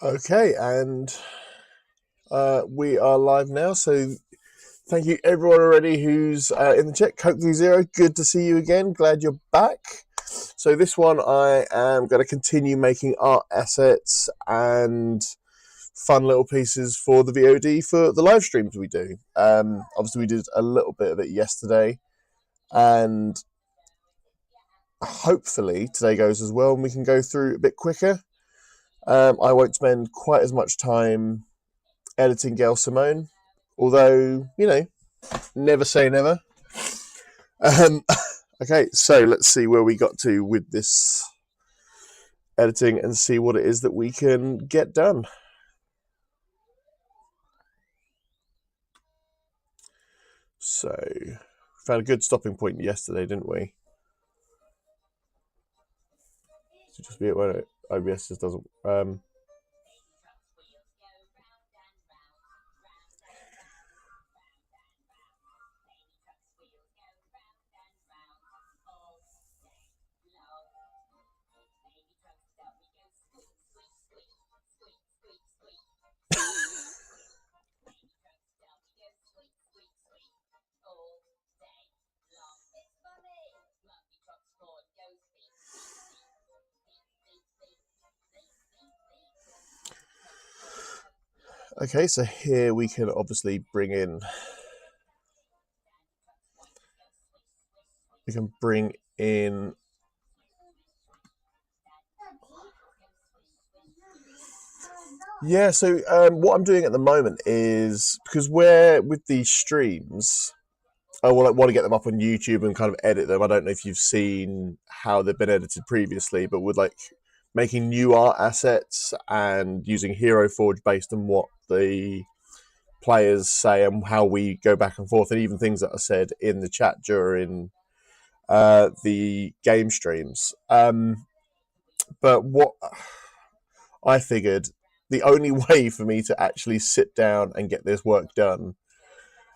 Okay, and we are live now. So thank you everyone already who's in the chat. Coke Zero, good to see you again. Glad you're back. So this one, I am going to continue making art assets and fun little pieces for the VOD for the live streams we do. Obviously, we did a little bit of it yesterday, and hopefully today goes as well, and we can go through a bit quicker. I won't spend quite as much time editing Gail Simone, although, never say never. Um, okay, so let's see where we got to with this editing and see what it is that we can get done. So, found a good stopping point yesterday, didn't we? So just be it when OBS just doesn't. Okay, so here we can obviously bring in. We can bring in. Yeah, so what I'm doing at the moment is, because we're with these streams, I want to get them up on YouTube and kind of edit them. I don't know if you've seen how they've been edited previously, but with like making new art assets and using Hero Forge based on what the players say and how we go back and forth, and even things that are said in the chat during the game streams. But what I figured, the only way for me to actually sit down and get this work done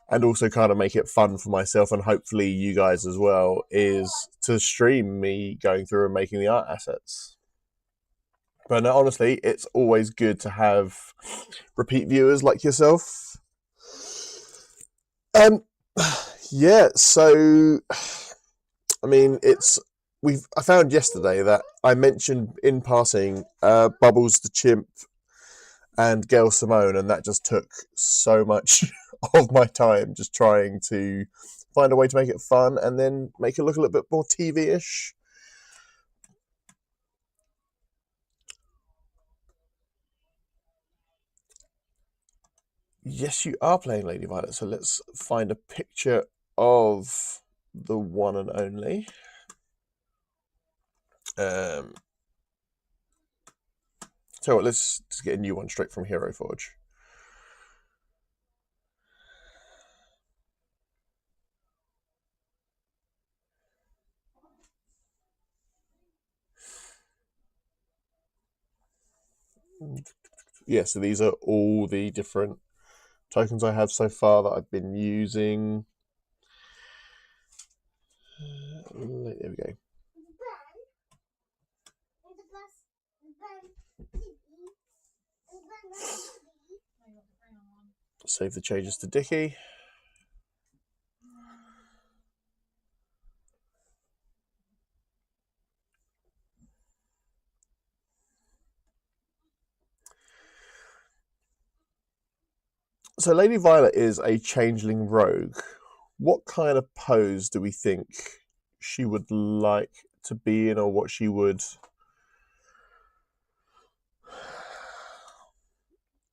and also kind of make it fun for myself and hopefully you guys as well is to stream me going through and making the art assets. But no, honestly, it's always good to have repeat viewers like yourself. Yeah, so I mean, I found yesterday that I mentioned in passing Bubbles the Chimp and Gail Simone, and that just took so much of my time just trying to find a way to make it fun and then make it look a little bit more TV-ish. Yes, you are playing Lady Violet, so let's find a picture of the one and only. So let's just get a new one straight from Hero Forge. Yeah, so these are all the different tokens I have so far that I've been using. There we go. Save the changes to Dicky. So Lady Violet is a changeling rogue. What kind of pose do we think she would like to be in, or what she would...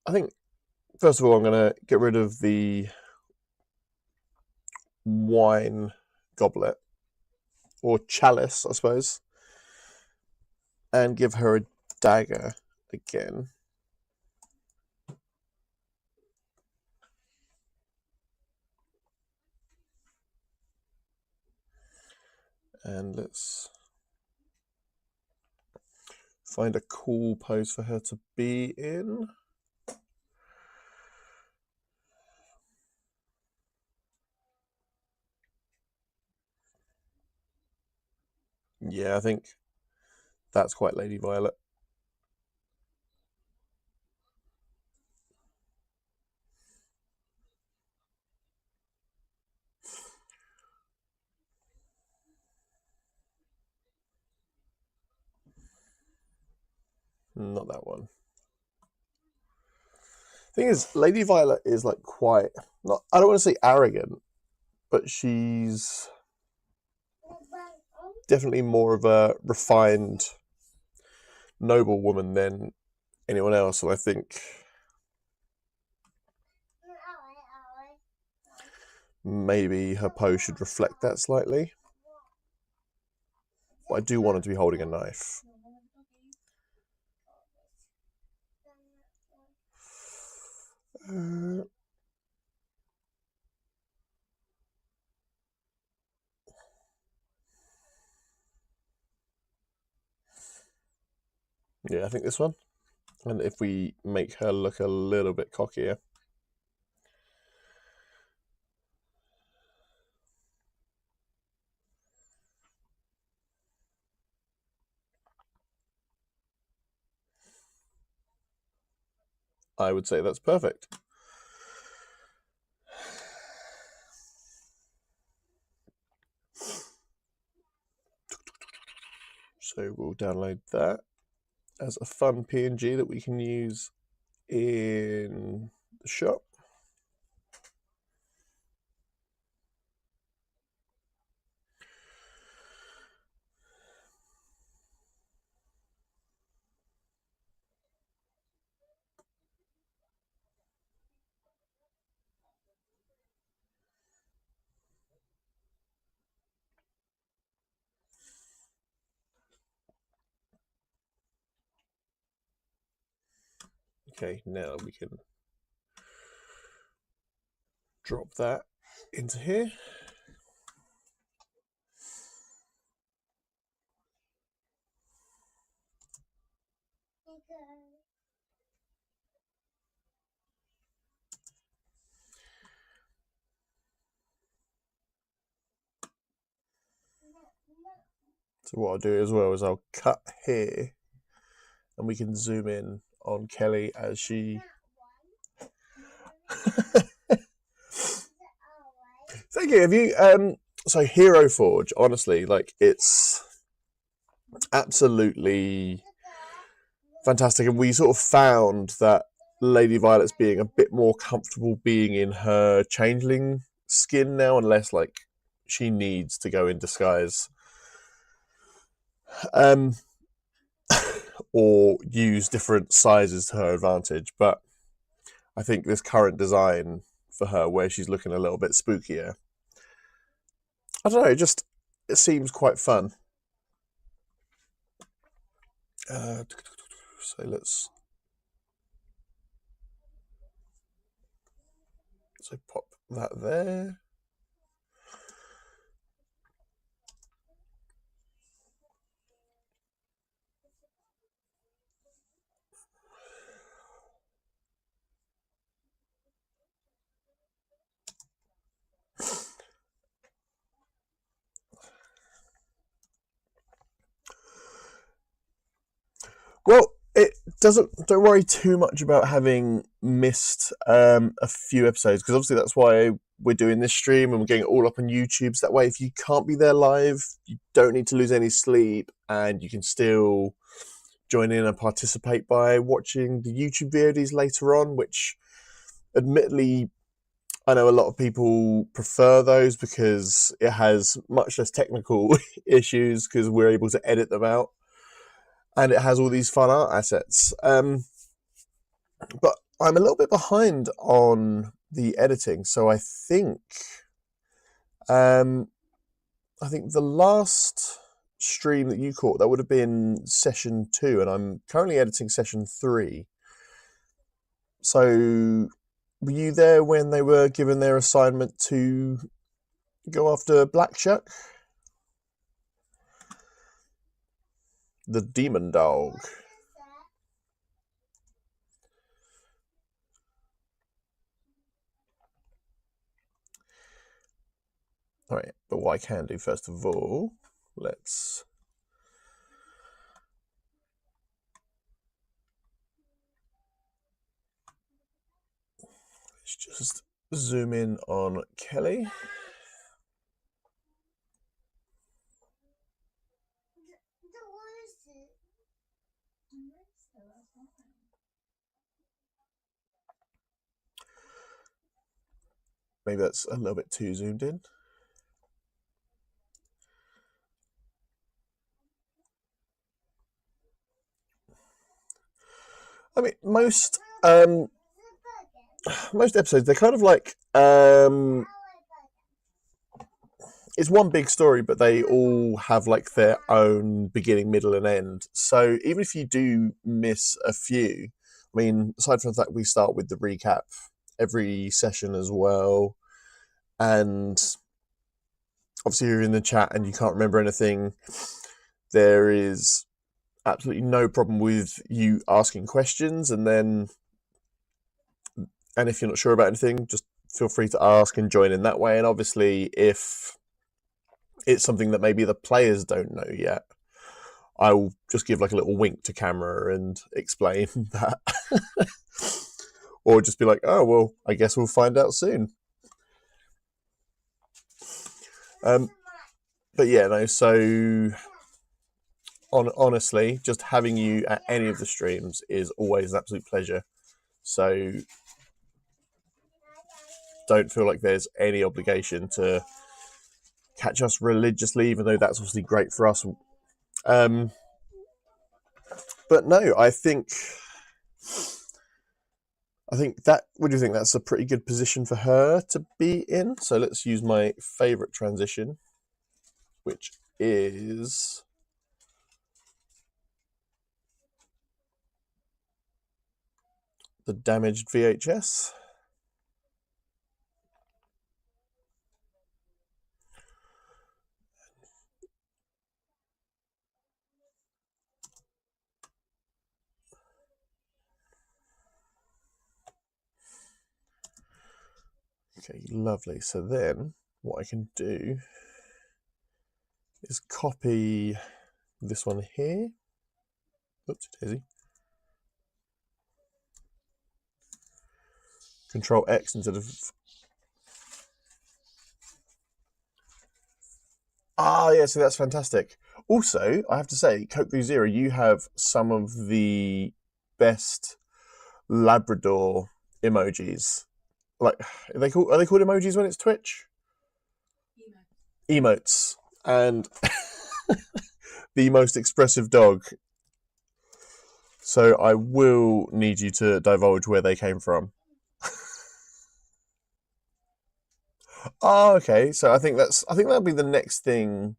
I think, first of all, I'm going to get rid of the wine goblet, or chalice, I suppose, and give her a dagger again. And let's find a cool pose for her to be in. Yeah, I think that's quite Lady Violet. Not that one. Thing is, Lady Violet is like quite not. I don't want to say arrogant, but she's definitely more of a refined, noble woman than anyone else. So I think maybe her pose should reflect that slightly. But I do want her to be holding a knife. Yeah, I think this one. And if we make her look a little bit cockier. I would say that's perfect. So we'll download that as a fun PNG that we can use in the shop. Okay, now we can drop that into here. So what I'll do as well is I'll cut here and we can zoom in on Kelly as she... Thank you. Have you... So Hero Forge, honestly, like it's absolutely fantastic. And we sort of found that Lady Violet's being a bit more comfortable being in her changeling skin now, unless like she needs to go in disguise. Or use different sizes to her advantage. But I think this current design for her, where she's looking a little bit spookier, I don't know, it seems quite fun. So let's pop that there. Well, it don't worry too much about having missed a few episodes, because obviously that's why we're doing this stream and we're getting it all up on YouTube. So that way, if you can't be there live, you don't need to lose any sleep and you can still join in and participate by watching the YouTube VODs later on, which admittedly I know a lot of people prefer those because it has much less technical issues because we're able to edit them out. And it has all these fun art assets. But I'm a little bit behind on the editing, so I think the last stream that you caught, that would have been session 2, and I'm currently editing session 3. So were you there when they were given their assignment to go after Black Shuck? The demon dog. All right, but what I can do first of all, let's just zoom in on Kelly. Maybe that's a little bit too zoomed in. I mean, most episodes, they're kind of like it's one big story, but they all have like their own beginning, middle, and end. So even if you do miss a few, I mean, aside from the fact we start with the recap every session as well, and obviously you're in the chat and you can't remember anything, there is absolutely no problem with you asking questions, and if you're not sure about anything, just feel free to ask and join in that way. And obviously, if it's something that maybe the players don't know yet, I will just give like a little wink to camera and explain that. Or just be like, oh, well, I guess we'll find out soon. But yeah, no, so honestly, just having you at any of the streams is always an absolute pleasure. So don't feel like there's any obligation to catch us religiously, even though that's obviously great for us. But no, I think that. What do you think? That's a pretty good position for her to be in. So let's use my favorite transition, which is the damaged VHS. Okay, lovely. So then what I can do is copy this one here. Oops, daisy. Control X instead of... yeah, so that's fantastic. Also, I have to say, Coke Blue Zero, you have some of the best Labrador emojis. Like, are they called emojis when it's Twitch? Emotes. And the most expressive dog. So I will need you to divulge where they came from. Oh, okay. So I think that'll be the next thing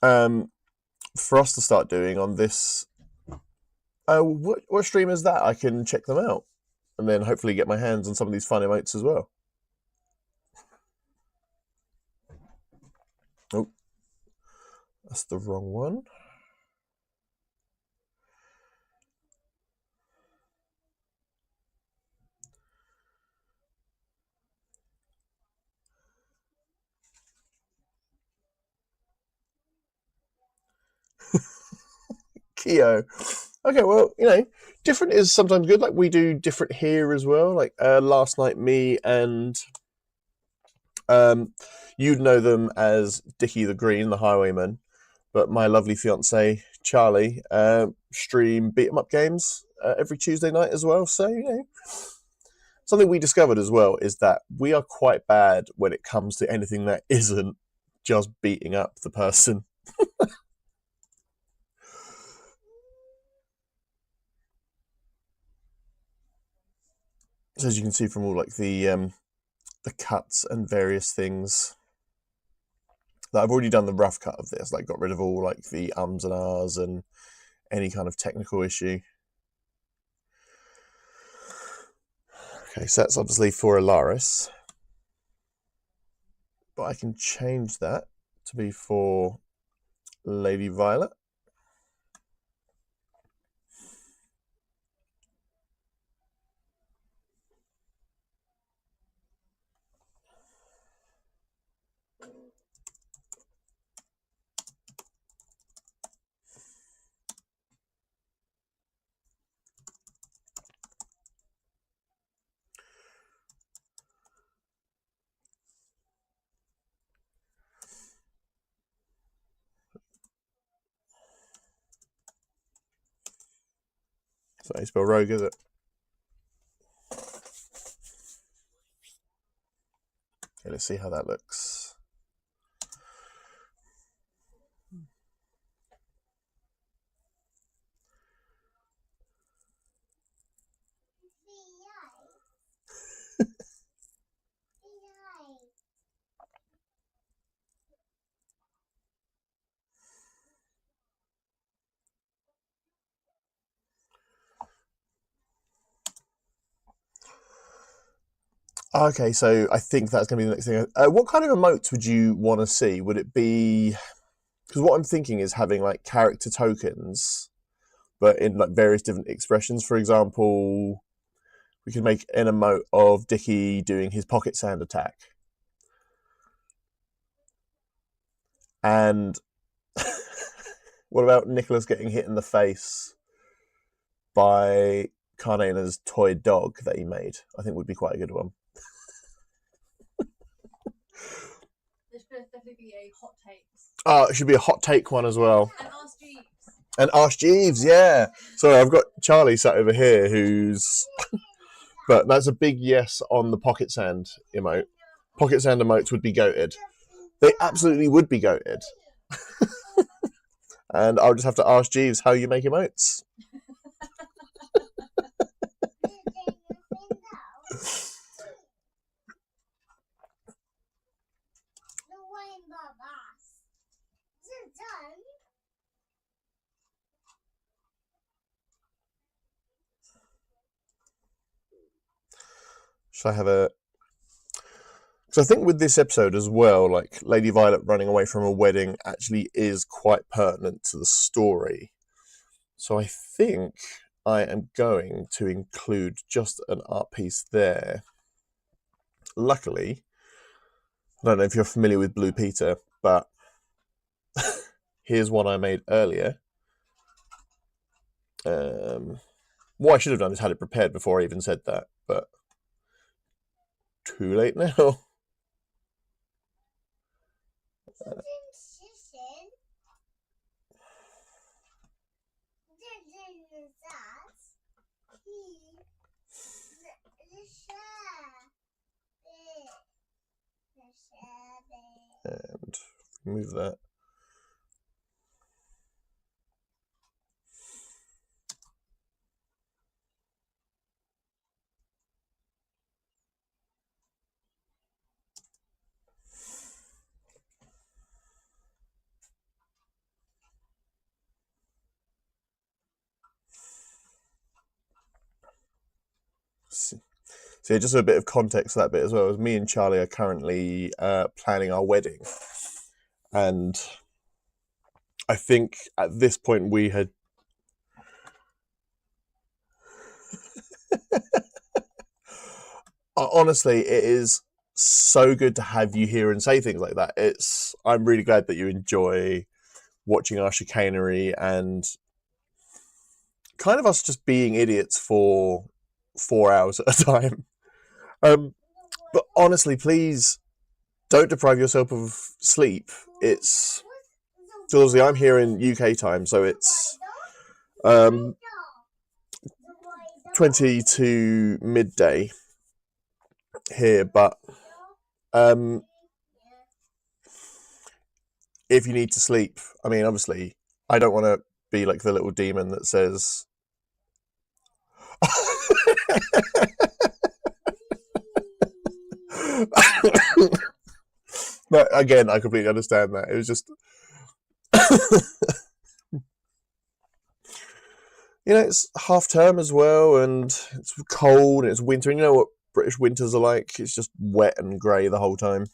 for us to start doing on this. What stream is that? I can check them out and then hopefully get my hands on some of these fun emotes as well. Oh, that's the wrong one. Keo. Okay, well, different is sometimes good. Like we do different here as well. Like last night, me and you'd know them as Dickie the Green, the Highwayman, but my lovely fiance Charlie stream beat 'em up games every Tuesday night as well. So something we discovered as well is that we are quite bad when it comes to anything that isn't just beating up the person. So as you can see from all like the cuts and various things, that I've already done the rough cut of this, like got rid of all like the ums and ahs and any kind of technical issue. Okay, so that's obviously for Alaris, but I can change that to be for Lady Violet. So you spell rogue, is it? Okay, let's see how that looks. Okay, so I think that's going to be the next thing. What kind of emotes would you want to see? Would it be... Because what I'm thinking is having like character tokens, but in like various different expressions. For example, we could make an emote of Dickie doing his pocket sand attack. And what about Nicholas getting hit in the face by Carnane's toy dog that he made? I think would be quite a good one. There should definitely be a hot takes. Oh, it should be a hot take one as well. And Ask Jeeves. And Ask Jeeves, yeah. Sorry, I've got Charlie sat over here who's... But that's a big yes on the pocket sand emote. Pocket sand emotes would be goated. They absolutely would be goated. And I'll just have to ask Jeeves how you make emotes. Should I have a... So I think with this episode as well, like Lady Violet running away from a wedding actually is quite pertinent to the story. So I think I am going to include just an art piece there. Luckily, I don't know if you're familiar with Blue Peter, but here's one I made earlier. What I should have done is had it prepared before I even said that, but too late now. And move that. So just a bit of context for that bit as well. As me and Charlie are currently planning our wedding, and I think at this point we had honestly, it is so good to have you here and say things like that. I'm really glad that you enjoy watching our chicanery and kind of us just being idiots for 4 hours at a time. But honestly, please don't deprive yourself of sleep. It's obviously I'm here in UK time, so it's 20 to midday here. But if you need to sleep, I mean, obviously, I don't want to be like the little demon that says. No, again, I completely understand that. It was just, it's half term as well, and it's cold and it's winter. And you know what British winters are like? It's just wet and grey the whole time.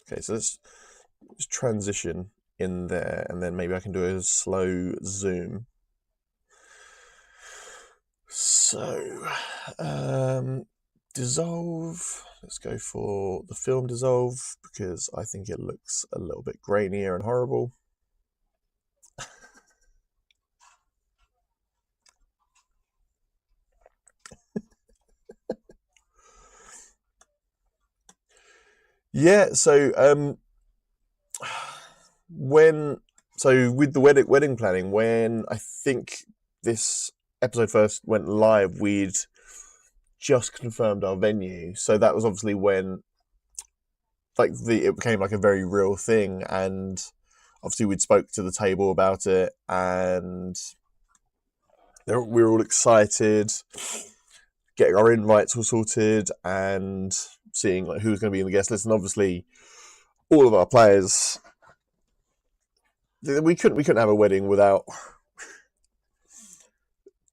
Okay, so let's transition in there, and then maybe I can do a slow zoom. So, dissolve. Let's go for the film dissolve because I think it looks a little bit grainier and horrible. Yeah, so with the wedding planning, when I think this episode first went live, we'd just confirmed our venue. So that was obviously when it became like a very real thing, and obviously we'd spoke to the table about it, and we were all excited, getting our invites all sorted, and seeing like who was going to be in the guest list. And obviously, all of our players, we couldn't have a wedding without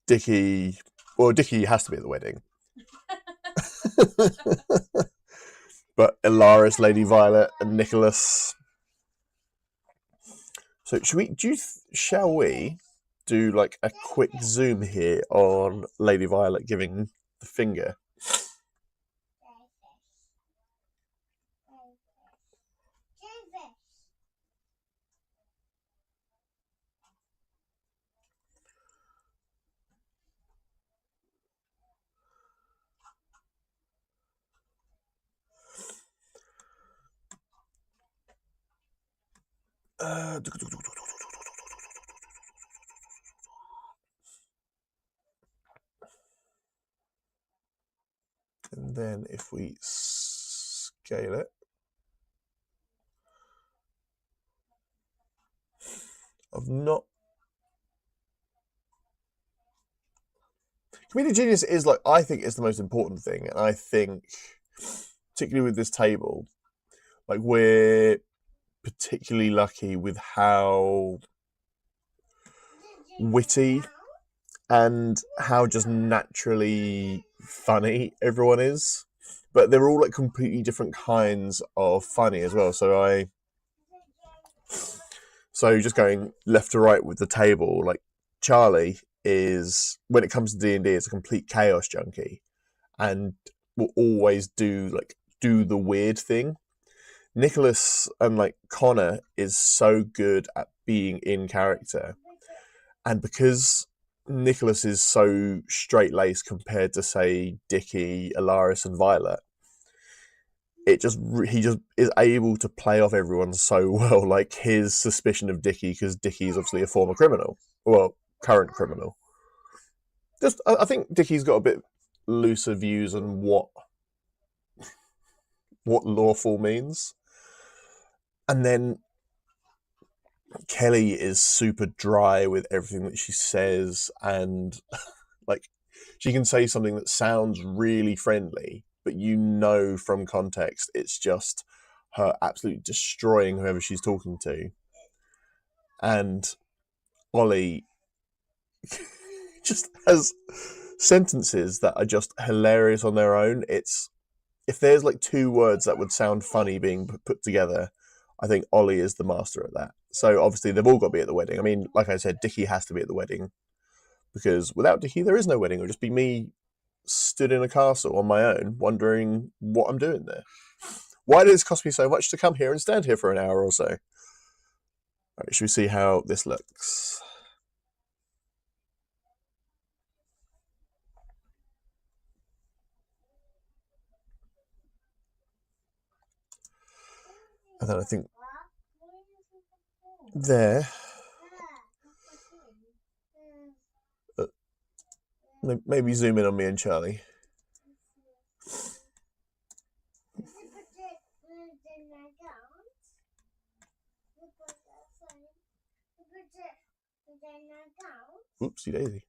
Dickie. Well, Dickie has to be at the wedding, but Ilaris, Lady Violet, and Nicholas. So shall we do like a quick zoom here on Lady Violet giving the finger? And then if we scale it, Comedic Genius is like, I think it's the most important thing, and I think particularly with this table, like we're particularly lucky with how witty and how just naturally funny everyone is. But they're all like completely different kinds of funny as well. So just going left to right with the table, like Charlie is, when it comes to D&D, is a complete chaos junkie and will always do the weird thing. Nicholas and like Connor is so good at being in character, and because Nicholas is so straight-laced compared to say Dickie, Alaris, and Violet, he just is able to play off everyone so well. Like his suspicion of Dickie, because Dickie is obviously a former criminal, well, current criminal. I think Dickie's got a bit looser views on what lawful means. And then Kelly is super dry with everything that she says, and like she can say something that sounds really friendly, but you know from context it's just her absolutely destroying whoever she's talking to. And Ollie just has sentences that are just hilarious on their own. It's, if there's like two words that would sound funny being put together, I think Ollie is the master at that. So obviously they've all got to be at the wedding. I mean, like I said, Dickie has to be at the wedding, because without Dickie there is no wedding. It'll just be me stood in a castle on my own, wondering what I'm doing there. Why does it cost me so much to come here and stand here for an hour or so? All right, should we see how this looks? And then I think there, maybe zoom in on me and Charlie. Oopsie daisy.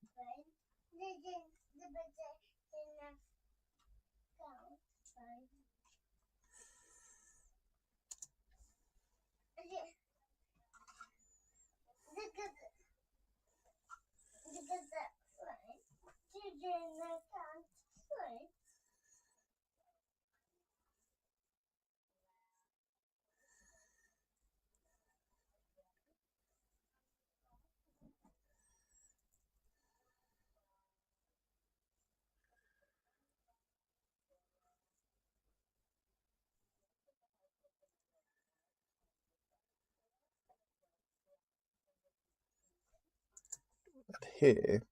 And here,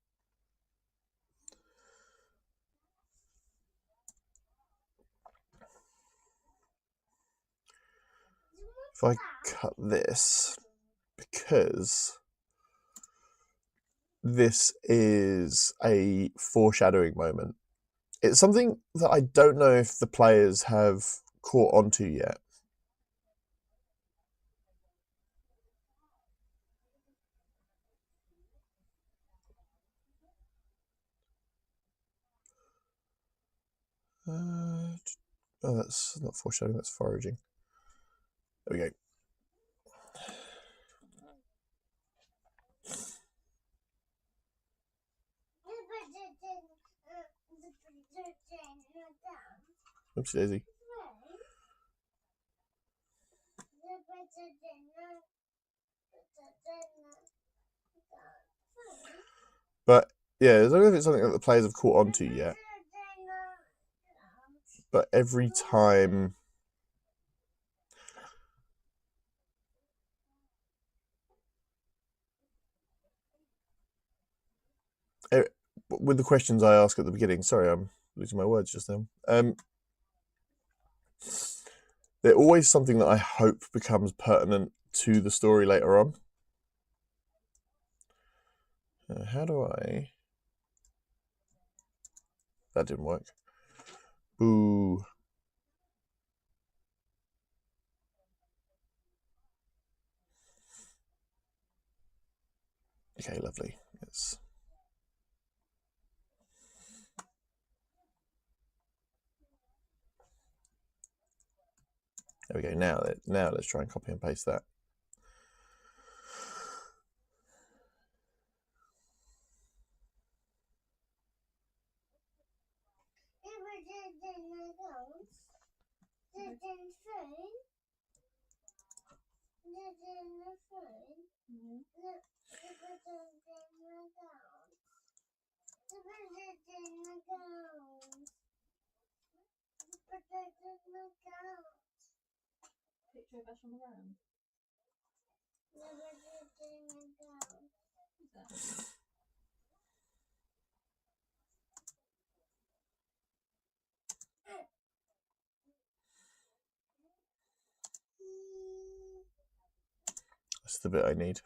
if I cut this, because this is a foreshadowing moment, It's something that I don't know if the players have caught onto yet. Oh, that's not foreshadowing, that's foraging. There we go. Oopsie daisy. But yeah, I don't know if it's something that the players have caught onto yet. But every time with the questions I ask at the beginning, sorry, I'm losing my words just now. They're always something that I hope becomes pertinent to the story later on. How do I... That didn't work. Boo. Okay, lovely. Yes. There we go. Now let's try and copy and paste that. Picture of us on the ground. That's the bit I need.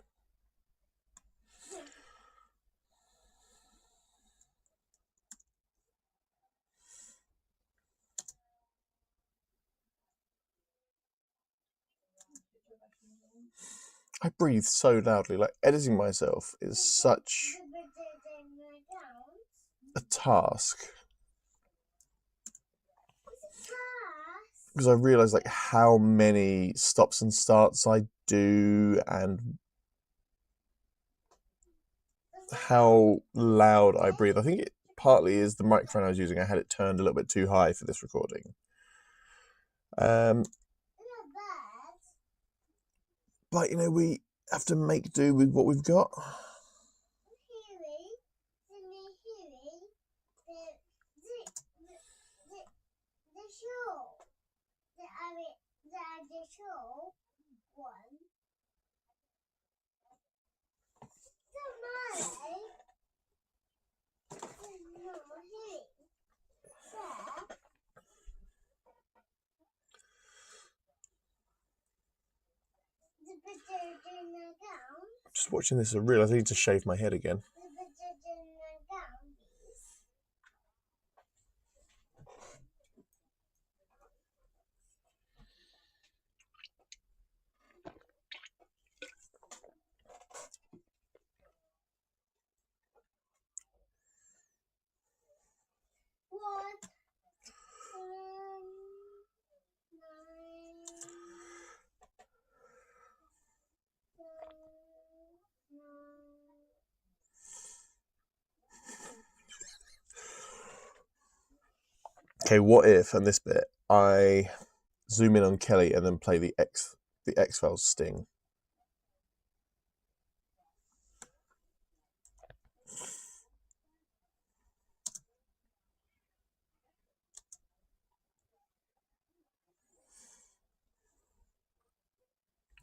I breathe so loudly. Like, editing myself is such a task. Because I realise like how many stops and starts I do and how loud I breathe. I think it partly is the microphone I was using. I had it turned a little bit too high for this recording. But you know, we have to make do with what we've got. Just watching this, I realise I need to shave my head again. Okay, what if, and this bit, I zoom in on Kelly and then play the X-Files sting.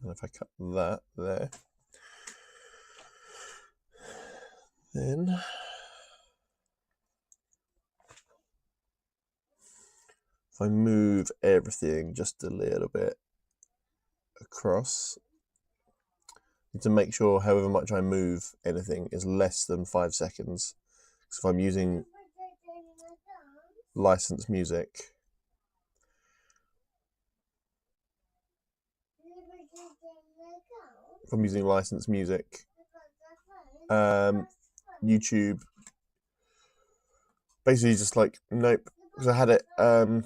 And if I cut that there, then if I move everything just a little bit across, I need to make sure however much I move anything is less than 5 seconds. Because if I'm using licensed music. If I'm using licensed music, YouTube basically just like, nope, because I had it. It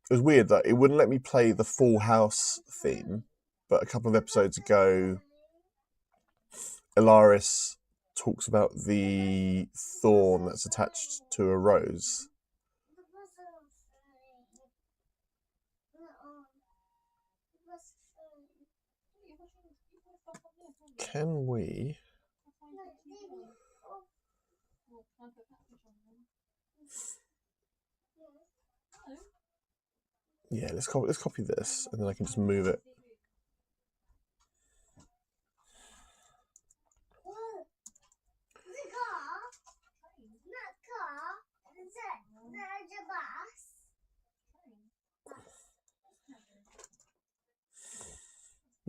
was weird that it wouldn't let me play the Full House theme, but a couple of episodes ago, Ilaris talks about the thorn that's attached to a rose. Can we? Yeah, let's copy this, and then I can just move it.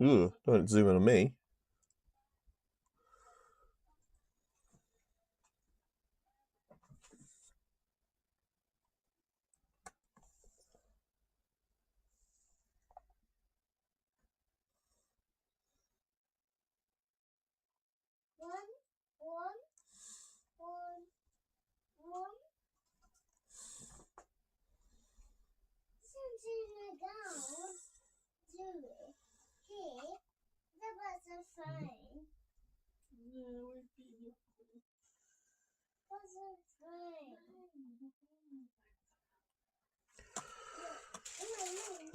Ooh, don't zoom in on me.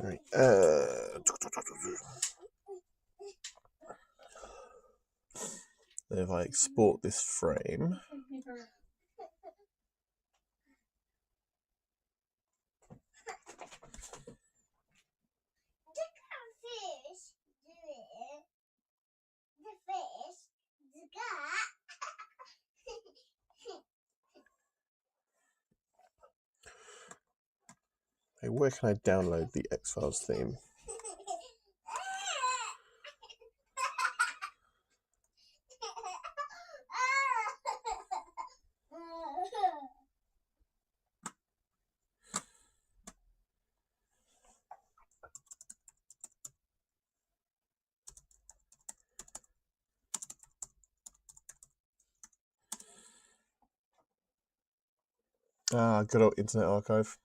Right. If I export this frame, hey, where can I download the X-Files theme? Good old Internet Archive.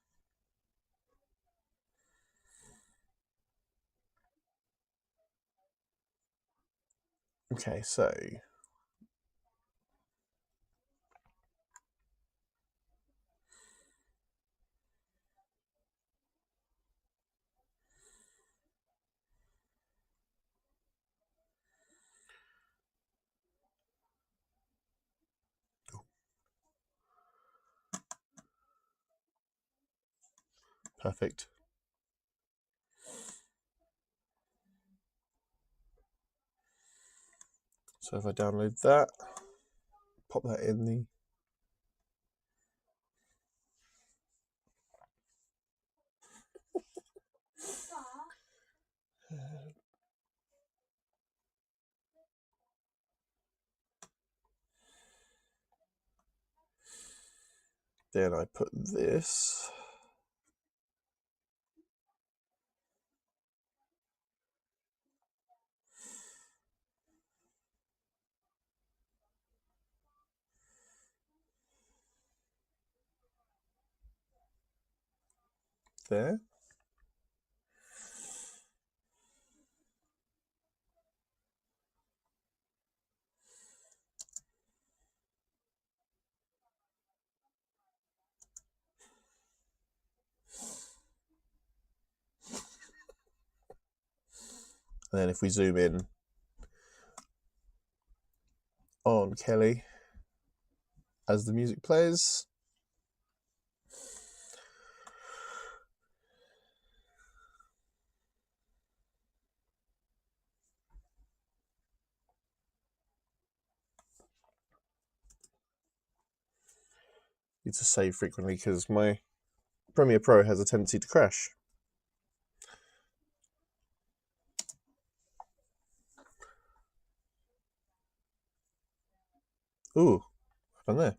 Okay, so perfect. So if I download that, pop that in the then I put this. There. And then if we zoom in on Kelly as the music plays, need to save frequently because my Premiere Pro has a tendency to crash. Ooh, what happened there?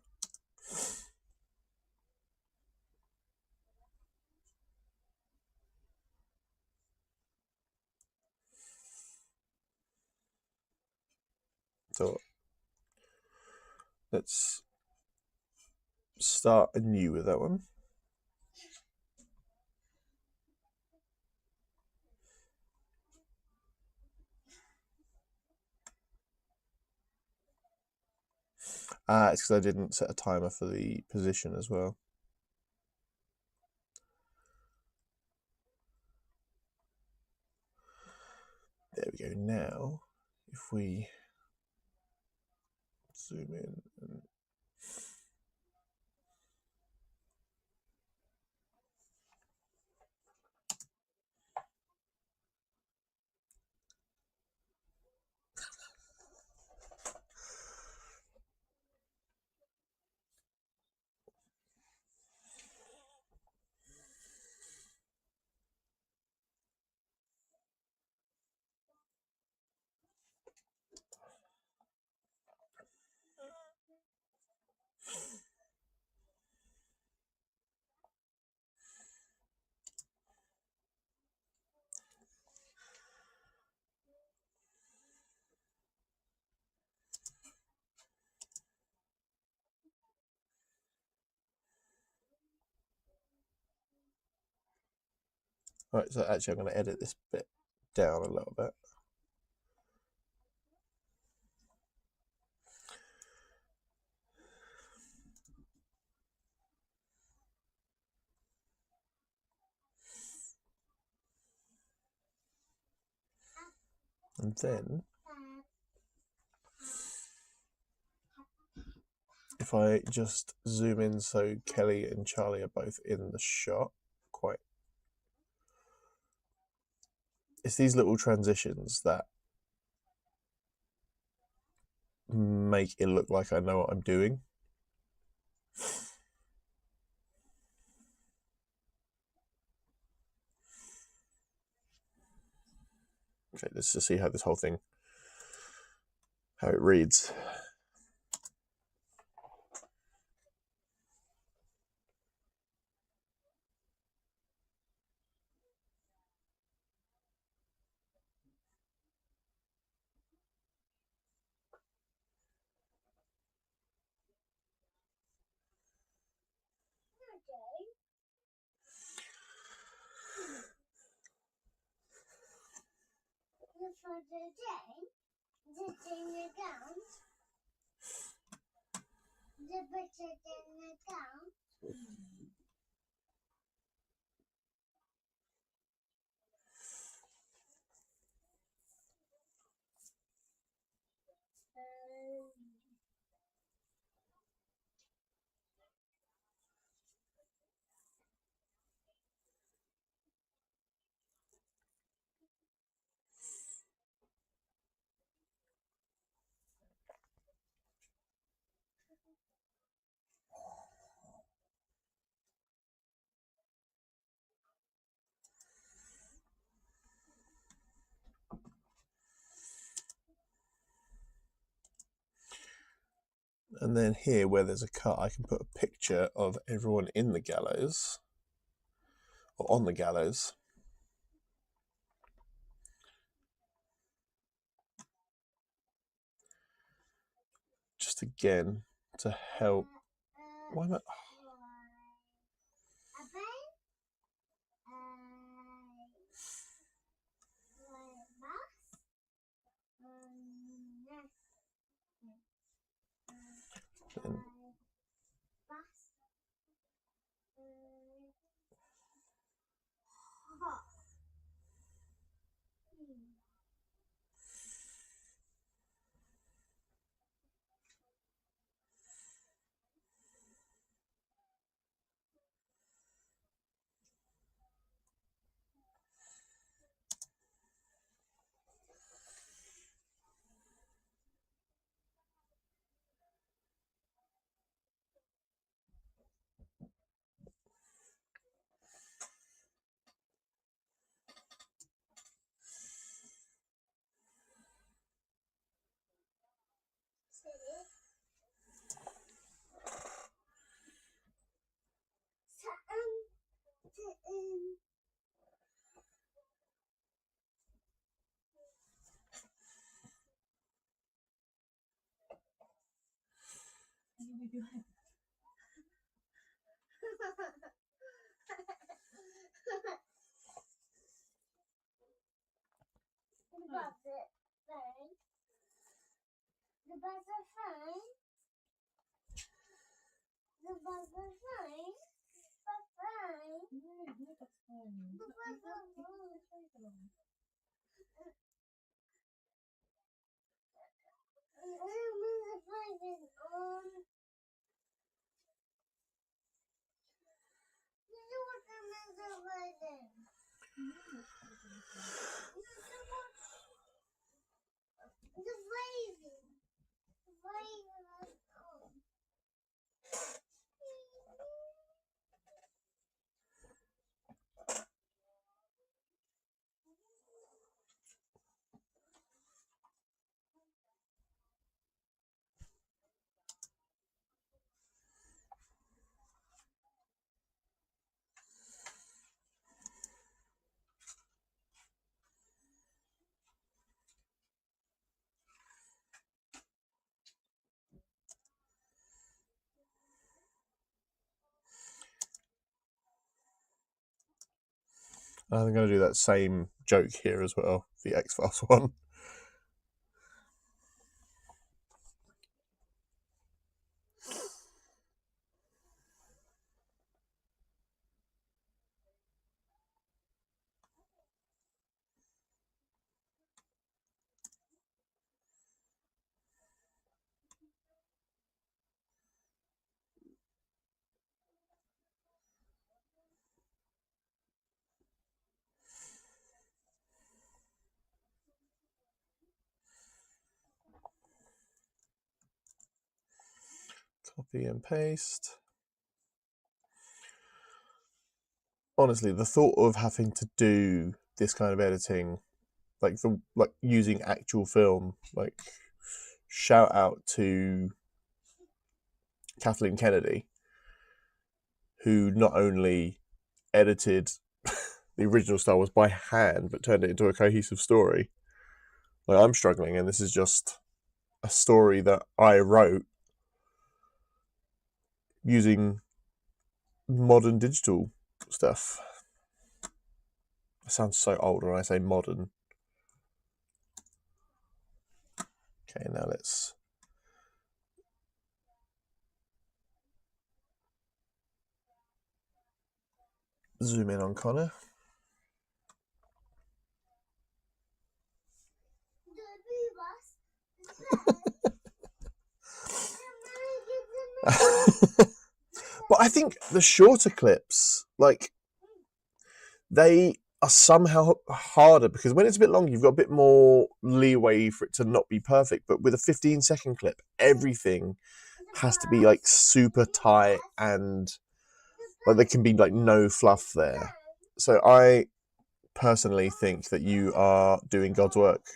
So let's start anew with that one. It's because I didn't set a timer for the position as well. There we go. Now, if we zoom in and right, so actually I'm going to edit this bit down a little bit. And then if I just zoom in so Kelly and Charlie are both in the shot, it's these little transitions that make it look like I know what I'm doing. Okay, let's just see how this whole thing, how it reads. And then here, where there's a cut, I can put a picture of everyone in the gallows, or on the gallows. Just again, to help. Why am I... And I'm going to do that same joke here as well, the X-Files one. Copy and paste. Honestly, the thought of having to do this kind of editing, like using actual film, like shout out to Kathleen Kennedy, who not only edited the original Star Wars by hand, but turned it into a cohesive story. Like, I'm struggling, and this is just a story that I wrote using modern digital stuff. I sound so old when I say modern. Okay, now let's zoom in on Connor. But I think the shorter clips, like, they are somehow harder, because when it's a bit longer, you've got a bit more leeway for it to not be perfect. But with a 15-second clip, everything has to be like super tight, and like there can be like no fluff there. So I personally think that you are doing God's work.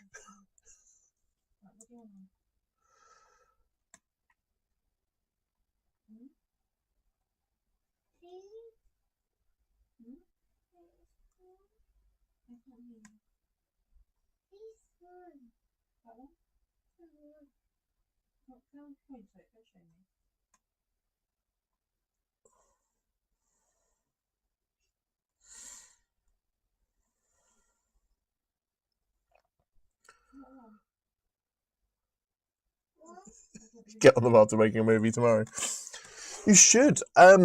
Get on the path to making a movie tomorrow. You should. I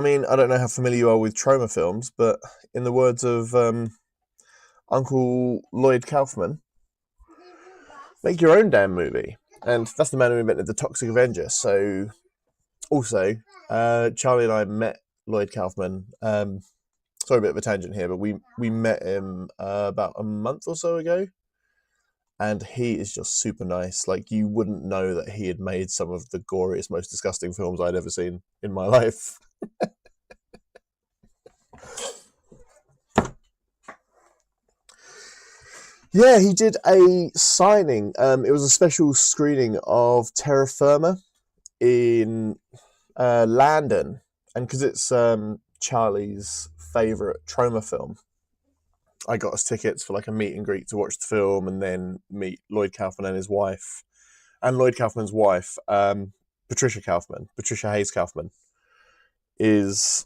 mean, I don't know how familiar you are with trauma films, but in the words of Uncle Lloyd Kaufman, make your own damn movie. And that's the man who invented the Toxic Avenger. So, also, Charlie and I met Lloyd Kaufman. Sorry, a bit of a tangent here, but we met him about a month or so ago. And he is just super nice. Like, you wouldn't know that he had made some of the goriest, most disgusting films I'd ever seen in my life. Yeah, he did a signing. It was a special screening of Terra Firma in Landon. And because it's Charlie's favourite trauma film, I got us tickets for like a meet and greet to watch the film and then meet Lloyd Kaufman and his wife. And Lloyd Kaufman's wife Patricia Hayes Kaufman, is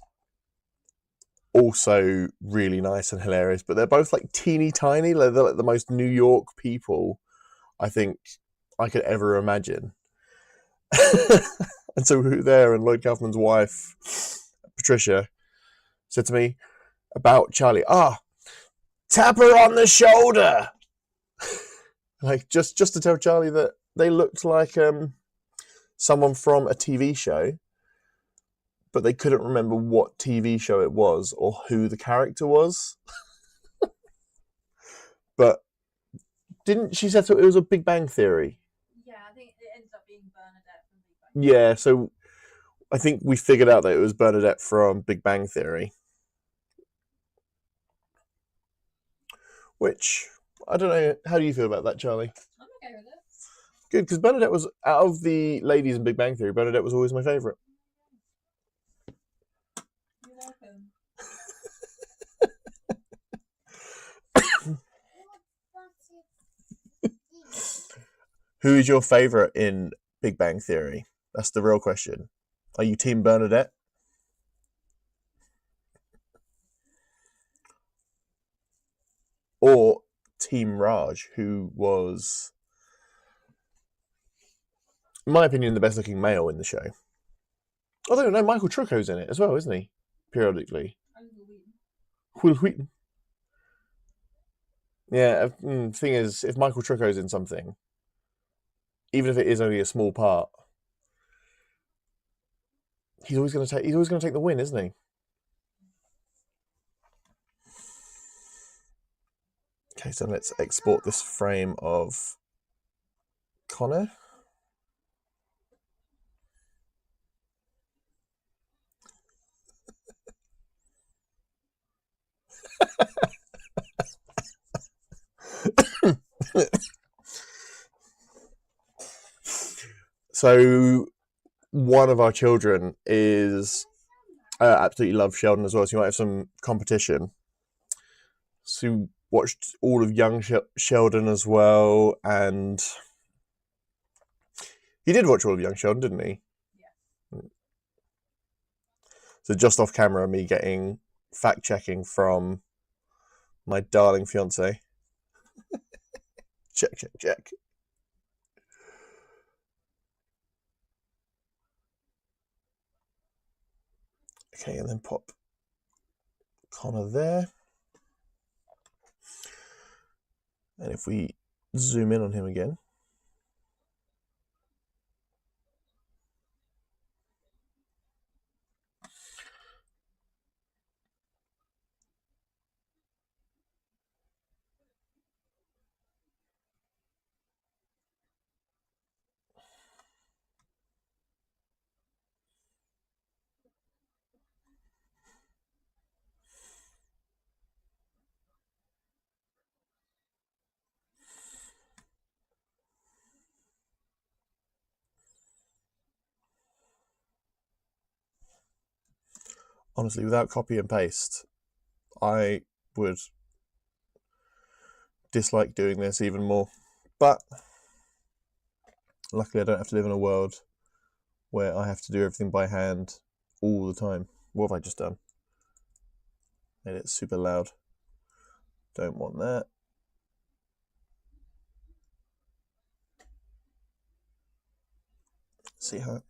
also really nice and hilarious. But they're both like teeny tiny. They're like the most New York people I think I could ever imagine. And so there, and Lloyd Kaufman's wife, Patricia, said to me about Charlie, tap her on the shoulder. Like just to tell Charlie that they looked like someone from a TV show, but they couldn't remember what TV show it was or who the character was. But didn't she said so it was a Big Bang Theory? Yeah, I think it ends up being Bernadette from Big Bang Theory. Yeah, so I think we figured out that it was Bernadette from Big Bang Theory. Which, I don't know, how do you feel about that, Charlie? I'm okay with it. Good, because Bernadette was, out of the ladies in Big Bang Theory, Bernadette was always my favourite. You're welcome. Who is your favourite in Big Bang Theory? That's the real question. Are you Team Bernadette? Or Team Raj, who was, in my opinion, the best looking male in the show? Although, no, Michael Trucco's in it as well, isn't he? Periodically. Will Wheaton. Yeah, thing is, if Michael Trucco's in something, even if it is only a small part, he's always going to take the win, isn't he? Okay, so let's export this frame of Connor. So one of our children is absolutely loves Sheldon as well, so you might have some competition. So watched all of young Sheldon as well, and he did watch all of young Sheldon, didn't he? Yeah. So just off camera, me getting fact checking from my darling fiance. Check. Okay, and then pop Connor there. And if we zoom in on him again. Honestly, without copy and paste, I would dislike doing this even more. But luckily, I don't have to live in a world where I have to do everything by hand all the time. What have I just done? Made it super loud. Don't want that. See how.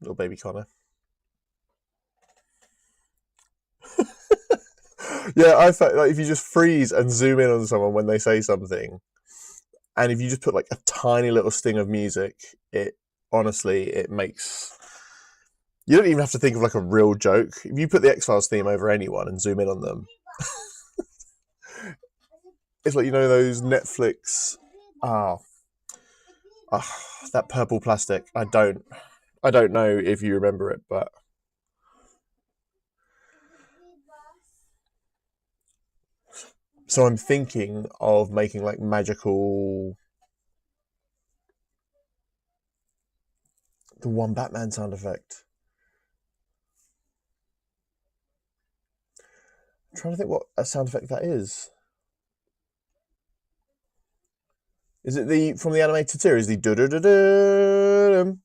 Little baby Connor. Yeah, I felt like if you just freeze and zoom in on someone when they say something, and if you just put like a tiny little sting of music, it makes. You don't even have to think of like a real joke. If you put the X-Files theme over anyone and zoom in on them, it's like, you know, those Netflix. I That purple plastic. I don't know if you remember it, but so I'm thinking of making like magical. The one Batman sound effect. I'm trying to think what a sound effect that is. Is it the from the animated series? The do do do do.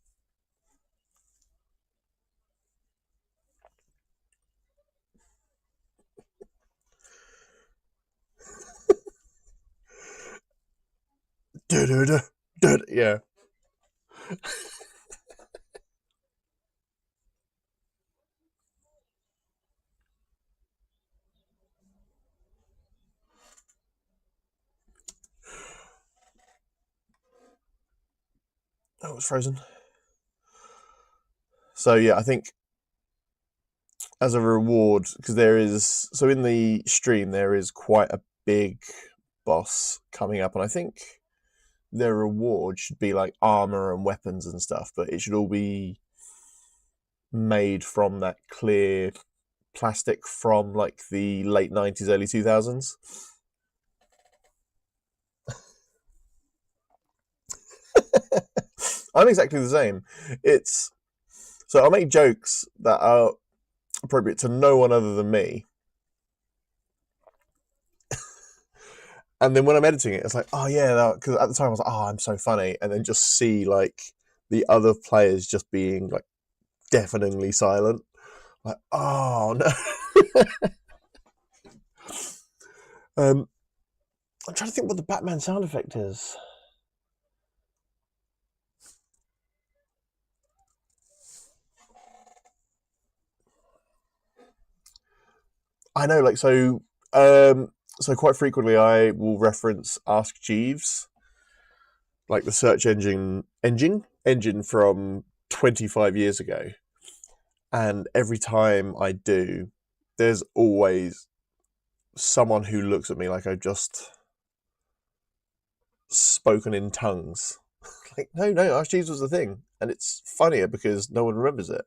Yeah. Oh, it's frozen. So yeah, I think as a reward, because there is so in the stream there is quite a big boss coming up, and I think their reward should be like armor and weapons and stuff, but it should all be made from that clear plastic from like the late 90s, early 2000s. I'm exactly the same. It's so I'll make jokes that are appropriate to no one other than me. And then when I'm editing it, it's like, oh yeah, because at the time I was like, oh, I'm so funny, and then just see like the other players just being like deafeningly silent, like, oh no. I'm trying to think what the Batman sound effect is. I know, like so quite frequently I will reference Ask Jeeves, like the search engine from 25 years ago. And every time I do, there's always someone who looks at me like I've just spoken in tongues. Like, no, Ask Jeeves was the thing. And it's funnier because no one remembers it.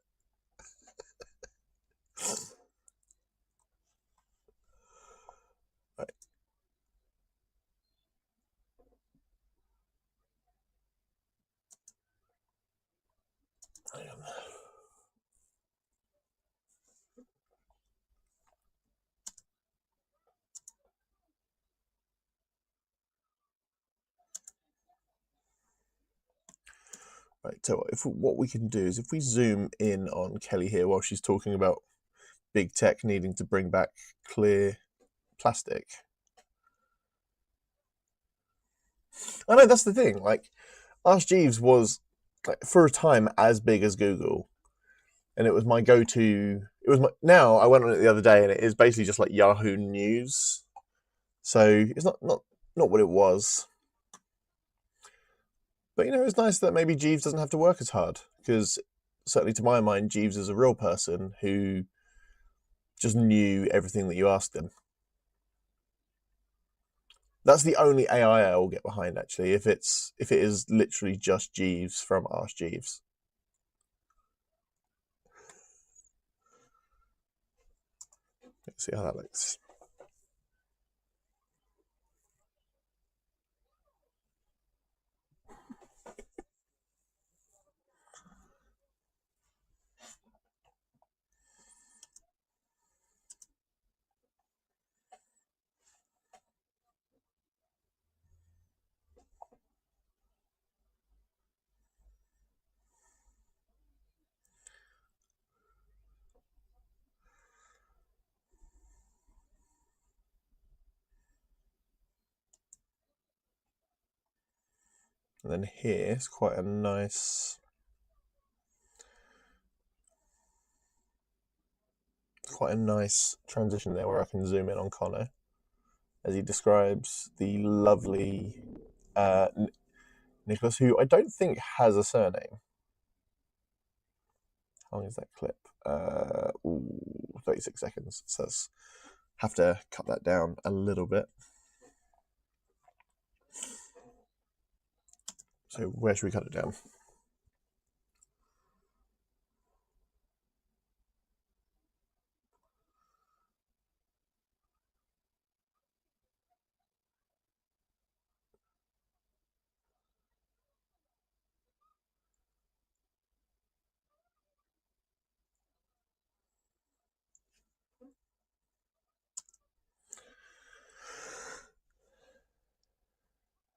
Right. Right, so what we can do is if we zoom in on Kelly here while she's talking about big tech needing to bring back clear plastic. I know that's the thing. Like, Ask Jeeves was like, for a time as big as Google, and it was my go-to. It was my now. I went on it the other day, and it is basically just like Yahoo News. So it's not what it was. But it's nice that maybe Jeeves doesn't have to work as hard because certainly to my mind, Jeeves is a real person who just knew everything that you asked him. That's the only AI I will get behind actually. If it is literally just Jeeves from Ask Jeeves. Let's see how that looks. And then here is quite a nice transition there where I can zoom in on Connor as he describes the lovely Nicholas, who I don't think has a surname. How long is that clip? 36 seconds. So have to cut that down a little bit. So where should we cut it down?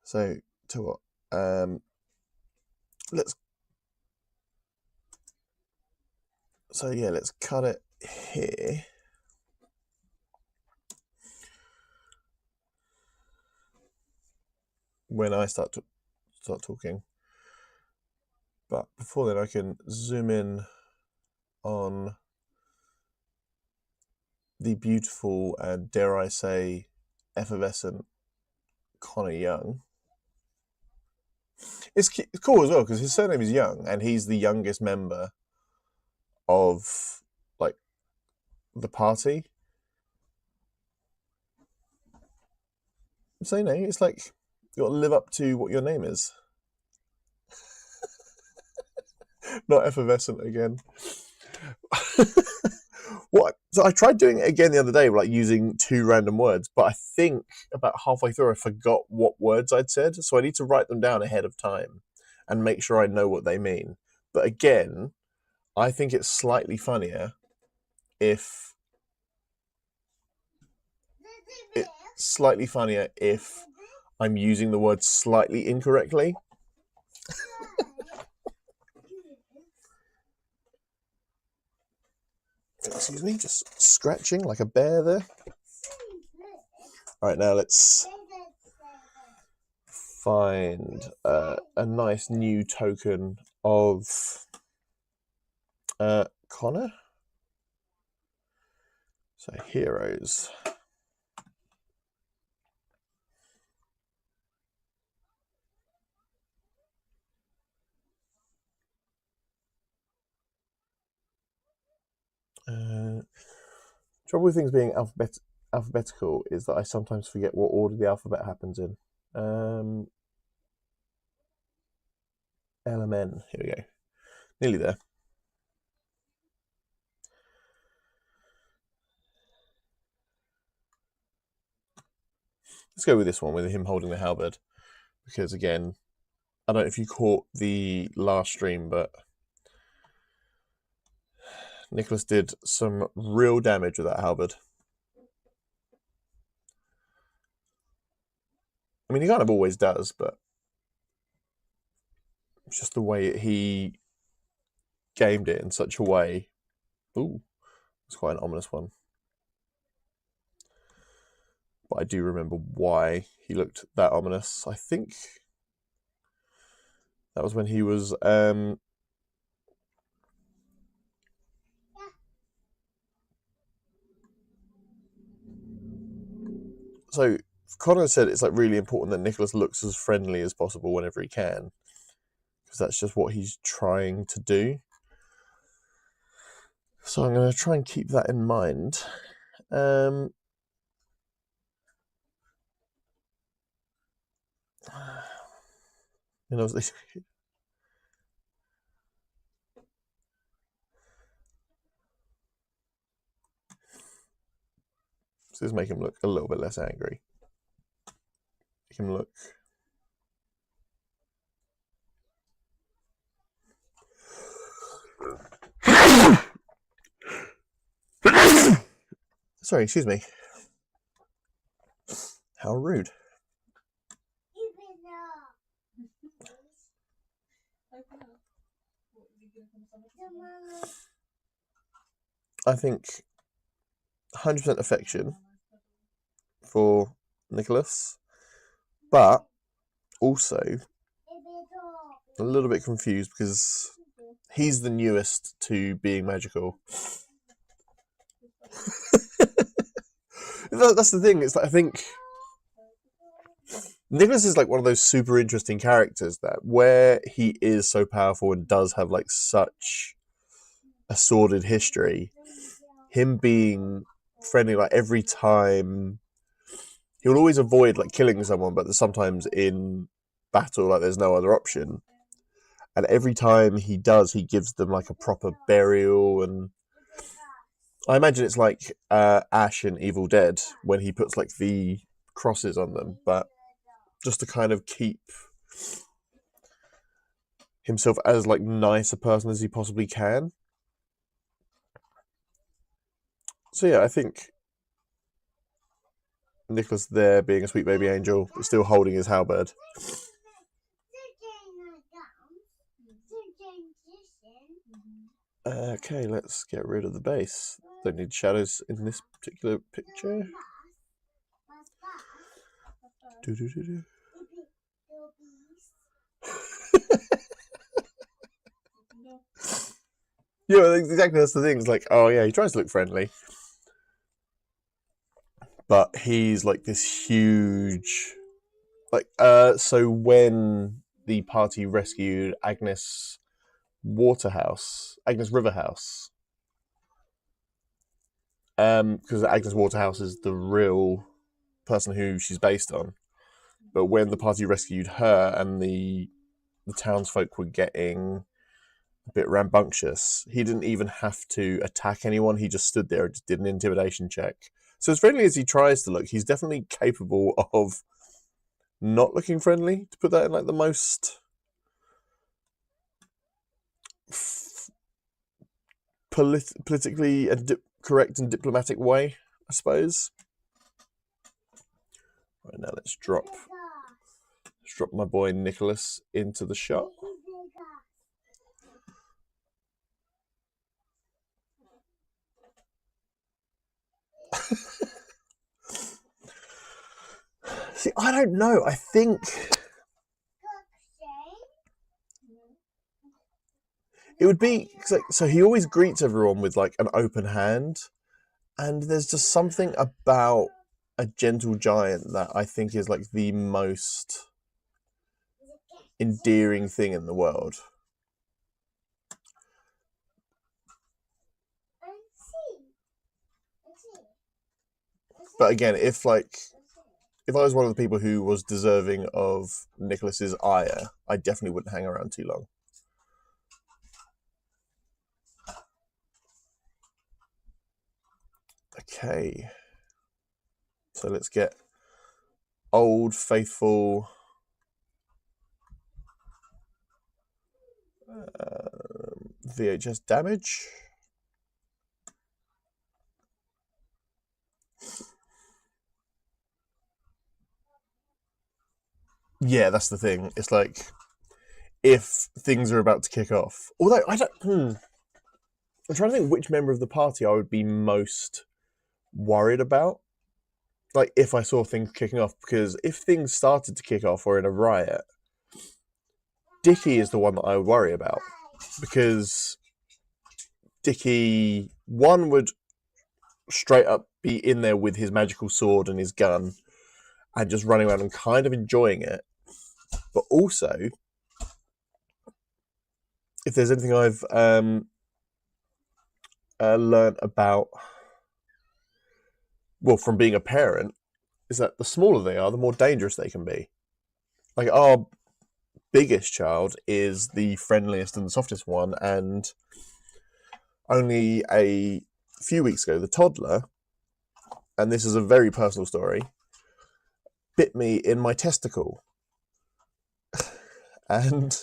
So to what? Let's cut it here. When I start talking, but before then I can zoom in on the beautiful and, dare I say, effervescent Connor Young. It's cool as well because his surname is Young and he's the youngest member of like the party. So it's like you got to live up to what your name is. Not effervescent again. What? So I tried doing it again the other day, like using 2 random words, but I think about halfway through I forgot what words I'd said, so I need to write them down ahead of time and make sure I know what they mean. But again, I think it's slightly funnier if I'm using the word slightly incorrectly. Excuse me, just scratching like a bear there. All right, now let's find a nice new token of Connor. So heroes. Trouble with things being alphabetical is that I sometimes forget what order the alphabet happens in. LMN, here we go. Nearly there. Let's go with this one, with him holding the halberd. Because again, I don't know if you caught the last stream, but Nicholas did some real damage with that halberd. I mean, he kind of always does, but it's just the way he gamed it in such a way. Ooh, it's quite an ominous one. But I do remember why he looked that ominous. I think that was when he was so Connor said it's like really important that Nicholas looks as friendly as possible whenever he can, because that's just what he's trying to do. So I'm going to try and keep that in mind. You know, this make him look a little bit less angry. Make him look. Sorry, excuse me. How rude. I think 100% affection for Nicholas, but also a little bit confused because he's the newest to being magical. That's the thing. It's like I think Nicholas is like one of those super interesting characters that where he is so powerful and does have like such a sordid history, him being friendly like every time, he'll always avoid like killing someone, but sometimes in battle like there's no other option. And every time he does, he gives them like a proper burial. And I imagine it's like Ash in Evil Dead when he puts like the crosses on them, but just to kind of keep himself as like nice a person as he possibly can. So yeah, I think Nicholas there being a sweet baby angel, but still holding his halberd. Okay, let's get rid of the base. Don't need shadows in this particular picture. Do. Yeah, exactly. That's the thing. It's like, oh yeah, he tries to look friendly, but he's like this huge. Like, so when the party rescued Agnes Riverhouse, because Agnes Waterhouse is the real person who she's based on. But when the party rescued her and the townsfolk were getting a bit rambunctious, he didn't even have to attack anyone. He just stood there and just did an intimidation check. So as friendly as he tries to look, he's definitely capable of not looking friendly, to put that in like the most politically and correct and diplomatic way, I suppose. Right, now let's drop my boy Nicholas into the shop. See, I don't know. I think it would be so. He always greets everyone with like an open hand, and there's just something about a gentle giant that I think is like the most endearing thing in the world. But again, if I was one of the people who was deserving of Nicholas's ire, I definitely wouldn't hang around too long. Okay, so let's get old faithful VHS damage. Yeah, that's the thing. It's like if things are about to kick off. Although I don't. I'm trying to think which member of the party I would be most worried about. Like if I saw things kicking off, because if things started to kick off or in a riot, Dickie is the one that I would worry about, because Dickie, one, would straight up be in there with his magical sword and his gun and just running around and kind of enjoying it. But also, if there's anything I've learned about, well, from being a parent, is that the smaller they are, the more dangerous they can be. Like our biggest child is the friendliest and the softest one, and only a few weeks ago, the toddler, and this is a very personal story, bit me in my testicle. And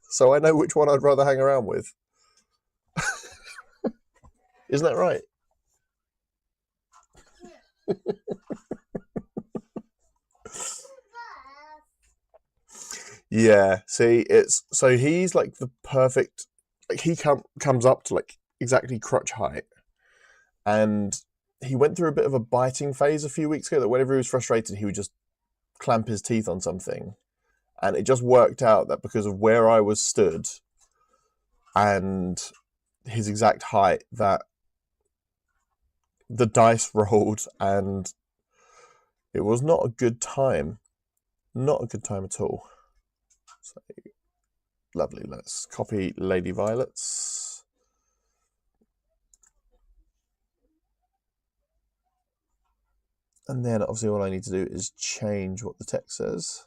so I know which one I'd rather hang around with. Isn't that right? Yeah, see, it's so he's like the perfect, like he comes up to like exactly crotch height, and he went through a bit of a biting phase a few weeks ago that whenever he was frustrated, he would just clamp his teeth on something. And it just worked out that because of where I was stood and his exact height, that the dice rolled and it was not a good time. Not a good time at all. So, lovely. Let's copy Lady Violet's. And then obviously all I need to do is change what the text says.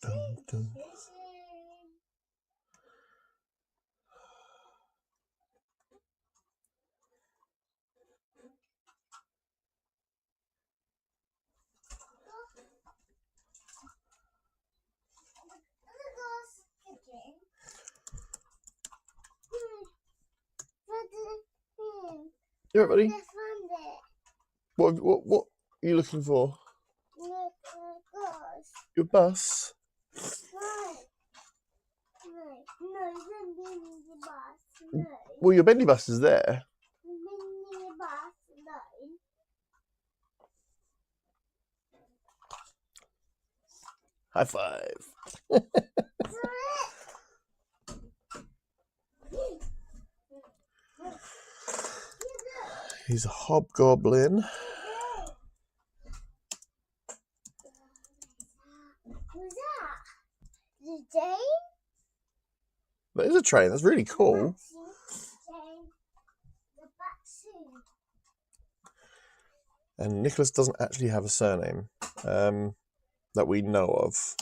Dun, dun. You alright, buddy? What are you looking for? Your bus? Well, your bendy bus is there. High five. He's a hobgoblin. That is a train. That's really cool. And Nicholas doesn't actually have a surname that we know of.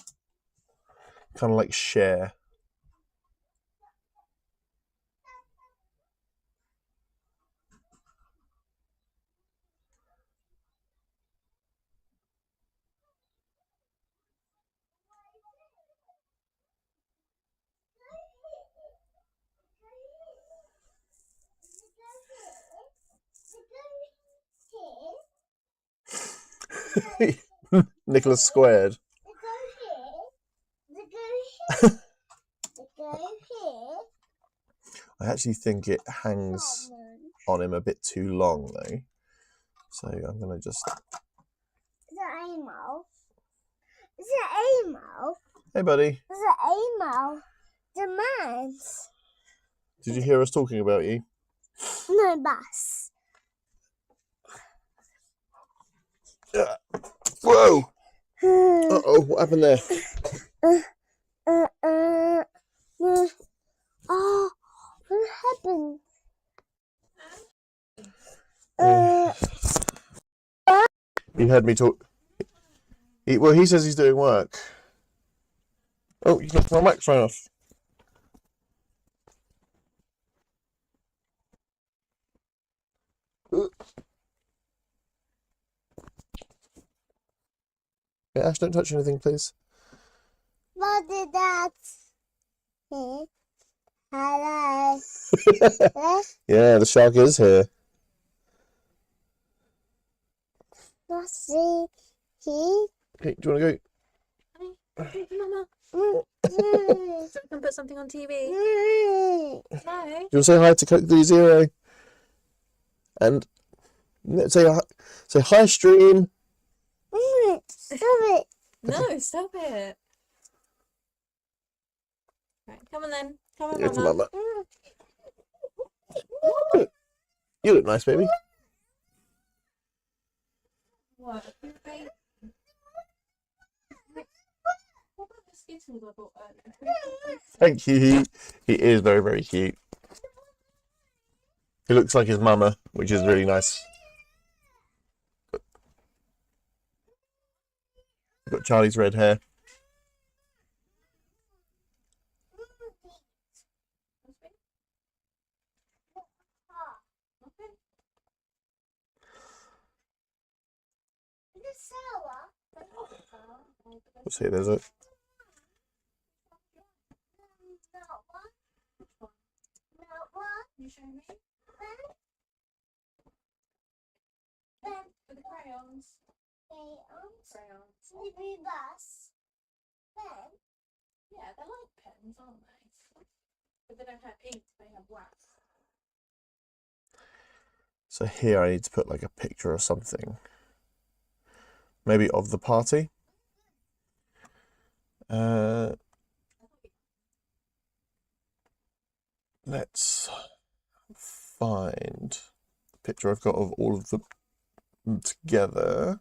Kind of like Cher. Nicholas squared. I actually think it hangs on him a bit too long though. So I'm gonna just. Is it Amo? Is it Amo? Hey buddy. Is it Amo? The man's. Did you hear us talking about you? No bus. Whoa! Uh-oh, what happened there? Oh, what happened? You heard me talk. Well, he says he's doing work. Oh, you knocked my microphone off. Yeah, Ash, don't touch anything, please. What did that? Hello. Yeah, the shark is here. Let's see. Okay, do you want to Mama, go? so we can put something on TV. No. Do you want to say hi to Coke 30? And say hi, stream. Stop it. No, stop it. Right, come on then. Come on, It's Mama. Mama. You look nice, baby. What? What about the skittles I bought earlier? Thank you. He is very, very cute. He looks like his mama, which is really nice. Got Charlie's red hair. Let's see, there's a. You show me? For the crayons. Crayons. Sleepy bus. Pen. Yeah, they're like pens, aren't they? But they don't have ink, they have wax. So here I need to put like a picture or something. Maybe of the party. Let's find the picture I've got of all of them together.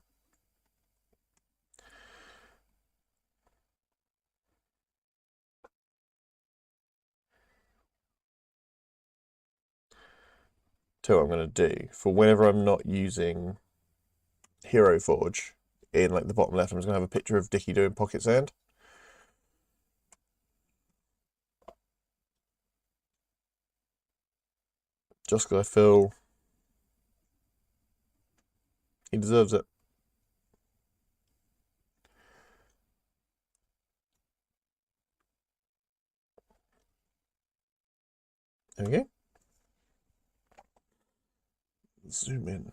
So what I'm going to do for whenever I'm not using Hero Forge in like the bottom left, I'm just gonna have a picture of Dickie doing pocket sand. Just because I feel he deserves it. There we go. Zoom in.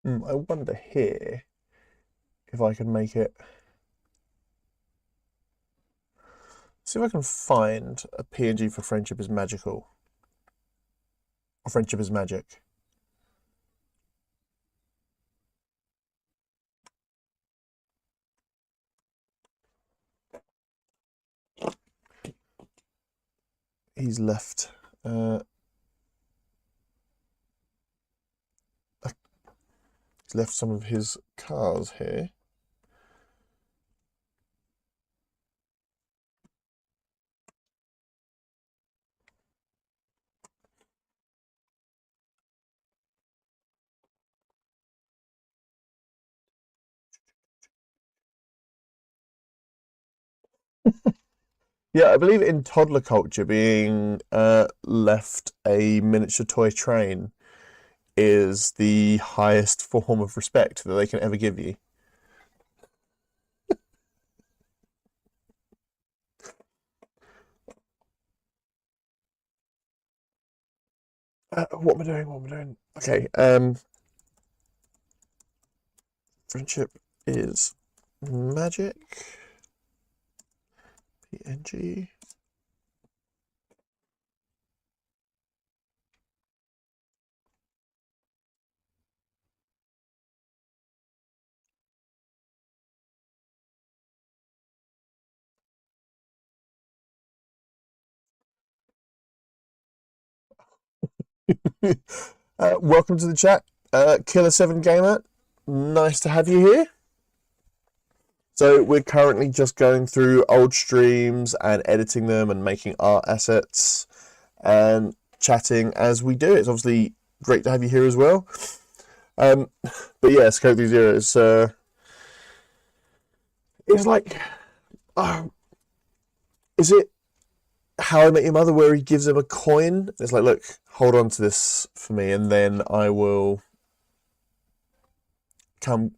I wonder here if I can make it. See if I can find a PNG for Friendship is Magical. Or Friendship is Magic. He's left. He's left some of his cars here. Yeah, I believe in toddler culture, being left a miniature toy train is the highest form of respect that they can ever give you. What am I doing? What am I doing? Okay. Friendship is magic. PNG. Welcome to the chat, Killer7 Gamer. Nice to have you here. So we're currently just going through old streams and editing them and making art assets and chatting as we do. It's obviously great to have you here as well. But yeah, Scope 30 is it's like, is it How I Met Your Mother, where he gives him a coin? It's like, look, hold on to this for me, and then I will come.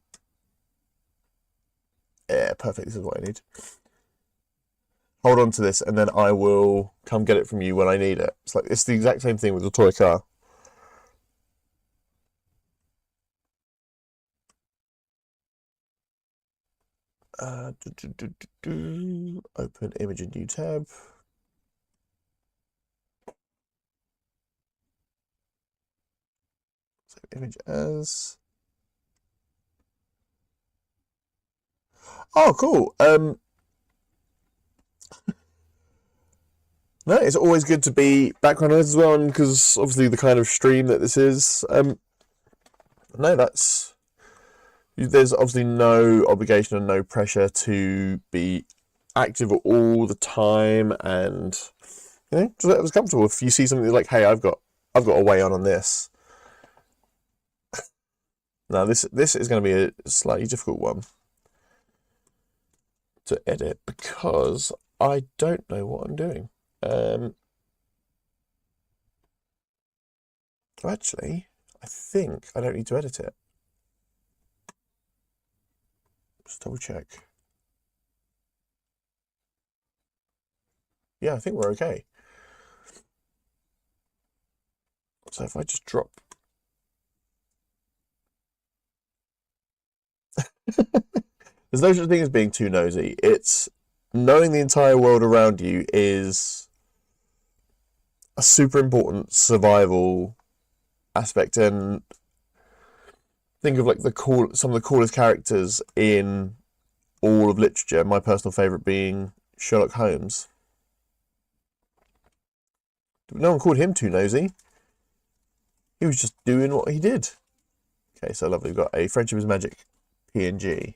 Yeah, perfect. This is what I need. Hold on to this, and then I will come get it from you when I need it. It's like it's the exact same thing with the toy car. Open image in new tab. So image as. Oh, cool. No, it's always good to be background noise as well, and because obviously the kind of stream that this is. No, there's obviously no obligation and no pressure to be active all the time, and just it was comfortable. If you see something like, hey, I've got a way on this. Now this is going to be a slightly difficult one to edit because I don't know what I'm doing. Actually, I think I don't need to edit it. Just double check. Yeah, I think we're okay. So if I just drop... There's no such thing as being too nosy. It's knowing the entire world around you is a super important survival aspect, and think of like some of the coolest characters in all of literature. My personal favourite being Sherlock Holmes. No one called him too nosy. He was just doing what he did. Okay, so lovely. We've got a Friendship is Magic PNG.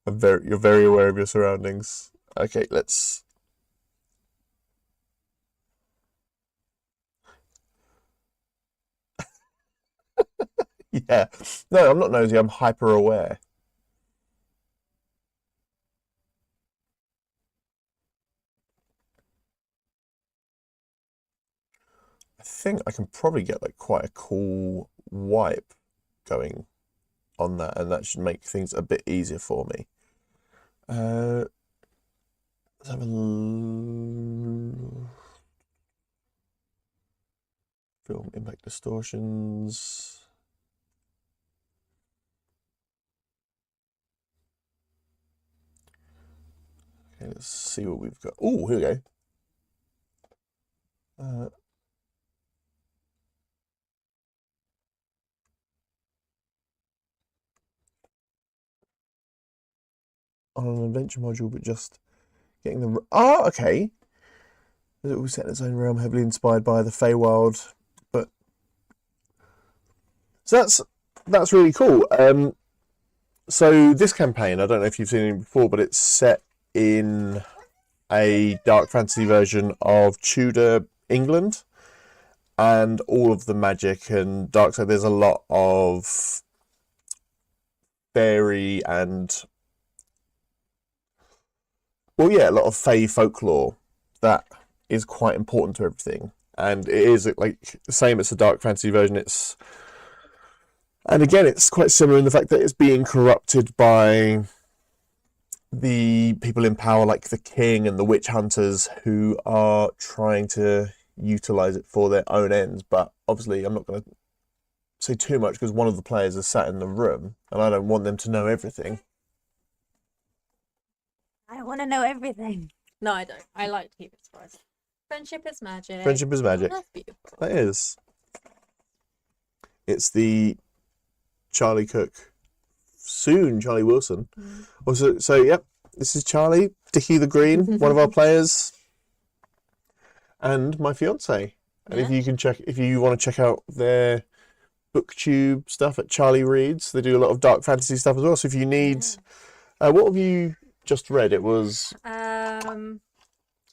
You're very aware of your surroundings. Okay, let's... Yeah. No, I'm not nosy. I'm hyper aware. I think I can probably get like quite a cool wipe going on that, and that should make things a bit easier for me. Let's have a film impact distortions. Okay, let's see what we've got. Oh, here we go. On an adventure module, but just getting the... Oh, okay. It was set in its own realm, heavily inspired by the Feywild, but... So that's really cool. So this campaign, I don't know if you've seen it before, but it's set in a dark fantasy version of Tudor England, and all of the magic and dark side. There's a lot of fairy and, well, yeah, a lot of Fey folklore that is quite important to everything. And it is like the same. It's a dark fantasy version. And again, it's quite similar in the fact that it's being corrupted by the people in power, like the king and the witch hunters, who are trying to utilize it for their own ends. But obviously, I'm not going to say too much because one of the players is sat in the room, and I don't want them to know everything. I want to know everything. No, I don't. I like to keep it surprised. Friendship is magic. Friendship is magic. That's beautiful. That is. It's the Charlie Cook, soon Charlie Wilson. Also, so yep, this is Charlie, Dickie the Green, one of our players, and my fiance. And Yeah. if you want to check out their booktube stuff at Charlie Reads, they do a lot of dark fantasy stuff as well. So if you need, what have you just read? It was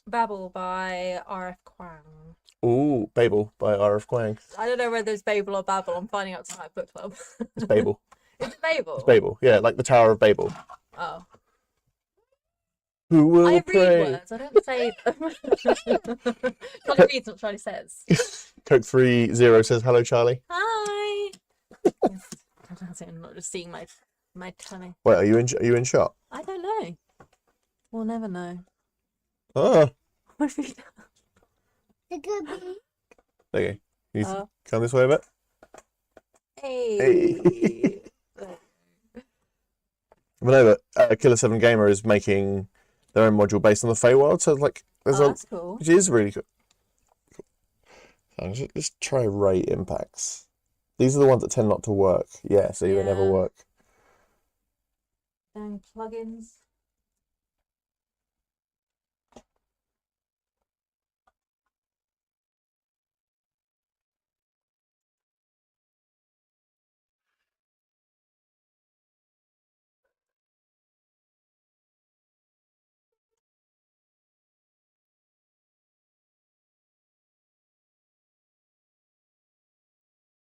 Babel by R.F. Kuang. Ooh, Babel by R.F. Kuang. I don't know whether it's Babel or Babel. I'm finding out tonight at book club. It's Babel. It's Babel. It's Babel. Yeah, like the Tower of Babel. Oh. Who will I read pray? words. I don't say them. Charlie reads what Charlie says. Coke 30 says hello, Charlie. Hi. I'm not just seeing my tummy. Wait, are you in shot? I don't know. We'll never know. Ah, What have you done? The good bee. okay. You Oh. come this way a bit. Hey. But no, but Killer 7 Gamer is making their own module based on the Feywild, so like there's That's cool. which is really cool. Let's try ray impacts. These are the ones that tend not to work. Yeah, see, they never Yeah. work. Dang plugins.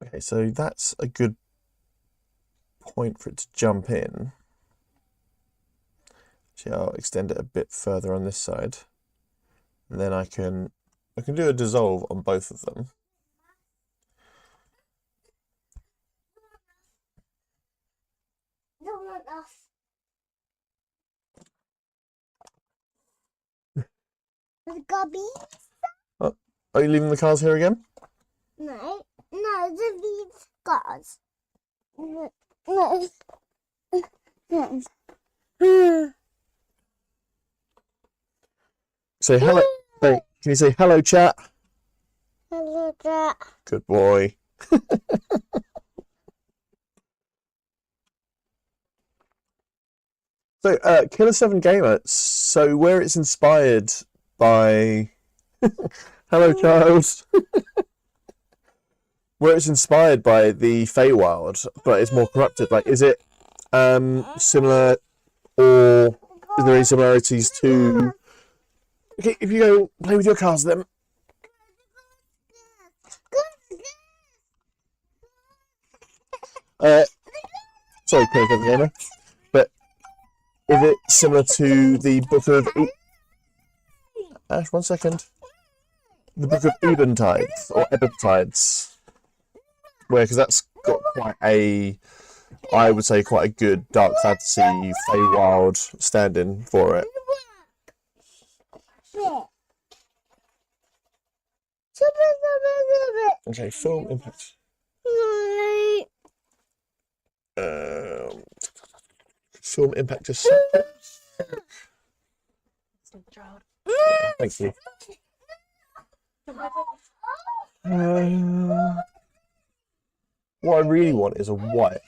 Okay, so that's a good point for it to jump in. Actually, I'll extend it a bit further on this side, and then I can do a dissolve on both of them. No, not us. The gubby? Oh, are you leaving the cars here again? No, the these cars. No, no. Say hello. Hey, can you say hello, chat? Hello, Jack. Good boy. So, Killer 7 Gamer. So, where it's inspired by. Hello, child. Where it's inspired by the Feywild, but it's more corrupted. Like, is it similar, or is there any similarities to? Okay, if you go play with your cars, then. Sorry, Killer 7 Gamer, but is it similar to the Book of? Ash, 1 second. The Book of Eventides or Ebentides, where because that's got quite a, I would say, quite a good dark fantasy Feywild stand-in for it. Okay, film impact. Film impact is. Thank you. What I really want is a wipe.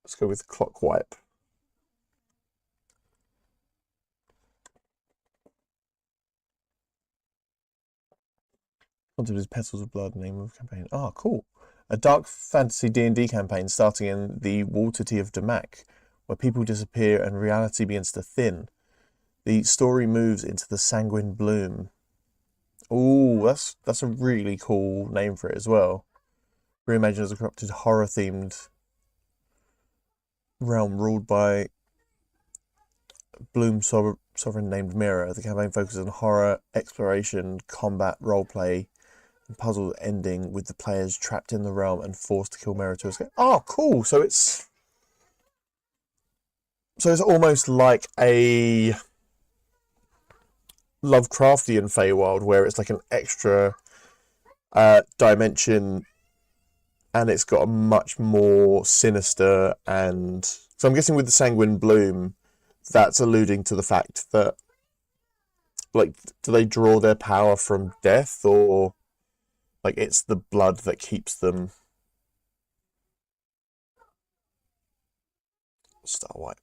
Let's go with clock wipe. Concept is Petals of Blood, name of campaign. Ah, cool. A dark fantasy D&D campaign starting in the Waterty of Damak, where people disappear and reality begins to thin. The story moves into the Sanguine Bloom. Ooh, that's a really cool name for it as well. Reimagined as a corrupted horror-themed realm ruled by Bloom sovereign named Mirror. The campaign focuses on horror, exploration, combat, roleplay, and puzzle ending with the players trapped in the realm and forced to kill Mirror to escape. Oh, cool! So it's almost like a Lovecraftian Feywild, where it's like an extra dimension, and it's got a much more sinister and. So I'm guessing with the Sanguine Bloom, that's alluding to the fact that, like, do they draw their power from death, or like it's the blood that keeps them? Star wipe.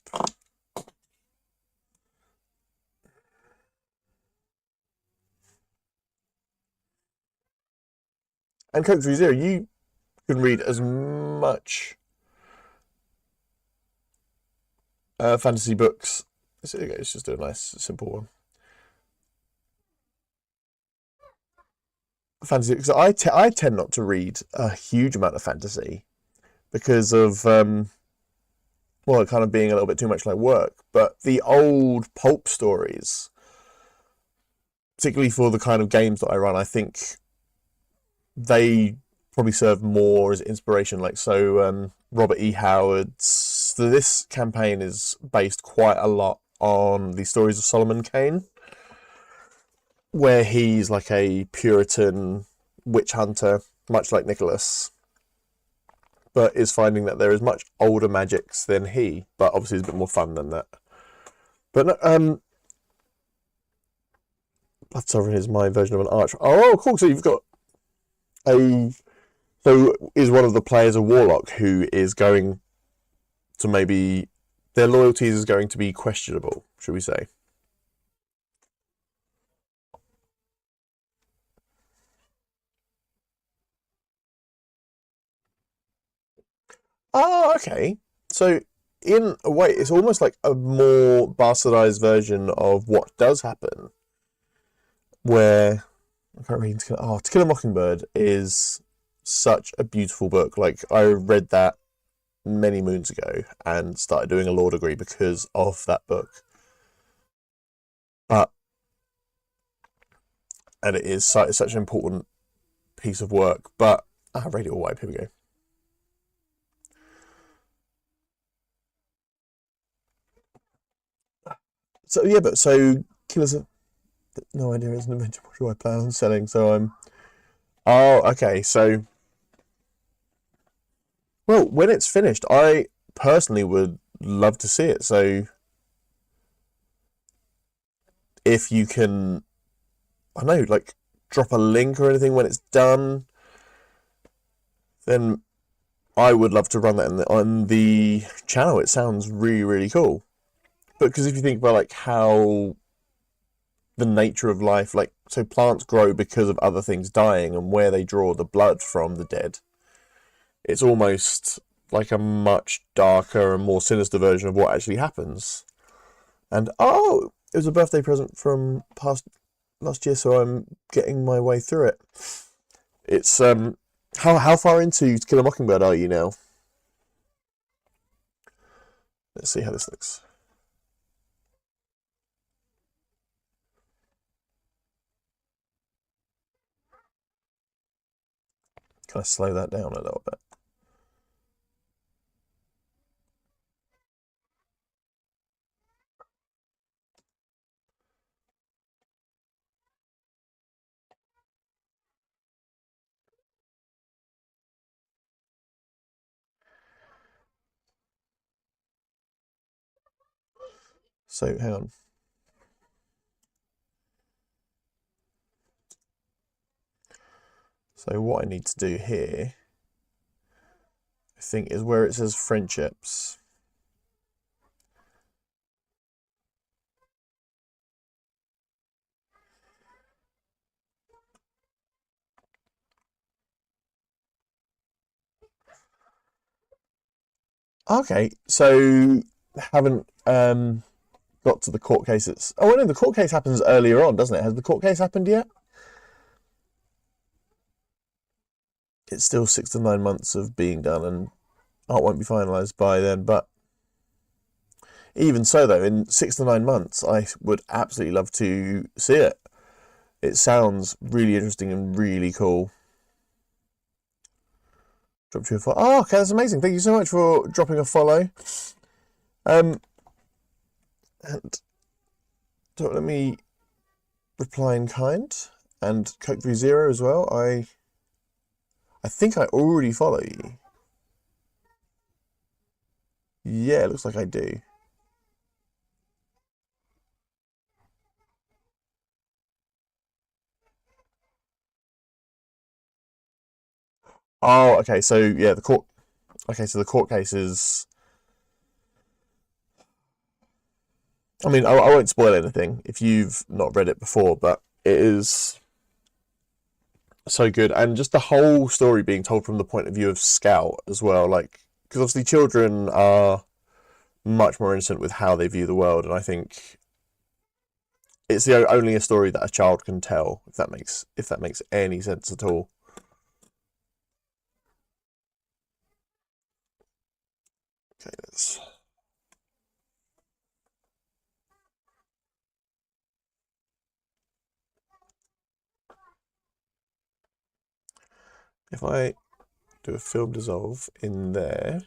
And Coke 30, you can read as much fantasy books. So there you go, it's just a nice, simple one. Fantasy, because I tend not to read a huge amount of fantasy because of well, it kind of being a little bit too much like work. But the old pulp stories, particularly for the kind of games that I run, I think they probably serve more as inspiration. Like, so Robert E. Howard's. So this campaign is based quite a lot on the stories of Solomon Kane, where he's like a Puritan witch hunter, much like Nicholas, but is finding that there is much older magics than he, but obviously it's a bit more fun than that. But Blood Sovereign is my version of an arch. Oh, cool! So you've got a. So is one of the players a warlock who is going to maybe their loyalties is going to be questionable, should we say? Oh, okay. So in a way, it's almost like a more bastardized version of what does happen, where I can't read. To Kill a Mockingbird is such a beautiful book. Like, I read that many moons ago and started doing a law degree because of that book. And it is such an important piece of work. But radial wipe. Here we go. So yeah, but so Killers of No Idea is an adventure. What do I plan on selling? So I'm. Oh, okay. So, well, when it's finished, I personally would love to see it. So, if you can, I don't know, like drop a link or anything when it's done, then I would love to run that on the channel. It sounds really, really cool. But because if you think about like how the nature of life, like so plants grow because of other things dying and where they draw the blood from the dead, it's almost like a much darker and more sinister version of what actually happens. And oh, it was a birthday present from last year, so I'm getting my way through it. It's how far into To Kill a Mockingbird are you now? Let's see how this looks. Can I slow that down a little bit? So hang on. So what I need to do here, I think, is where it says friendships. Okay, so haven't got to the court case. Oh, no, the court case happens earlier on, doesn't it? Has the court case happened yet? It's still 6 to 9 months of being done, and art won't be finalised by then. But even so, though, in 6 to 9 months, I would absolutely love to see it. It sounds really interesting and really cool. Drop you a follow. Oh, okay, that's amazing. Thank you so much for dropping a follow. And don't let me reply in kind, and Coke 30 as well. I think I already follow you. Yeah, it looks like I do. Oh, okay. So yeah, the court. Okay, so the court case is. I mean, I won't spoil anything if you've not read it before, but it is so good, and just the whole story being told from the point of view of Scout as well. Like, because obviously children are much more innocent with how they view the world, and I think it's the only a story that a child can tell. If that makes any sense at all. Okay, let's. If I do a film dissolve in there.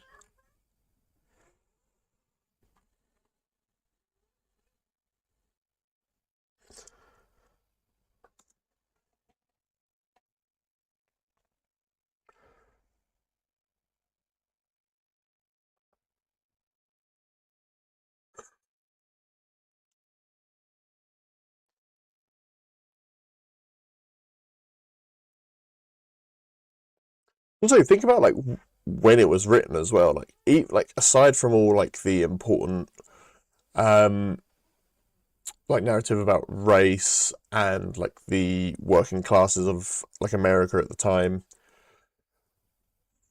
Also, think about like when it was written as well. Like aside from all like the important um like narrative about race and like the working classes of like America at the time,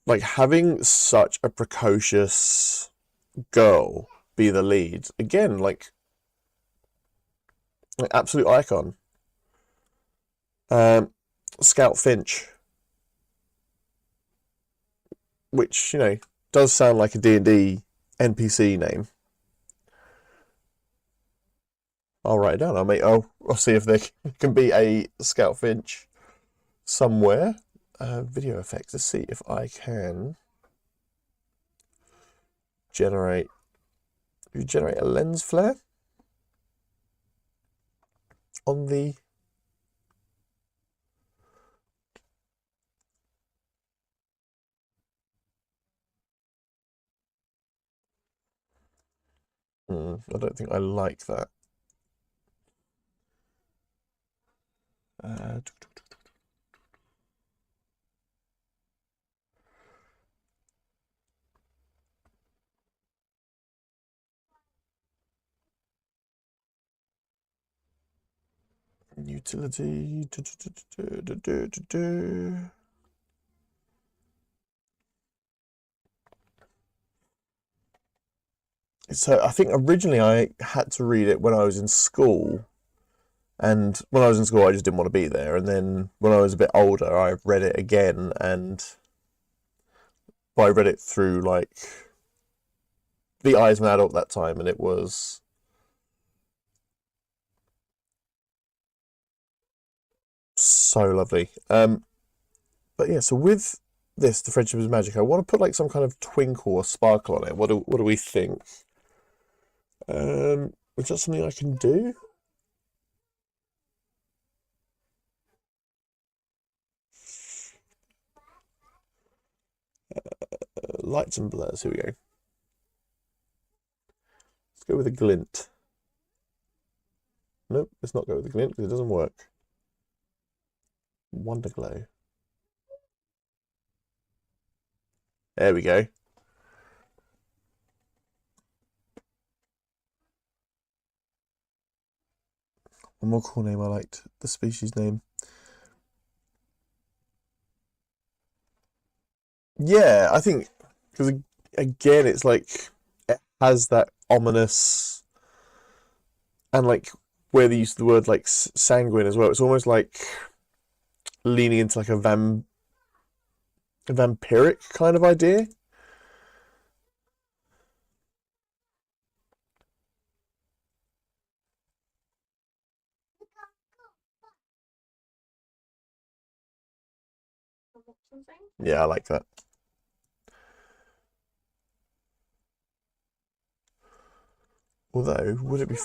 like having such a precocious girl be the lead again, like absolute icon. Um, Scout Finch, which does sound like a D&D NPC name. I'll write it down. I'll see if there can be a Scout Finch somewhere. Video effects. Let's see if I can generate a lens flare. on the... I don't think I like that. Uh, Utility. So I think originally I had to read it when I was in school. And when I was in school, I just didn't want to be there. And then when I was a bit older, I read it again. And I read it through like the eyes of an adult that time. And it was so lovely. But yeah, so with this, The Friendship is Magic, I want to put like some kind of twinkle or sparkle on it. What do we think? Is that something I can do? Lights and blurs, here we go. Let's go with a glint. Nope, let's not go with the glint because it doesn't work. Wonderglow. There we go. One more cool name I liked. The species name. Yeah, I think because again, it's like it has that ominous and like where they use the word like sanguine as well. It's almost like leaning into like a vampiric kind of idea. Yeah, I like that. Although, would it be?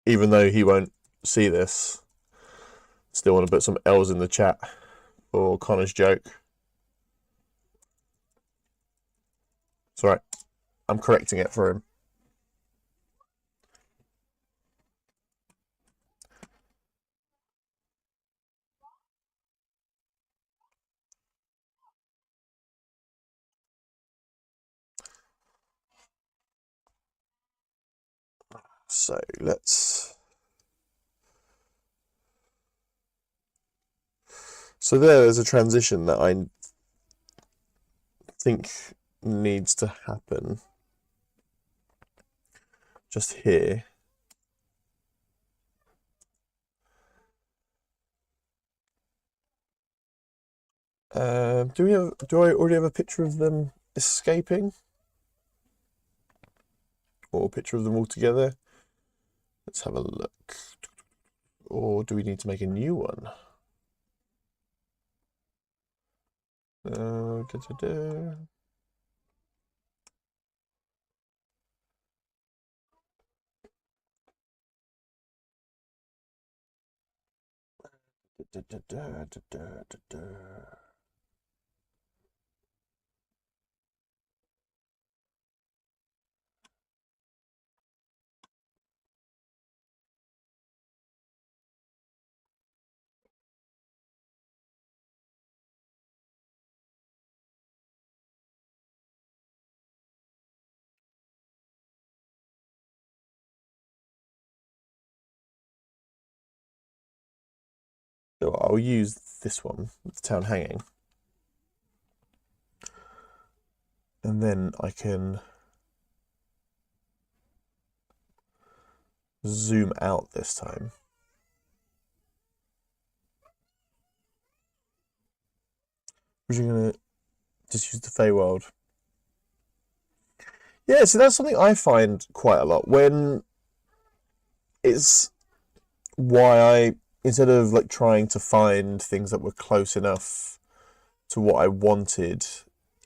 Even though he won't see this, still want to put some L's in the chat for Connor's joke. It's alright. I'm correcting it for him. So let's. So there's a transition that I think needs to happen just here. Do I already have a picture of them escaping? Or a picture of them all together? Let's have a look. Or do we need to make a new one? Da, da, da. Da, da, da, da, da, da, da. So I'll use this one, the town hanging. And then I can zoom out this time. We're just gonna just use the Feywild. Yeah, so that's something I find quite a lot when it's why I, instead of like trying to find things that were close enough to what I wanted,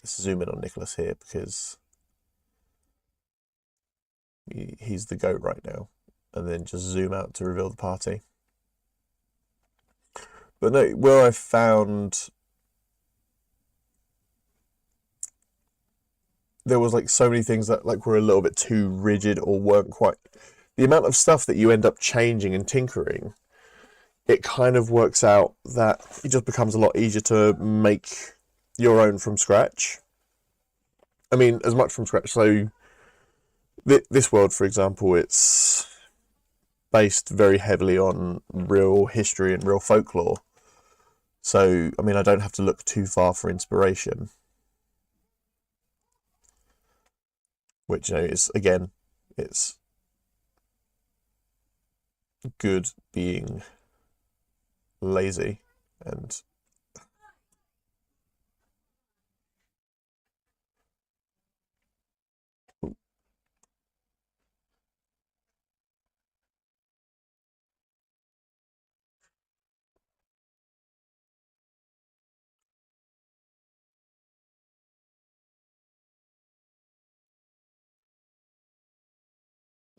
let's zoom in on Nicholas here because he's the goat right now, and then just zoom out to reveal the party. But no, where I found there was like so many things that like were a little bit too rigid or weren't quite the amount of stuff that you end up changing and tinkering, it kind of works out that it just becomes a lot easier to make your own from scratch. I mean, as much from scratch. So this world, for example, it's based very heavily on real history and real folklore. So, I mean, I don't have to look too far for inspiration. Which, you know, is, again, it's good being lazy and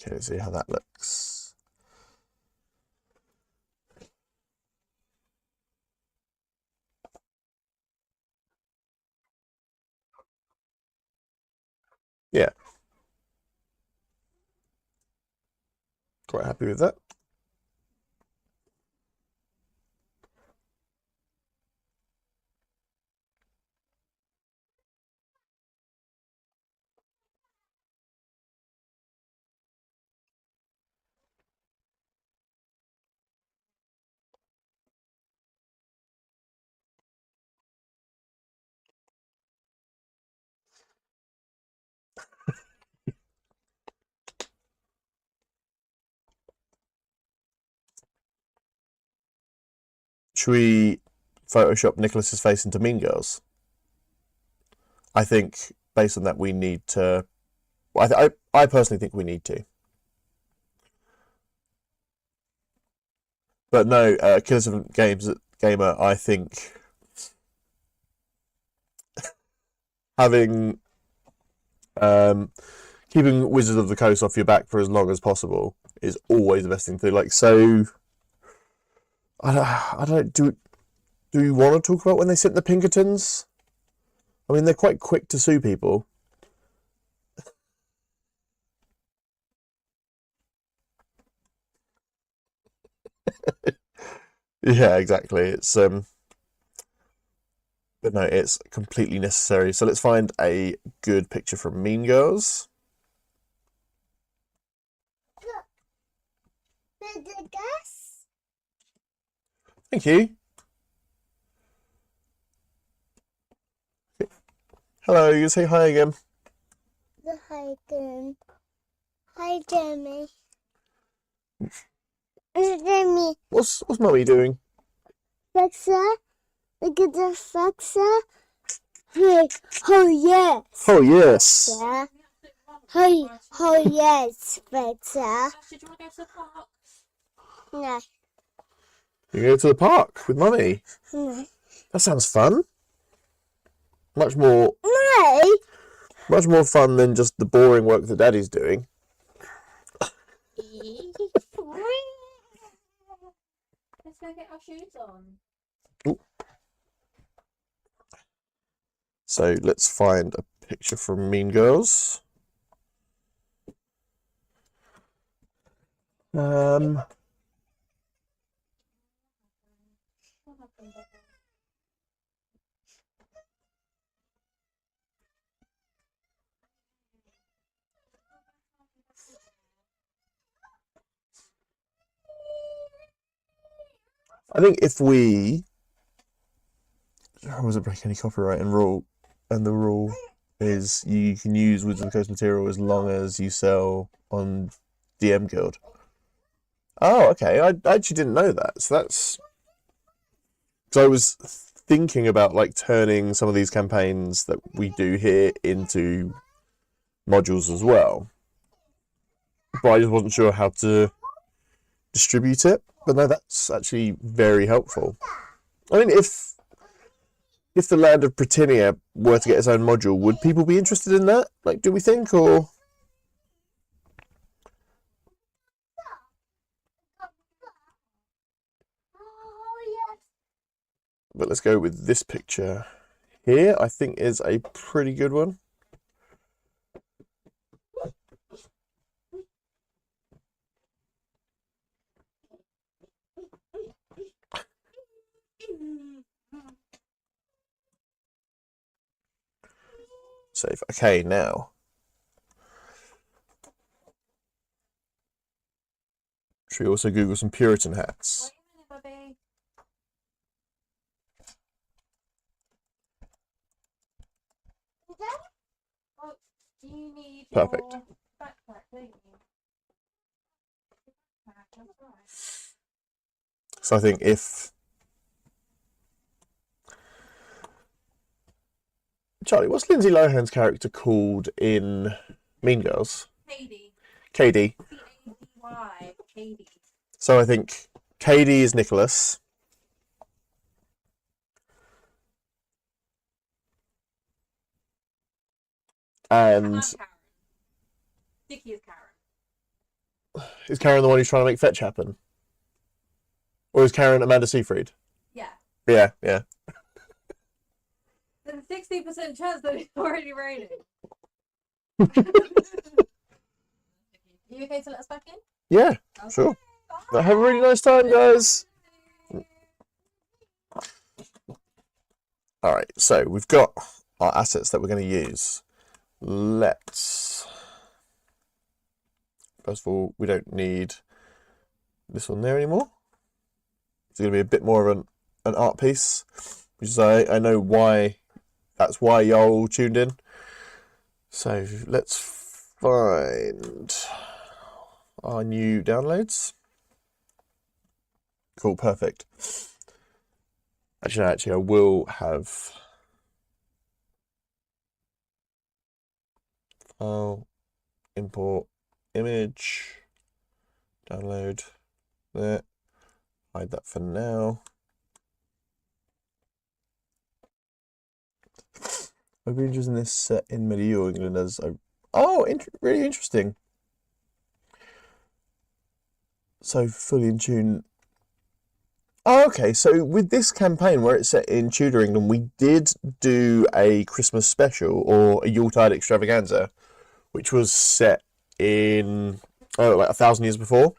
okay, let's see how that looks. Yeah, quite happy with that. Should we Photoshop Nicholas's face into Mean Girls? I think based on that we need to. I personally think we need to. But no, Killers of Games Gamer. I think having keeping Wizards of the Coast off your back for as long as possible is always the best thing to do. Like, so I don't do. Do you want to talk about when they sent the Pinkertons? I mean, they're quite quick to sue people. Yeah, exactly. It's but no, it's completely necessary. So let's find a good picture from Mean Girls. The gas. Thank you. Hello, you say hi again. The hiking. Hi, Jamie. Jamie. What's Mummy doing? Fexa. Look at the Fexa. Hey, oh yes. Oh yes. Yeah. Hey, oh yes, Fexa. Did you want to go to the park? No, You go to the park with Mummy. no. That sounds fun. Much more fun than just the boring work that Daddy's doing. Let's go get our shoes on. Ooh. So let's find a picture from Mean Girls. I think if we, I wasn't breaking any copyright and the rule is you can use Wizards of the Coast material as long as you sell on DM Guild. Oh, okay. I actually didn't know that. So that's, so I was thinking about like turning some of these campaigns that we do here into modules as well, but I just wasn't sure how to distribute it. But no, that's actually very helpful. I mean, if the land of Britannia were to get its own module, would people be interested in that? Like, do we think, or? But let's go with this picture here. I think is a pretty good one. Save. Okay, now. Should we also Google some Puritan hats? Wait a minute, Bobby. Oh, you need Perfect. your backpack, don't you? Backpack, that's right. So I think if Charlie, what's Lindsay Lohan's character called in Mean Girls? Katie. Katie. C-A-D-Y. Katie. So I think Katie is Nicholas. And Karen. Dickie is Karen. is Karen the one who's trying to make fetch happen? Or is Karen Amanda Seyfried? Yeah. Yeah, yeah. There's a 60% chance that it's already raining. Are you okay to let us back in? Yeah, Okay. sure. Bye. Have a really nice time, guys. All right, so we've got our assets that we're going to use. Let's... First of all, we don't need this one there anymore. It's going to be a bit more of an art piece, which is I know why, that's why y'all tuned in. So let's find our new downloads. Cool, perfect. Actually, I will have file, import, image, download, there. Hide that for now. I've been interested in this set in medieval England as a... Oh, really interesting. So fully in tune. Oh, okay, so with this campaign where it's set in Tudor England, we did do a Christmas special or a Yuletide extravaganza, which was set in like 1,000 years before.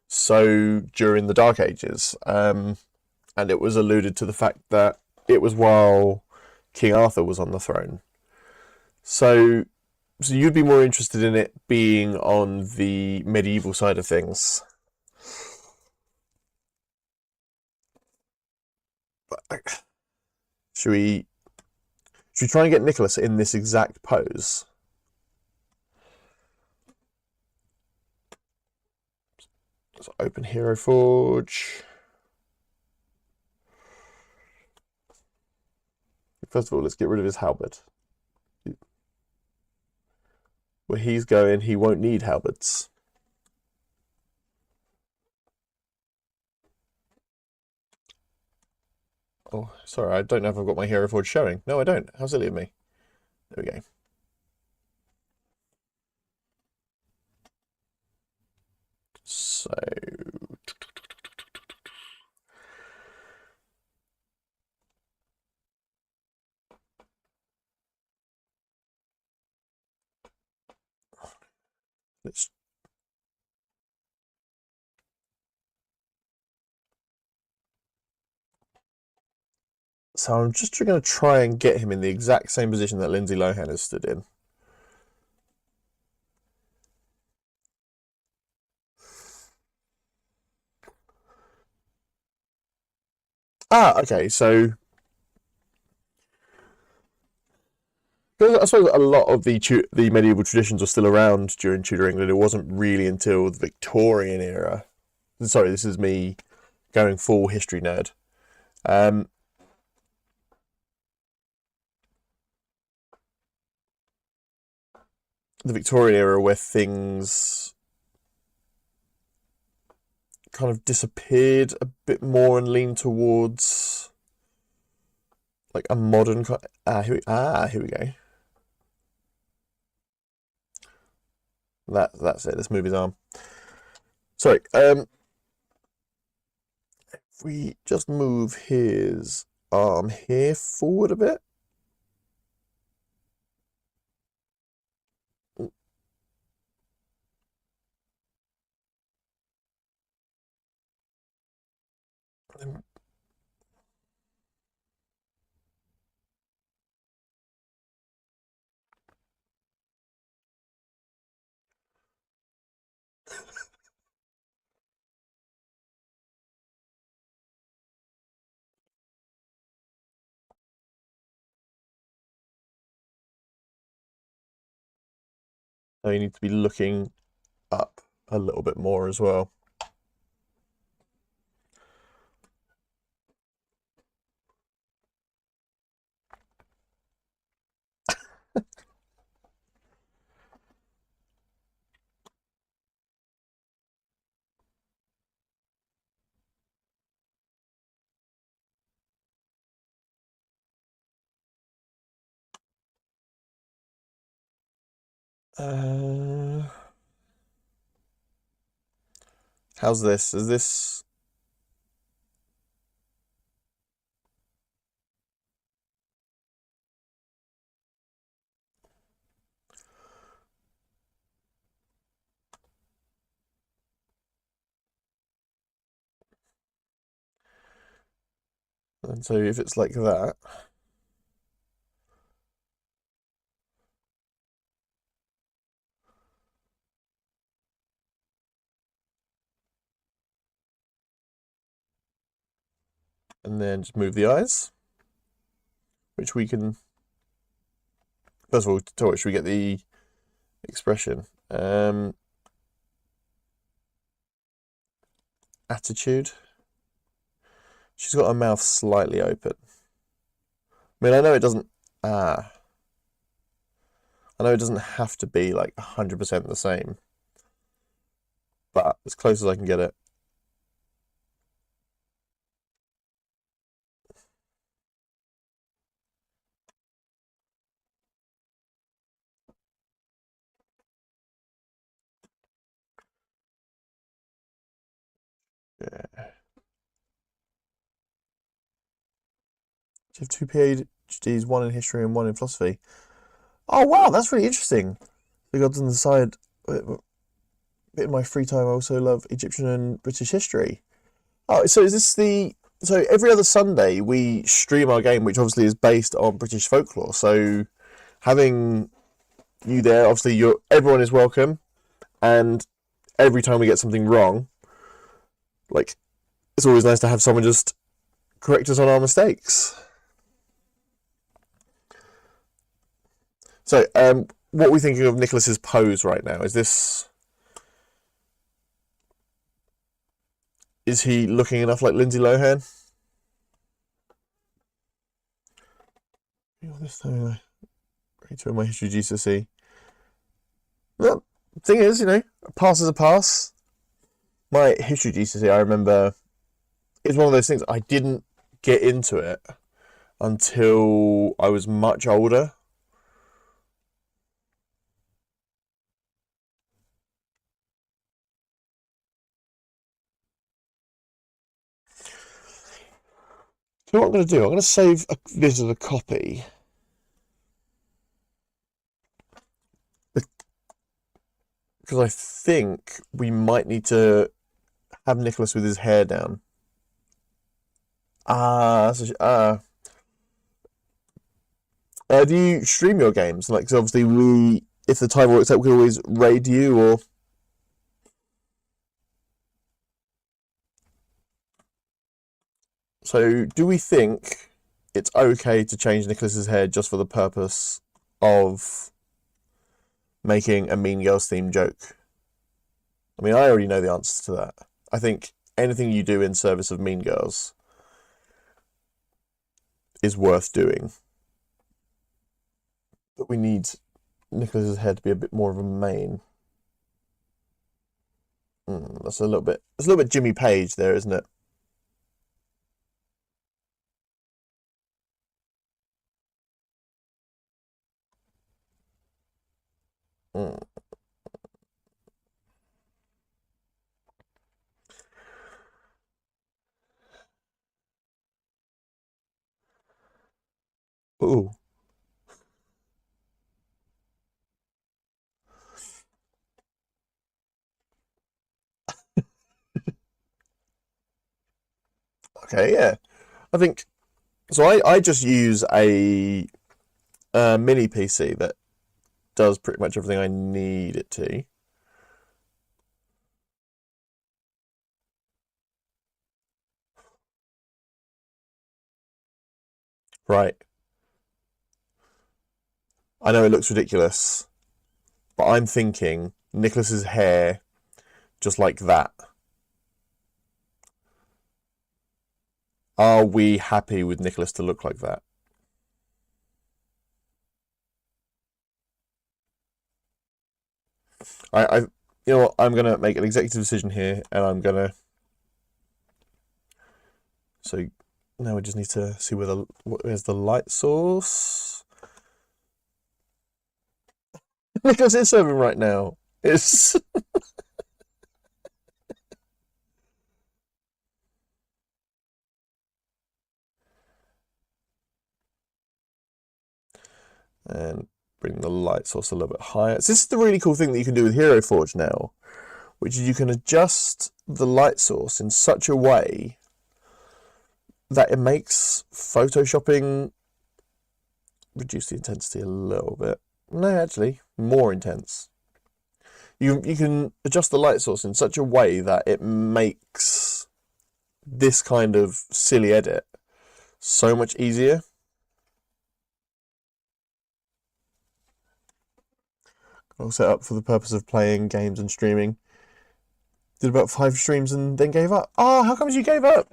So during the Dark Ages, and it was alluded to the fact that it was while King Arthur was on the throne. So you'd be more interested in it being on the medieval side of things. Should we try and get Nicholas in this exact pose? Let's open Hero Forge. First of all, let's get rid of his halberd. Where he's going, he won't need halberds. Oh, sorry, I don't know if I've got my Hero Forge showing. No, I don't. How silly of me. There we go. So... Let's... So I'm just going to try and get him in the exact same position that Lindsay Lohan has stood in. Okay. So I suppose a lot of the medieval traditions were still around during Tudor England. It wasn't really until the Victorian era. Sorry, this is me going full history nerd. Um, the Victorian era where things kind of disappeared a bit more and leaned towards like a modern. Here we go. That's it. Let's move his arm. Sorry. If we just move his arm here forward a bit. Now you need to be looking up a little bit more as well. How's this? Is this... And so if it's like that... And then just move the eyes, which we can... First of all, to which we get the expression. Attitude. She's got her mouth slightly open. I mean, I know it doesn't... I know it doesn't have to be like 100% the same. But as close as I can get it. Yeah. You have two PhDs, one in history and one in philosophy. Oh wow, that's really interesting. The gods on the side. In my free time, I also love Egyptian and British history. Oh, so is this the... So every other Sunday we stream our game, which obviously is based on British folklore. So having you there, obviously everyone is welcome, and every time we get something wrong, like it's always nice to have someone just correct us on our mistakes. So, what are we thinking of Nicholas's pose right now? Is he looking enough like Lindsay Lohan? This time, to my history GCSE. Well, thing is, a pass is a pass. My history GCSE, I remember, it's one of those things I didn't get into it until I was much older. So what I'm going to do, I'm going to save this as a copy. Because I think we might need to have Nicholas with his hair down. Do you stream your games? Like, 'cause obviously if the time works out, we can always raid you or... So, do we think it's okay to change Nicholas's hair just for the purpose of making a Mean Girls themed joke? I mean, I already know the answer to that. I think anything you do in service of Mean Girls is worth doing. But we need Nicholas's hair to be a bit more of a mane. That's a little bit Jimmy Page there, isn't it? Mm. Ooh. Okay, yeah. I think so. I just use a mini PC that does pretty much everything I need it to. Right. I know it looks ridiculous, but I'm thinking Nicholas's hair just like that. Are we happy with Nicholas to look like that? You know what? I'm gonna make an executive decision here, and I'm gonna. So now we just need to see where's the light source. Nicholas is serving right now. It's and bring the light source a little bit higher. So this is the really cool thing that you can do with Hero Forge now, which is you can adjust the light source in such a way that it makes photoshopping reduce the intensity a little bit. No, actually, more intense. You can adjust the light source in such a way that it makes this kind of silly edit so much easier. All set up for the purpose of playing games and streaming. Did about 5 streams and then gave up. Oh, how comes you gave up?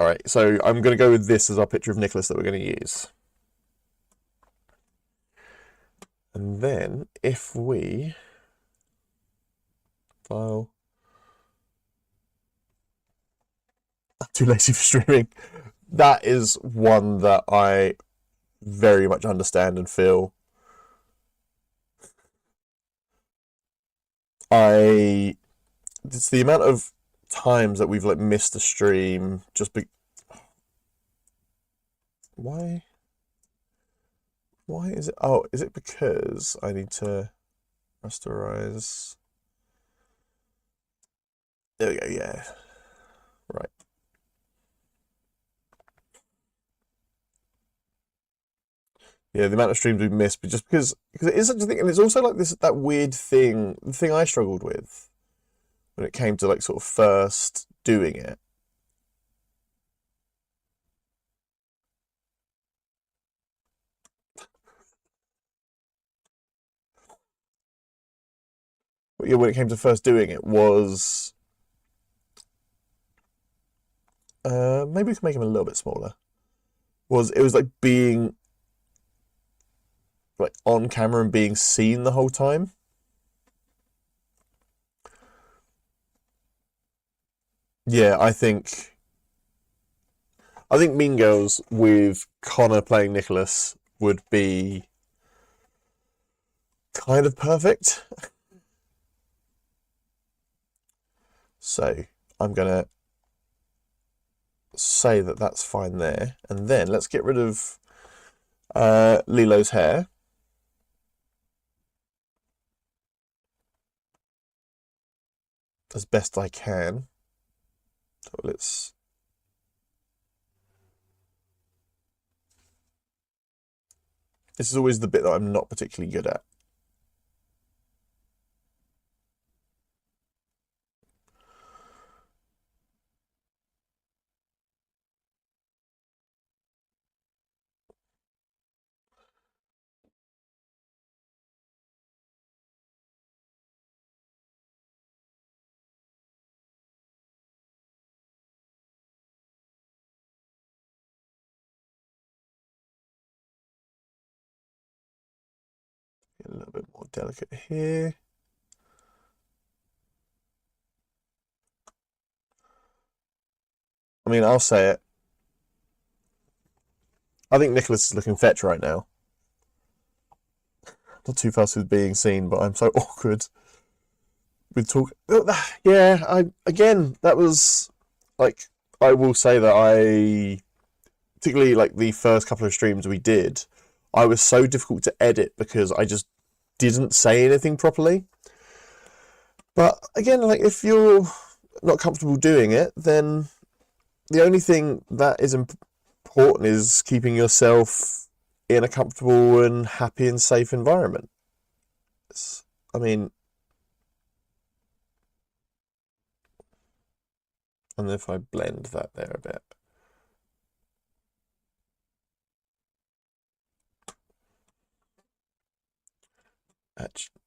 Alright, so I'm going to go with this as our picture of Nicholas that we're going to use. And then, if we... File... I'm too lazy for streaming. That is one that I very much understand and feel. It's the amount of times that we've like missed a stream just why is it? Oh, is it because I need to rasterize? There we go. Yeah, right. Yeah, the amount of streams we've missed, but just because it is such a thing, and it's also like that weird thing. The thing I struggled with when it came to like sort of first doing it. Yeah, when it came to first doing it was maybe we can make him a little bit smaller. It was like being like on camera and being seen the whole time. Yeah, I think Mean Girls with Connor playing Nicholas would be kind of perfect. So I'm gonna say that that's fine there, and then let's get rid of Lilo's hair. As best I can. So let's This is always the bit that I'm not particularly good at. Get a little bit more delicate here. I mean, I'll say it. I think Nicholas is looking fetch right now. Not too fast with being seen, but I'm so awkward with talk. Yeah, that was like, I will say that particularly like the first couple of streams we did, I was so difficult to edit because I just didn't say anything properly. But again, like, if you're not comfortable doing it, then the only thing that is important is keeping yourself in a comfortable and happy and safe environment. I mean, and if I blend that there a bit. Actually,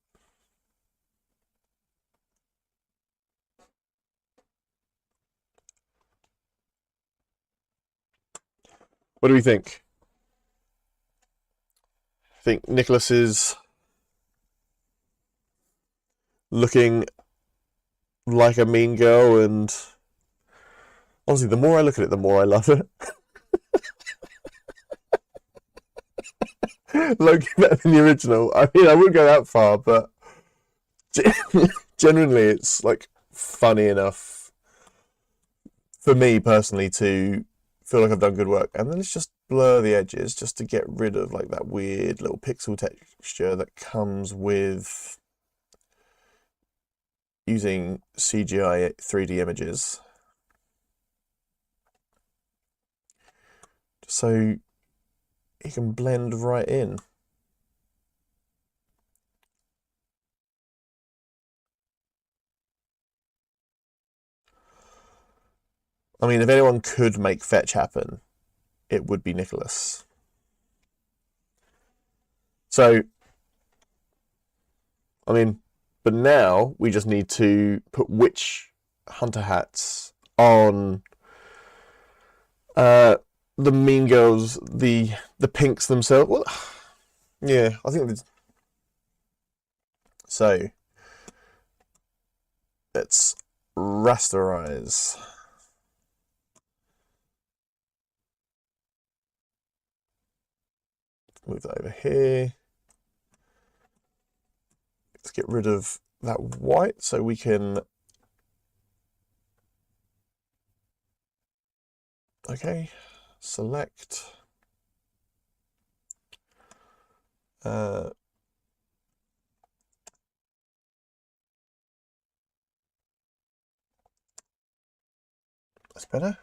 what do we think? I think Nicholas is looking like a mean girl, and honestly, the more I look at it, the more I love it. Loki better than the original. I mean, I wouldn't go that far, but genuinely, it's like funny enough for me personally to feel like I've done good work. And then let's just blur the edges just to get rid of like that weird little pixel texture that comes with using CGI 3D images. So it can blend right in. I mean, if anyone could make fetch happen, it would be Nicholas. So, I mean, but now we just need to put witch hunter hats on the mean girls, the pinks themselves. Well, yeah, I think so. Let's rasterize. Move that over here. Let's get rid of that white so we can. Okay, select. That's better.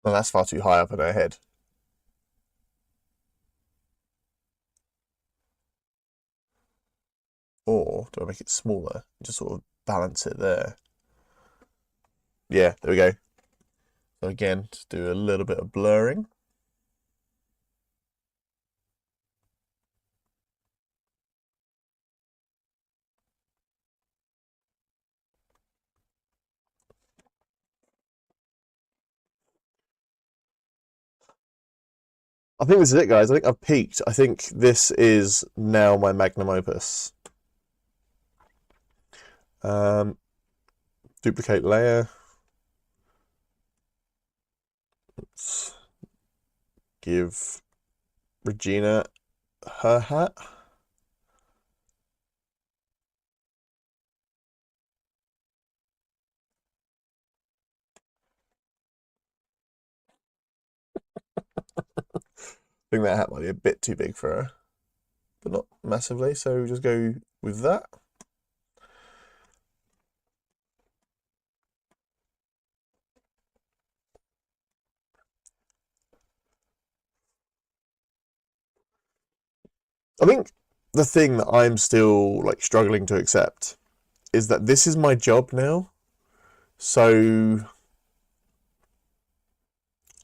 Well, that's far too high up in her head. Or do I make it smaller? Just sort of balance it there. Yeah, there we go. So again, just do a little bit of blurring. I think this is it, guys. I think I've peaked. I think this is now my magnum opus. Duplicate layer. Let's give Regina her hat. I think that hat might be a bit too big for her, but not massively, so we'll just go with that. I think the thing that I'm still like struggling to accept is that this is my job now. So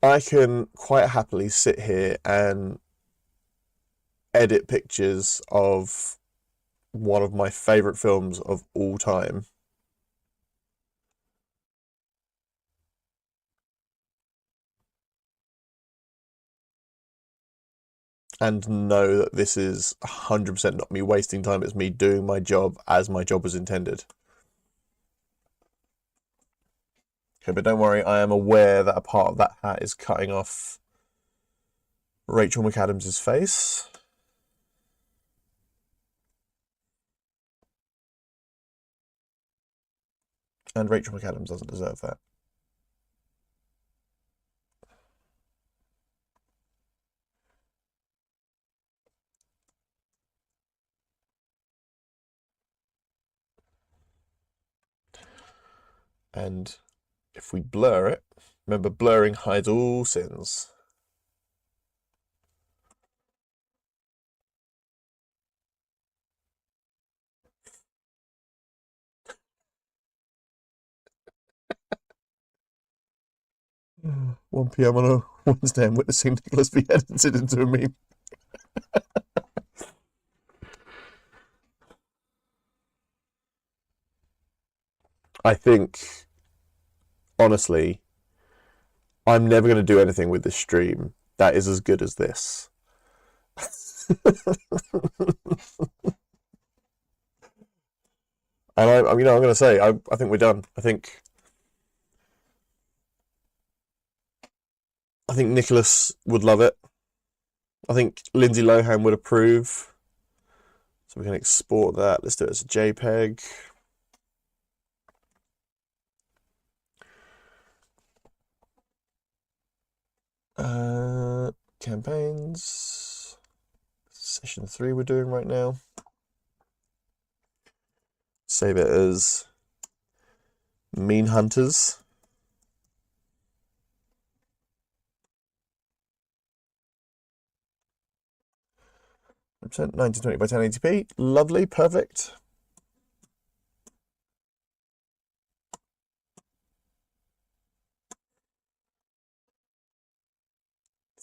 I can quite happily sit here and edit pictures of one of my favorite films of all time. And know that this is 100% not me wasting time, it's me doing my job as my job was intended. Okay, but don't worry, I am aware that a part of that hat is cutting off Rachel McAdams' face. And Rachel McAdams doesn't deserve that. And if we blur it, remember blurring hides all sins. Mm. 1 p.m. on a Wednesday, I'm witnessing Nicholas be edited into a meme. I think, honestly, I'm never going to do anything with this stream that is as good as this. And I'm going to say, I think we're done. I think Nicholas would love it. I think Lindsay Lohan would approve. So we can export that. Let's do it as a JPEG. Campaigns. Session 3 we're doing right now. Save it as Mean Hunters. 1920 by 1080p. Lovely, perfect.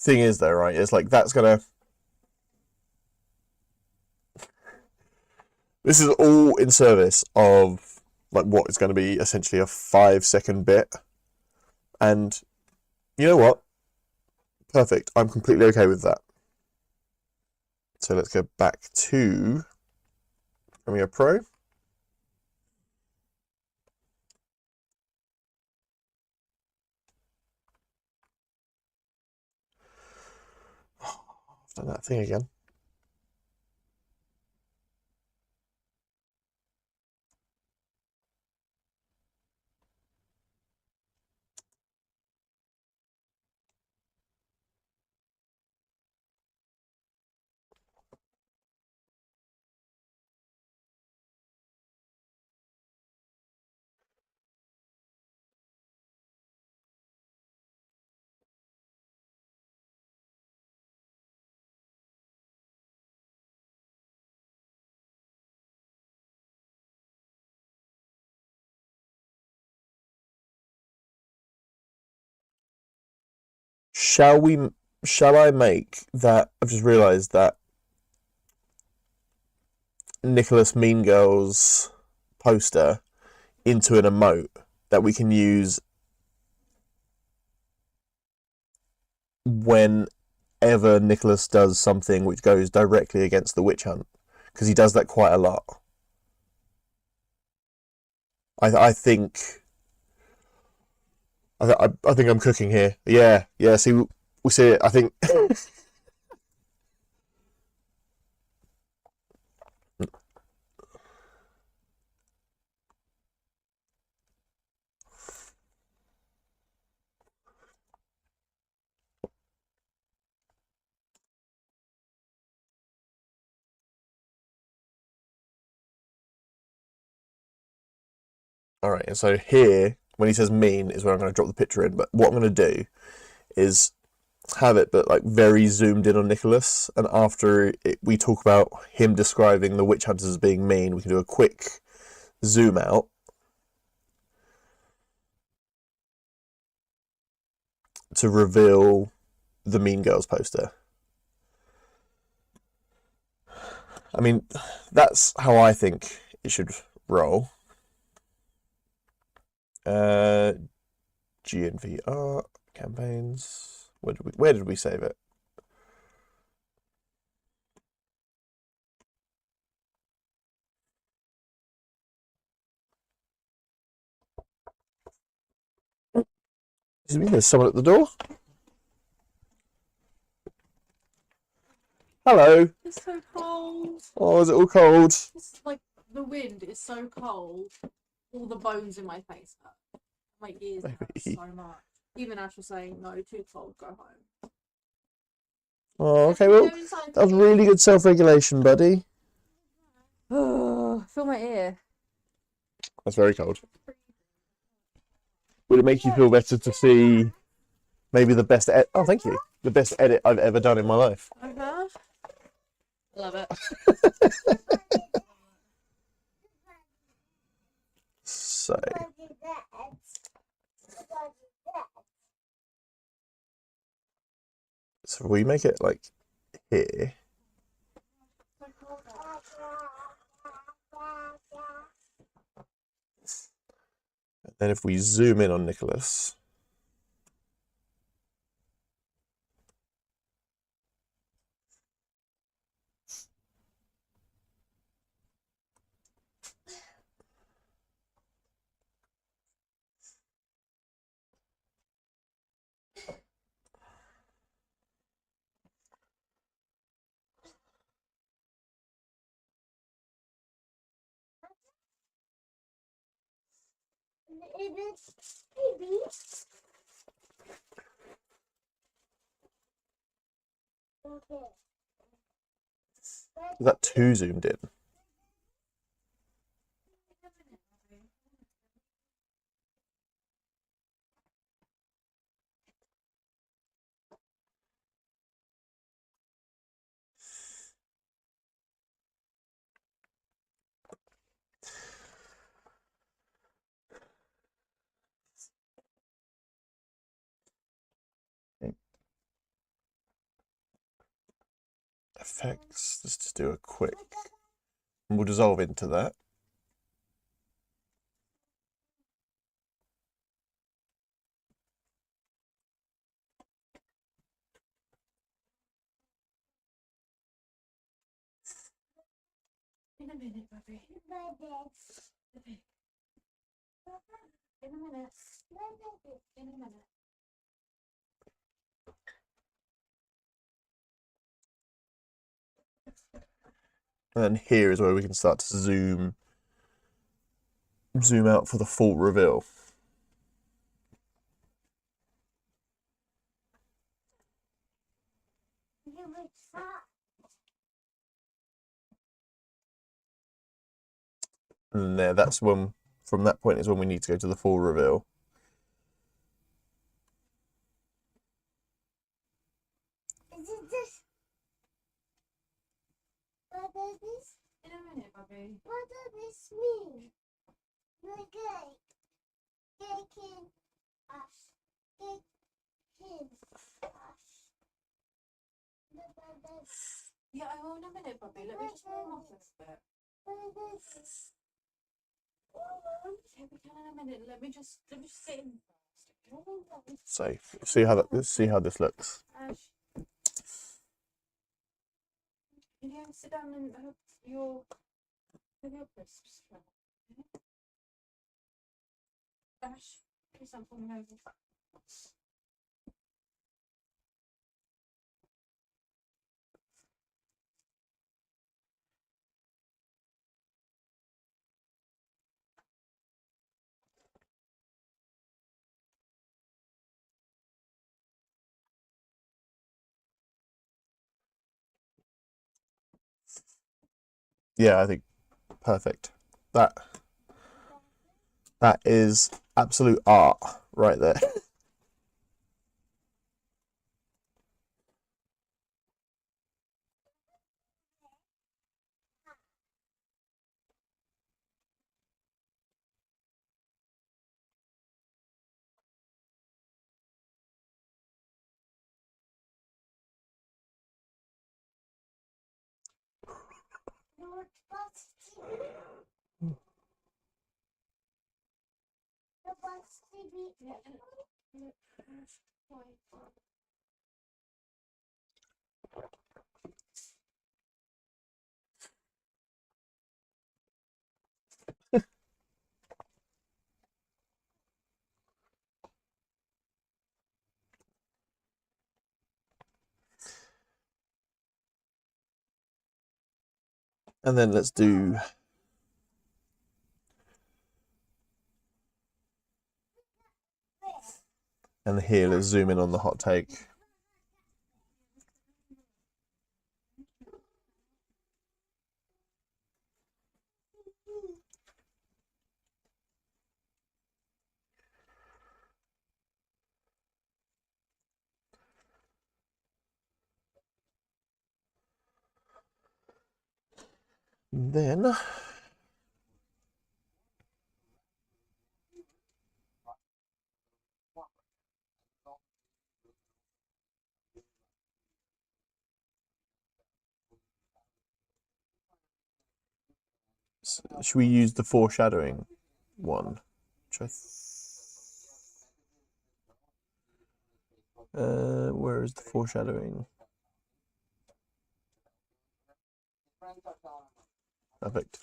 Thing is though, right, it's like that's gonna... This is all in service of like what is going to be essentially a 5-second bit. And you know what? Perfect. I'm completely okay with that. So let's go back to Premiere Pro. I've done that thing again. Shall I make that? I've just realised that Nicholas Mean Girls poster into an emote that we can use whenever Nicholas does something which goes directly against the witch hunt, because he does that quite a lot. I think I'm cooking here. Yeah. See, we see it. I think All right, and so here, when he says mean, is where I'm going to drop the picture in. But what I'm going to do is have it, but like very zoomed in on Nicholas. And after we talk about him describing the witch hunters as being mean, we can do a quick zoom out to reveal the Mean Girls poster. I mean, that's how I think it should roll. GNV art campaigns. Where did we save it? Excuse me, there's someone at the door. Hello. It's so cold. Oh, is it all cold? It's like the wind is so cold. All the bones in my face hurt. My ears hurt so much. Even Ash was saying, no, too cold, go home. Oh, okay, well, that was really good self-regulation, buddy. Feel my ear. That's very cold. Would it make you feel better to see maybe the best oh, thank you. The best edit I've ever done in my life. Uh-huh. Love it. So we make it like here. And then if we zoom in on Nicholas. Is that too zoomed in? Effects, let's just do a quick, and we'll dissolve into that. In a minute, Bobby. Okay. In a minute. In a minute. And then here is where we can start to zoom out for the full reveal. And there, that's when, from that point is when we need to go to the full reveal. Is it this? What does this? In a minute, Bobby. What does this mean? Okay. Taking us. Taking us. Yeah, I will in a minute, Bobby. Let me just move off this bit. What is this? Yeah, we can in a minute. Let me just sit in first. So see how this looks. Ash, can you sit down and have your crisps? Ash, please don't fall me over. Yeah, I think perfect. That That is absolute art right there. And then let's do and here let's zoom in on the hot take. And then should we use the foreshadowing one? Where is the foreshadowing? Perfect.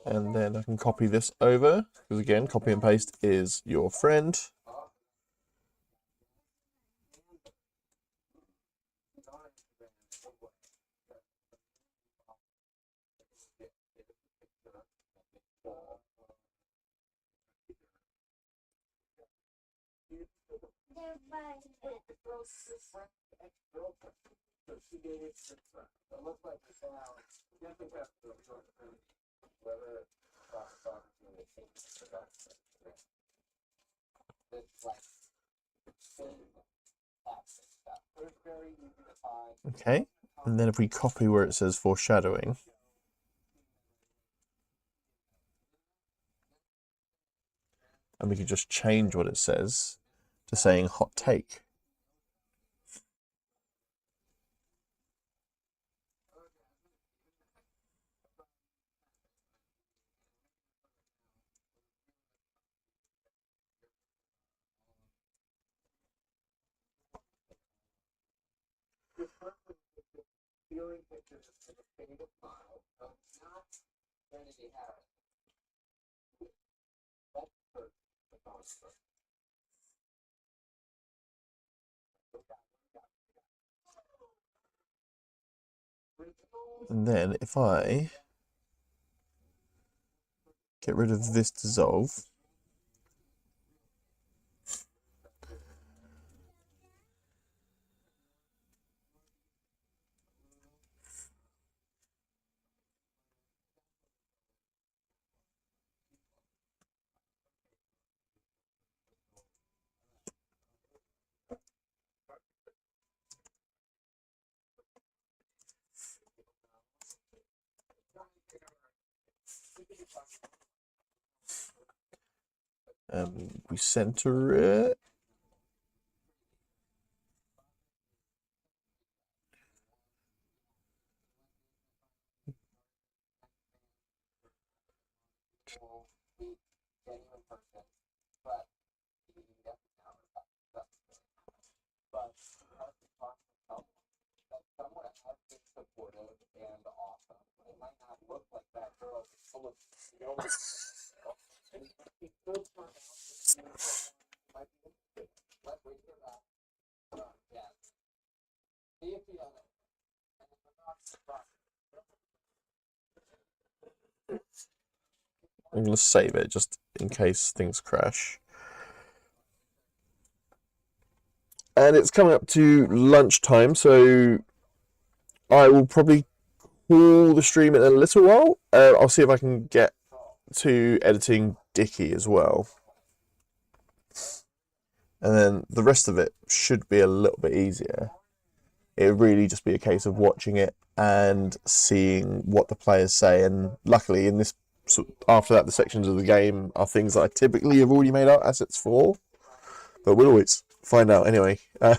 And then I can copy this over, because again, copy and paste is your friend. Okay, and then if we copy where it says foreshadowing, and we can just change what it says to saying hot take. And then if I get rid of this dissolve, and we center it. I'm going to save it just in case things crash. And it's coming up to lunchtime, so I will probably call the stream in a little while. I'll see if I can get to editing Dicky as well. And then the rest of it should be a little bit easier. It would really just be a case of watching it and seeing what the players say. And luckily, in this after that, the sections of the game are things that I typically have already made out assets for. But we'll always find out anyway. I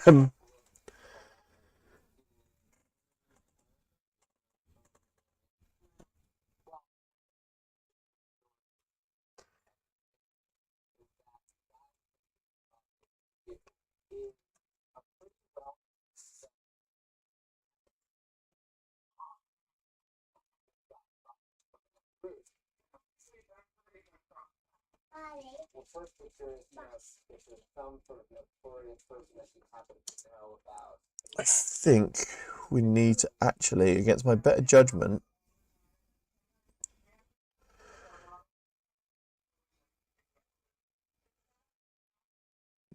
think we need to actually, against my better judgment,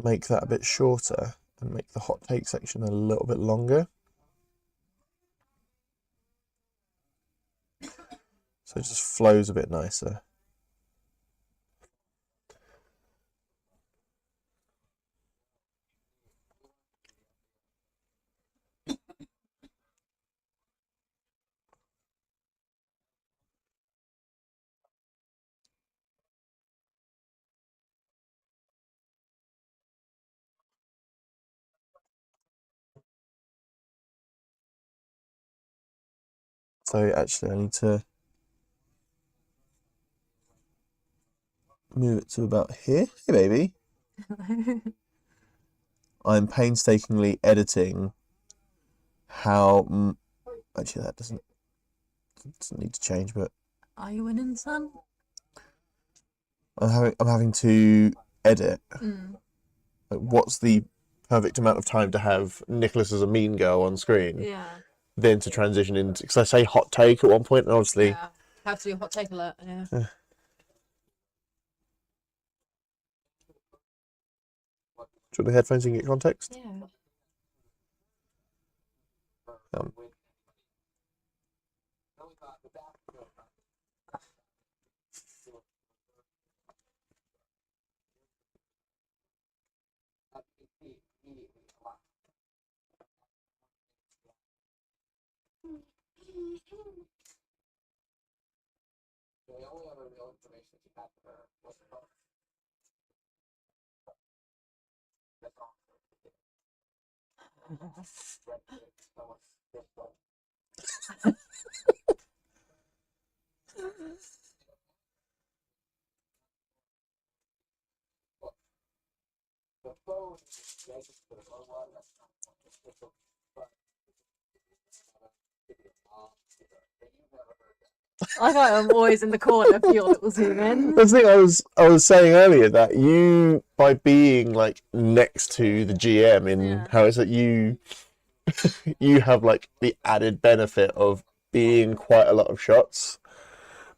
make that a bit shorter and make the hot take section a little bit longer. So it just flows a bit nicer. So actually I need to move it to about here. Hey baby. I'm painstakingly editing how actually that doesn't need to change, but Are you winning, son? I'm having to edit. Like, what's the perfect amount of time to have Nicholas as a mean girl on screen? Yeah. Then to transition into, because I say hot take at one point, and obviously Yeah. Have to do a hot take alert. Yeah. do you want the headphones and get context? Yeah. I thought I'm always in the corner for your little zoom in. The thing I was saying earlier, that you, by being like next to the GM in how is it you have like the added benefit of being quite a lot of shots,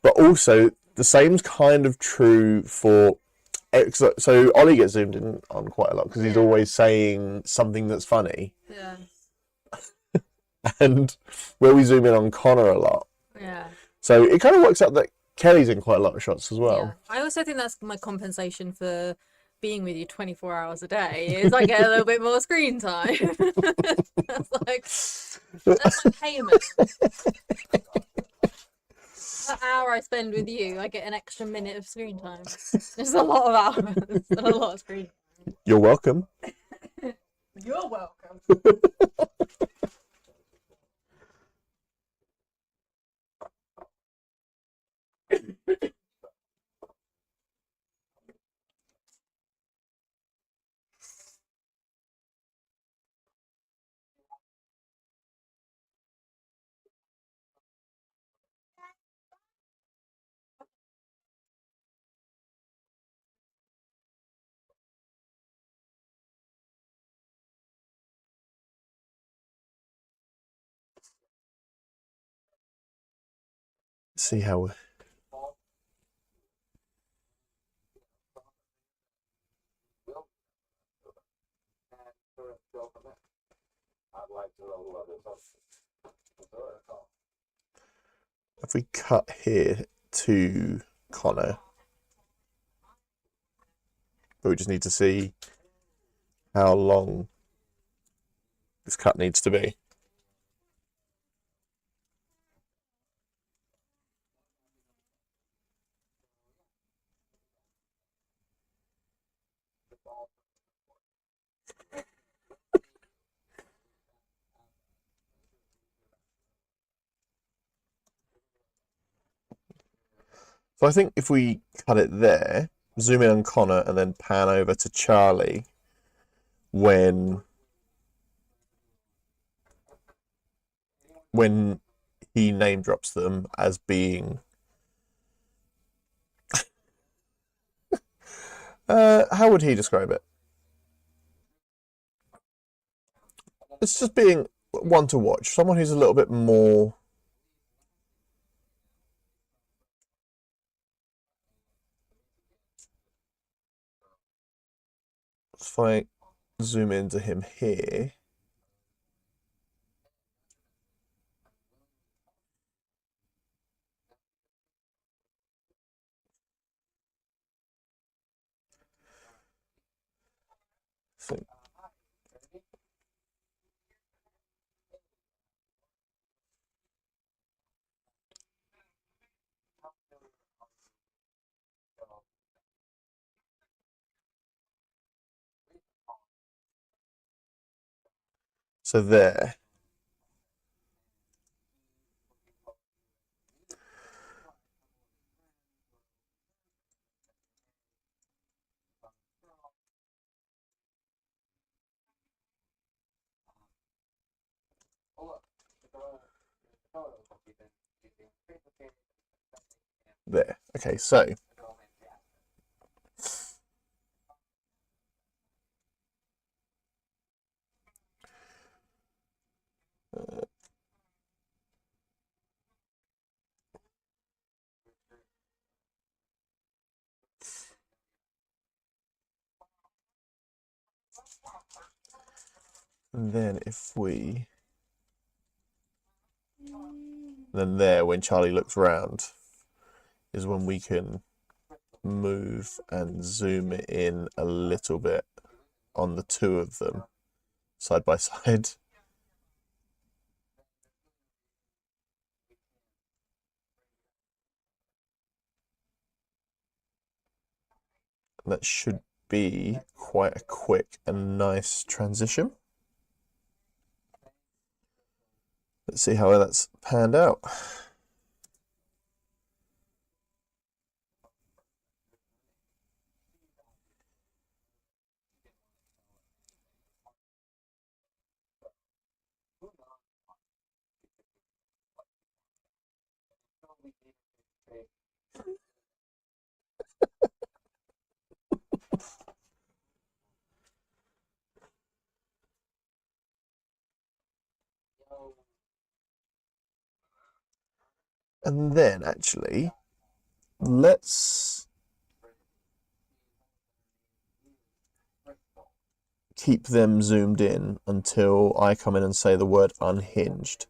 but also the same's kind of true for. So Ollie gets zoomed in on quite a lot because he's always saying something that's funny. Yeah. And where we zoom in on Connor a lot. Yeah. So it kind of works out that Kelly's in quite a lot of shots as well. Yeah. I also think that's my compensation for being with you 24 hours a day is I get a little bit more screen time. that's my payment. The hour I spend with you, I get an extra minute of screen time. It's a lot of hours. A lot of screen time. You're welcome. You're welcome. See how. If we cut here to Connor, but we just need to see how long this cut needs to be. So I think if we cut it there, zoom in on Connor, and then pan over to Charlie when he name drops them as being how would he describe it? It's just being one to watch, someone who's a little bit more. If I zoom into him here, so there. There. Okay, so and then then there, when Charlie looks round, is when we can move and zoom in a little bit on the two of them side by side. That should be quite a quick and nice transition. Let's see how that's panned out. And then actually, let's keep them zoomed in until I come in and say the word unhinged.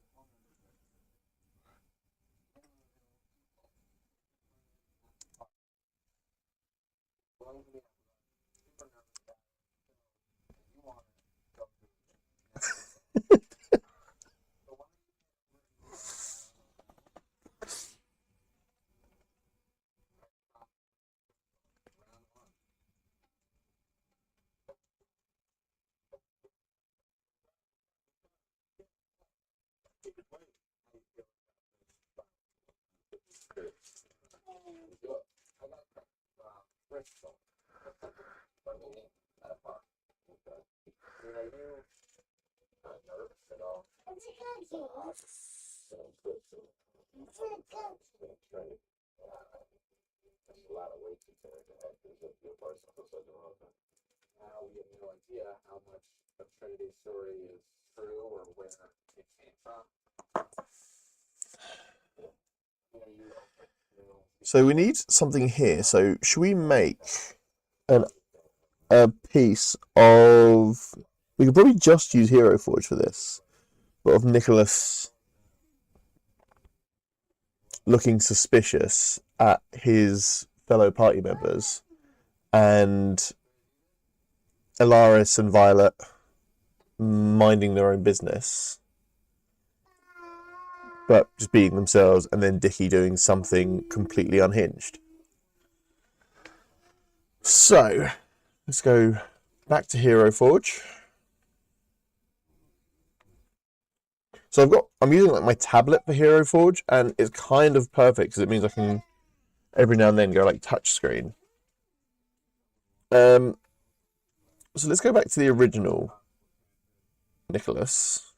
So we need something here. So should we make an a piece of? We could probably just use Hero Forge for this, but of Nicholas looking suspicious at his fellow party members, and Alaris and Violet minding their own business, but just being themselves, and then Dickie doing something completely unhinged. So let's go back to Hero Forge. So I'm using like my tablet for Hero Forge, and it's kind of perfect because it means I can every now and then go like touch screen. So let's go back to the original Nicholas.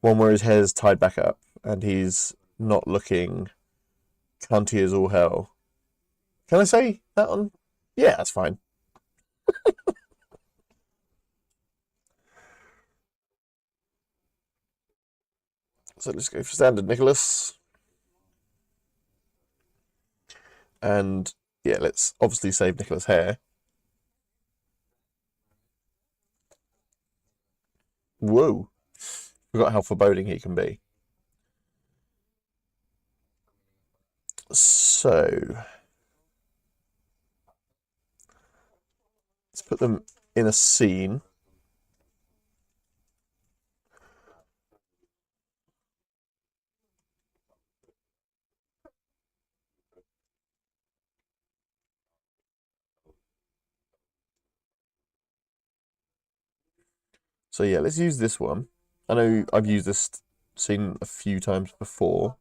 One where his hair's tied back up and he's not looking cunty as all hell. Can I say that one? Yeah, that's fine. So let's go for standard Nicholas. And yeah, let's obviously save Nicholas' hair. Whoa. Forgot how foreboding he can be. So let's put them in a scene. So yeah, let's use this one. I know I've used this scene a few times before.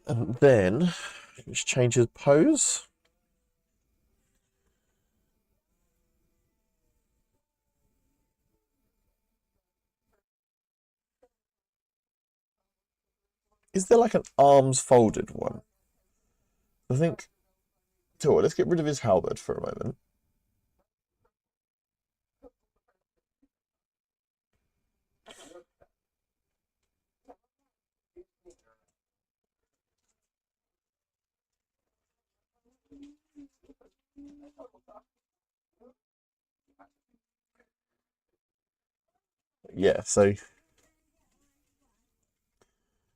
And then let's change his pose. Is there like an arms folded one? I think. So let's get rid of his halberd for a moment. Yeah, so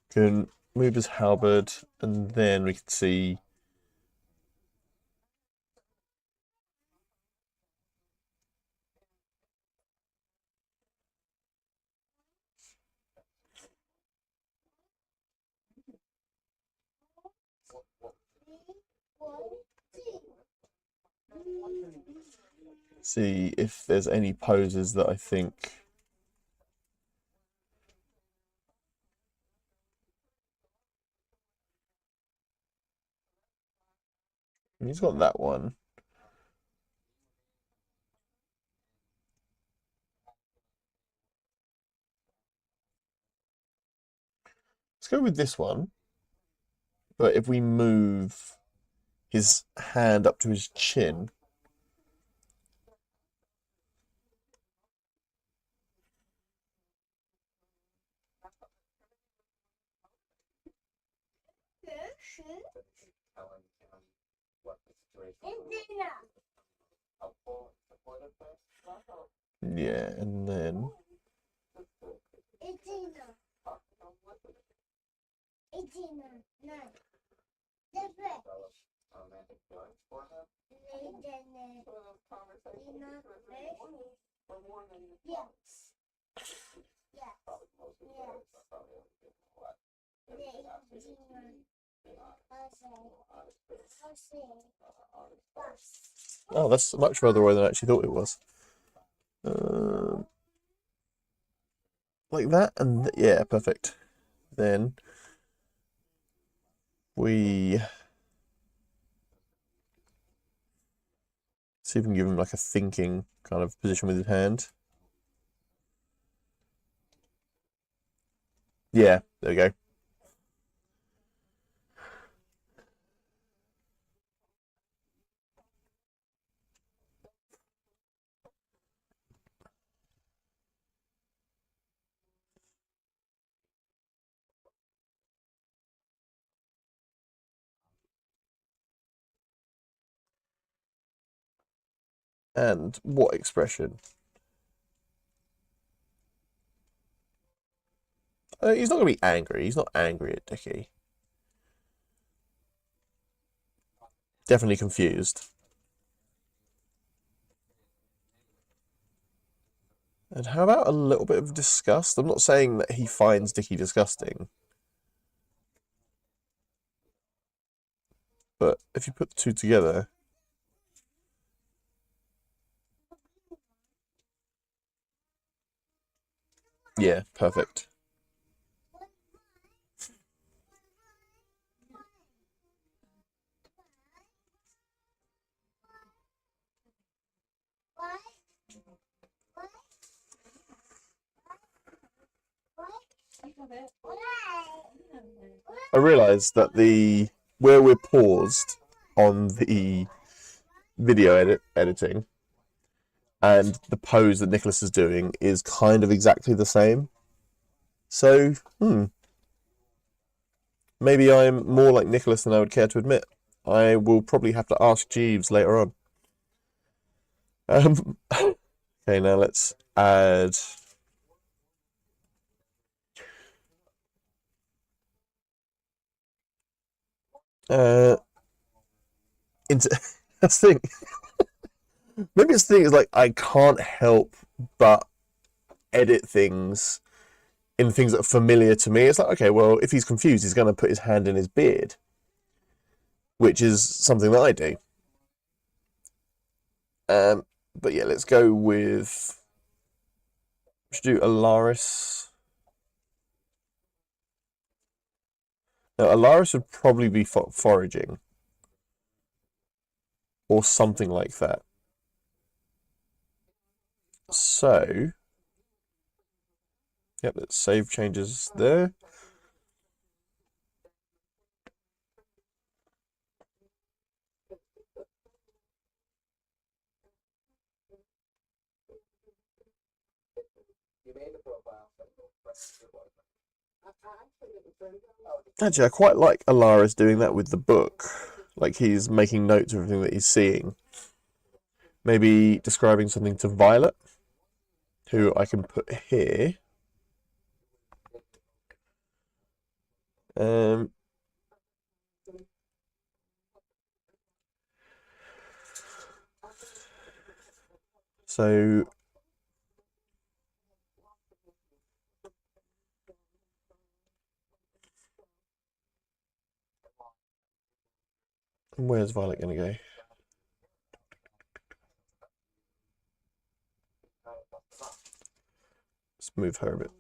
can move his halberd, and then we can see. See if there's any poses that I think. He's got that one. Let's go with this one. But if we move his hand up to his chin. Yeah, and then. Oh, that's much further away than I actually thought it was. Like that, and yeah, perfect. Then we see if we can give him like a thinking kind of position with his hand. Yeah, there we go. And what expression? He's not going to be angry. He's not angry at Dickie. Definitely confused. And how about a little bit of disgust? I'm not saying that he finds Dickie disgusting. But if you put the two together... Yeah, perfect. I realised that where we're paused on the video editing and the pose that Nicholas is doing is kind of exactly the same. So, maybe I'm more like Nicholas than I would care to admit. I will probably have to ask Jeeves later on. Okay, now let's add... into that's the thing. Maybe it's the thing is like I can't help but edit things in things that are familiar to me. It's like, okay, well, if he's confused, he's going to put his hand in his beard, which is something that I do. But yeah, let's go with... We should do Alaris. No, Alaris would probably be foraging. Or something like that. So... Yep, let's save changes there. Actually, I quite like Alaris doing that with the book. Like he's making notes of everything that he's seeing. Maybe describing something to Violet, who I can put here. So where's Violet going to go? Let's move her a bit.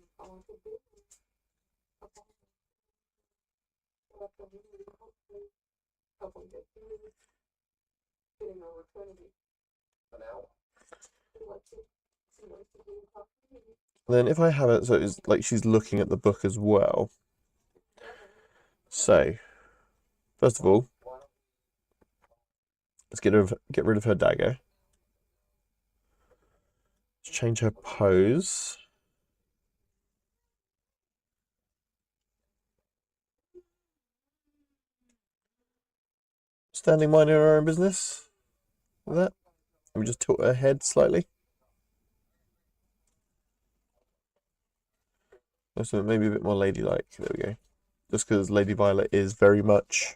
Then if I have it, so it's like she's looking at the book as well. So, first of all, let's get rid of her dagger. Let's change her pose. Standing minding her own business. Like that. Let me just tilt her head slightly. So maybe a bit more ladylike. There we go. Just because Lady Violet is very much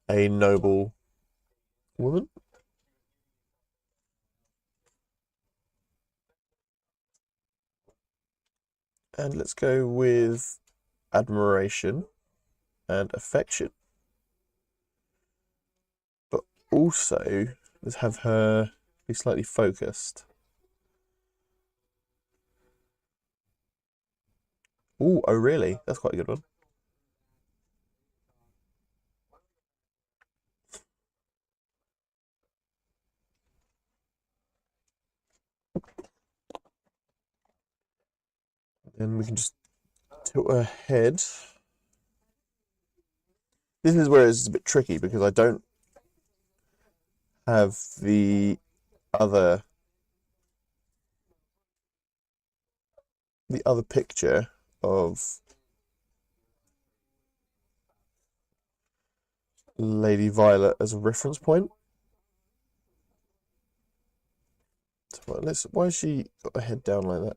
a noble woman. And let's go with admiration and affection. But also, let's have her be slightly focused. Ooh, oh really? That's quite a good one. Then we can just tilt her head. This is where it's a bit tricky because I don't have the other picture of Lady Violet as a reference point. Well, why has she got her head down like that?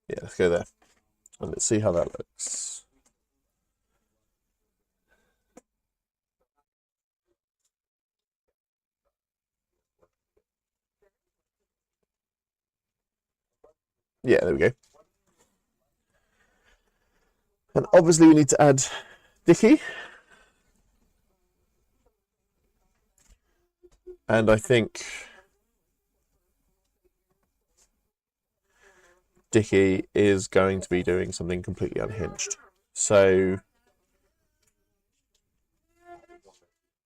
Yeah, let's go there. And let's see how that looks. Yeah, there we go. And obviously we need to add Dickie. And I think Dickie is going to be doing something completely unhinged. So,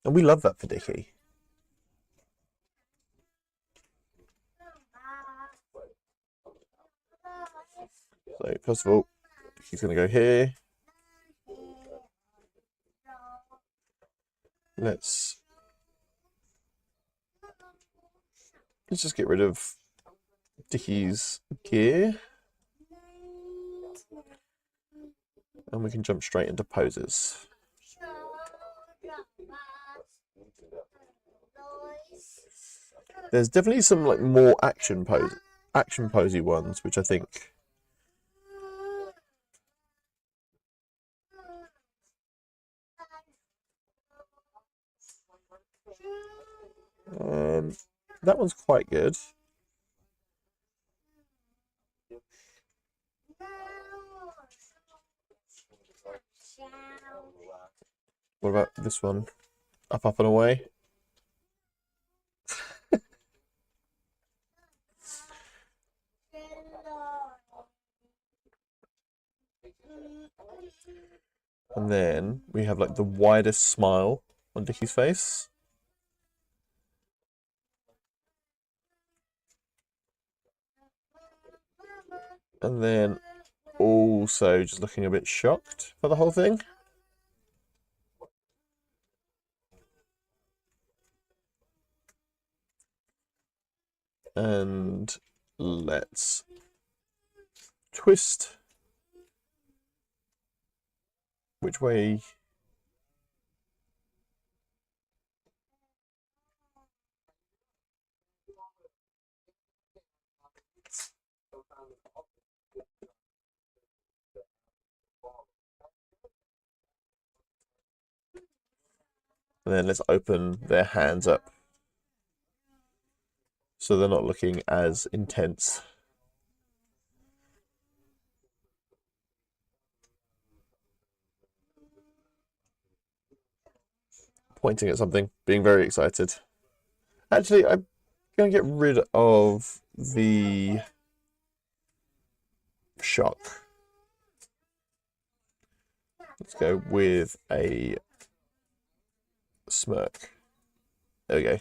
and we love that for Dickie. So first of all, Dickie's going to go here. Let's just get rid of Dickie's gear. And we can jump straight into poses. There's definitely some like more action posy ones, which I think that one's quite good. What about this one? Up, up and away. And then we have like the widest smile on Dickie's face. And then also just looking a bit shocked for the whole thing. And let's twist. Which way? And then let's open their hands up so they're not looking as intense. Pointing at something, being very excited. Actually, I'm going to get rid of the shock. Let's go with a smirk. There we go.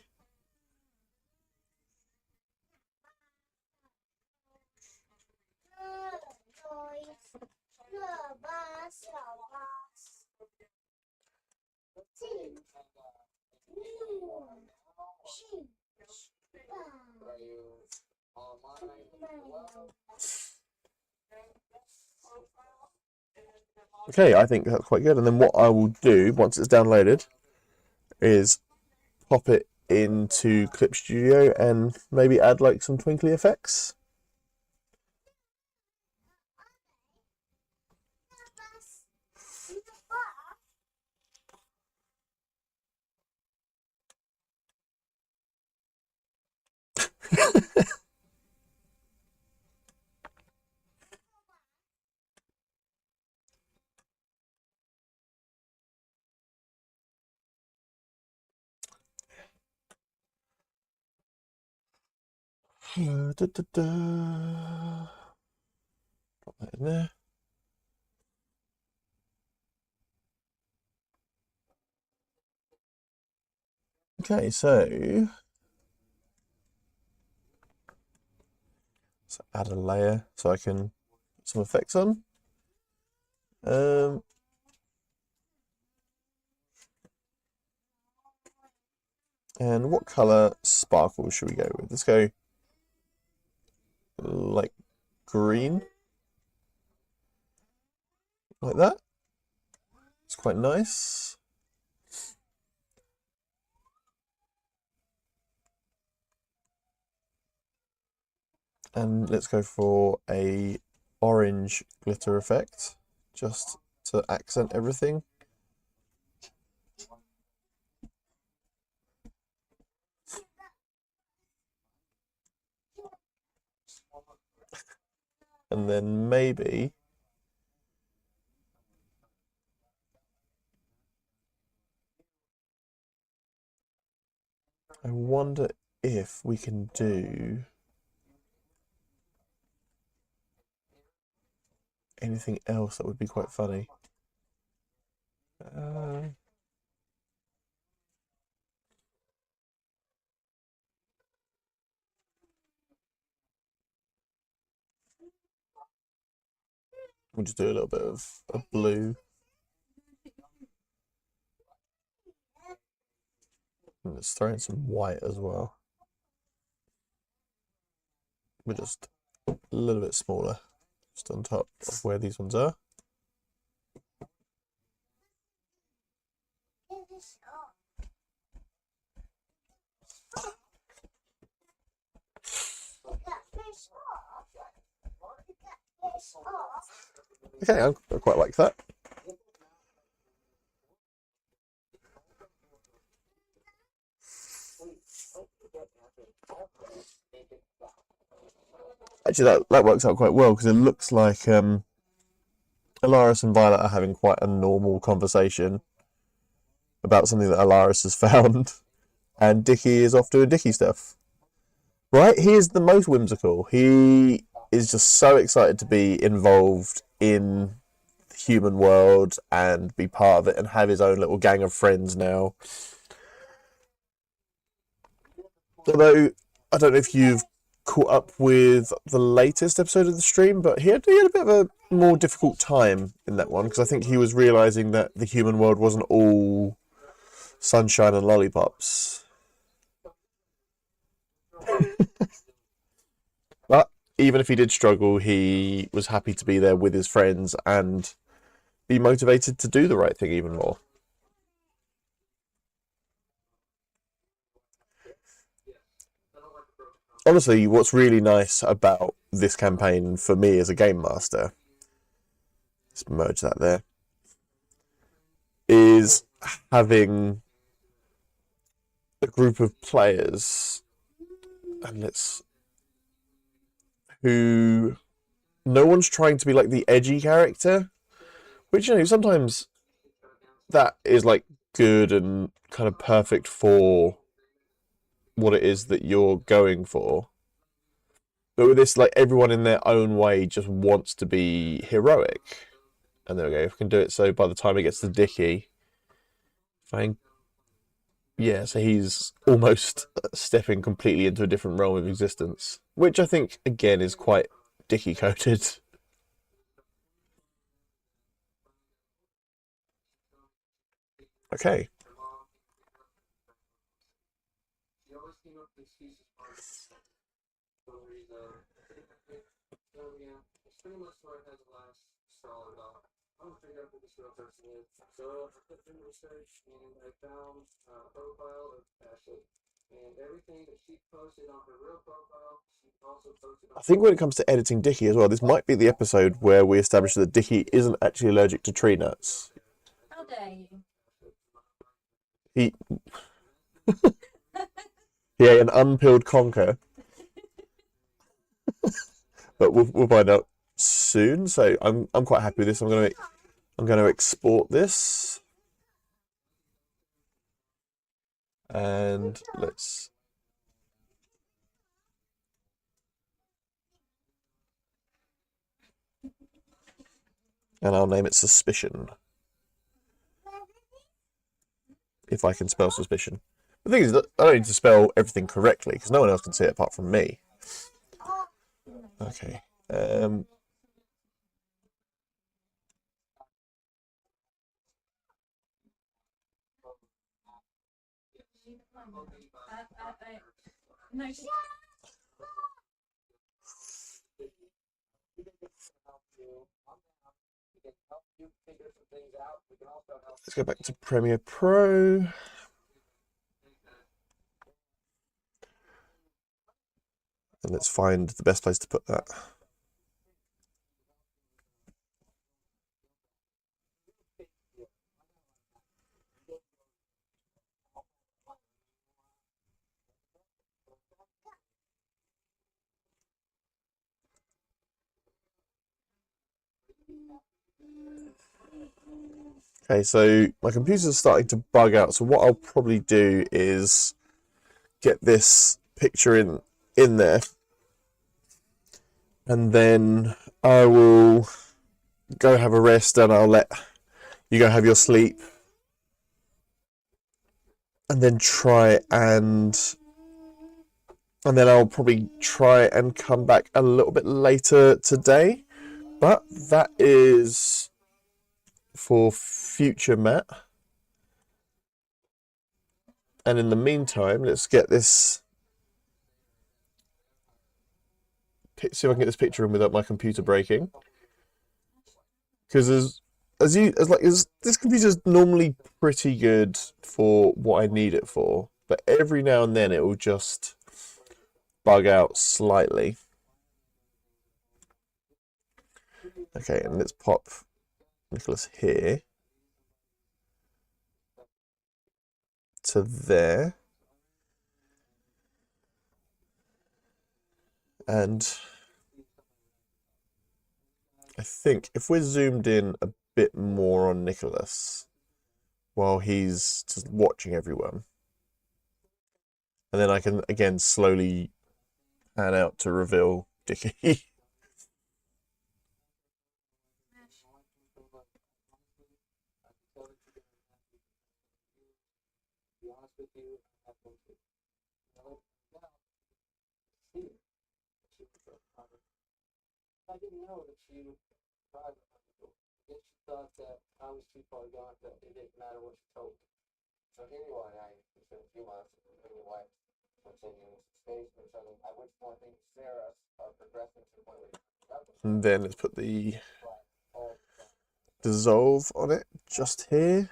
Okay, I think that's quite good. And then what I will do once it's downloaded is pop it into Clip Studio and maybe add like some twinkly effects. Da, da, da. Pop that in there. Okay, so let's add a layer so I can put some effects on. And what color sparkle should we go with? Let's go like green, like that. It's quite nice. And let's go for a orange glitter effect, just to accent everything. And then maybe I wonder if we can do anything else that would be quite funny. We'll just do a little bit of blue. And let's throw in some white as well. We're just a little bit smaller, just on top of where these ones are. Okay, I quite like that. Actually, that works out quite well because it looks like Alaris and Violet are having quite a normal conversation about something that Alaris has found, and Dickie is off doing Dickie stuff. Right? He is the most whimsical. He is just so excited to be involved in the human world and be part of it and have his own little gang of friends now. Although, I don't know if you've caught up with the latest episode of the stream, but he had a bit of a more difficult time in that one because I think he was realising that the human world wasn't all sunshine and lollipops. But even if he did struggle, he was happy to be there with his friends and be motivated to do the right thing even more. Honestly, what's really nice about this campaign for me as a game master, let's merge that there, is having a group of players and who no one's trying to be like the edgy character, which, you know, sometimes that is like good and kind of perfect for what it is that you're going for. But with this, like, everyone in their own way just wants to be heroic. And there we go. If we can do it so by the time it gets to Dickie, fine. Yeah, so he's almost stepping completely into a different realm of existence, which I think, again, is quite Dickie coded. Okay. I think when it comes to editing Dickie as well, this might be the episode where we establish that Dickie isn't actually allergic to tree nuts. How dare you? He ate an unpeeled conker, but we'll find out soon. So I'm quite happy with this. I'm gonna export this, and I'll name it Suspicion. If I can spell suspicion. The thing is that I don't need to spell everything correctly because no one else can see it apart from me. Okay. No. Let's go back to Premiere Pro. And let's find the best place to put that. Okay, so my computer's starting to bug out. So what I'll probably do is get this picture in there, and then I will go have a rest, and I'll let you go have your sleep, and then then I'll probably try and come back a little bit later today. But that is for future Matt. And in the meantime, let's get this. See if I can get this picture in without my computer breaking. Because this computer's normally pretty good for what I need it for, but every now and then it will just bug out slightly. Okay, and let's pop Nicholas here to there. And I think if we're zoomed in a bit more on Nicholas while he's just watching everyone, and then I can again slowly pan out to reveal Dickie. I didn't know that she would drive it. I guess she thought that I was too far gone, that it didn't matter what she told me. So anyway, it's been a few months, and me and my wife continuing to stage for each other, at which point things Sarah are progressing to the point where And then let's put the dissolve on it just here.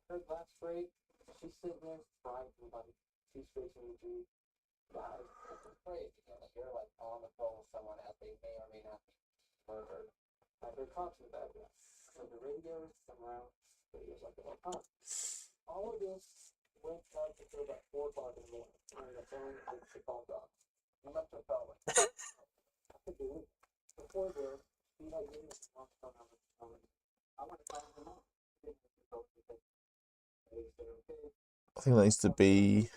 Her last break, she's sitting there trying to she's facing the Jew guys. It's afraid, that you're like on the phone with someone as they may or may not be murdered. They're talking about that. So the radio is around, radio's like, all of this went up until about 4 o'clock in the morning. And the phone is the phone off. You must have felt like before this, she had given us one phone number. I want to find them out. I think that needs to be.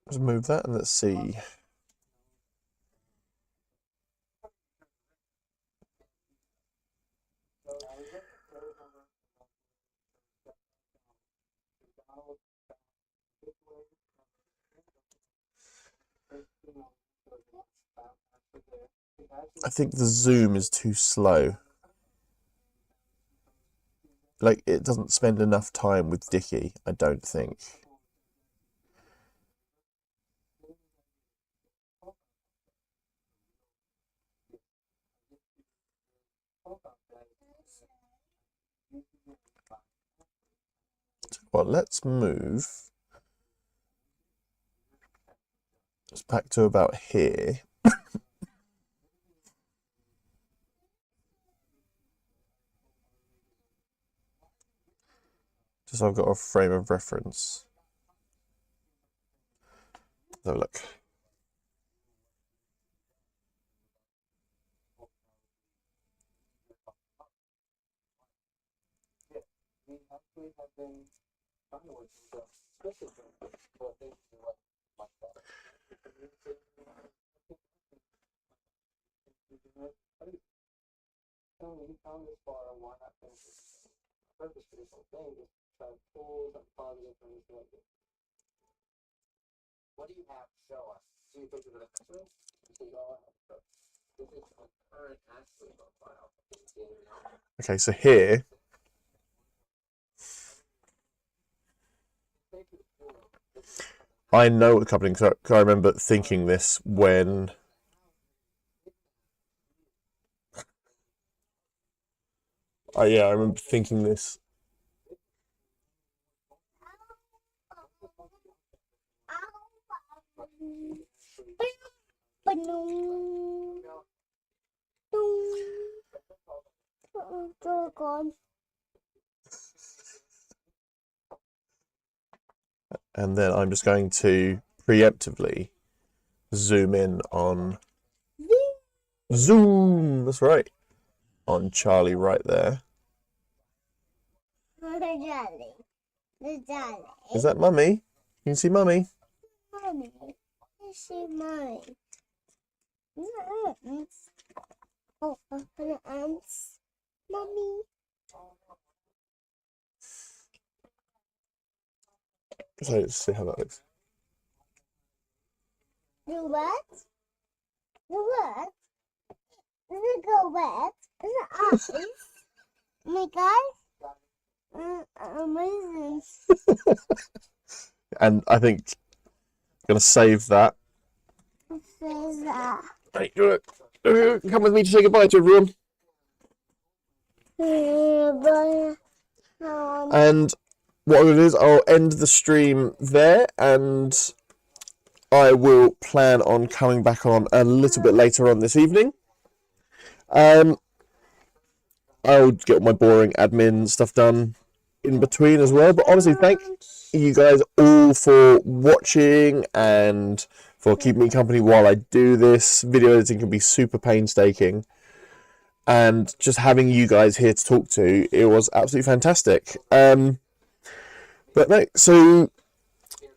Let's move that and let's see. I think the zoom is too slow. Like, it doesn't spend enough time with Dickie, I don't think. Well, let's move. It's back to about here. Just so I've got a frame of reference. Let's have a look. What do you have to show us? See you pictures of the pictures? This is a current accident profile. Okay, so here I know what the coupling, because I remember thinking this when. Oh yeah, I remember thinking this. And then I'm just going to preemptively zoom in on Zoom. That's right. On Charlie right there. The jelly. The jelly. Is that Mummy? Can you see Mummy? Mommy. You see mommy. Ants. Oh, open ants. Mommy. So let's see how that looks. The what? The what? The go wet. The eyes. Oh my god. Amazing. And I think I'm going to save that. Says that. Right, you wanna come with me to say goodbye to everyone? And what I'm going to do is I'll end the stream there, and I will plan on coming back on a little bit later on this evening. I'll get my boring admin stuff done in between as well. But honestly, thank you guys all for watching and for keeping me company while I do this. Video editing can be super painstaking. And just having you guys here to talk to, it was absolutely fantastic. But no, so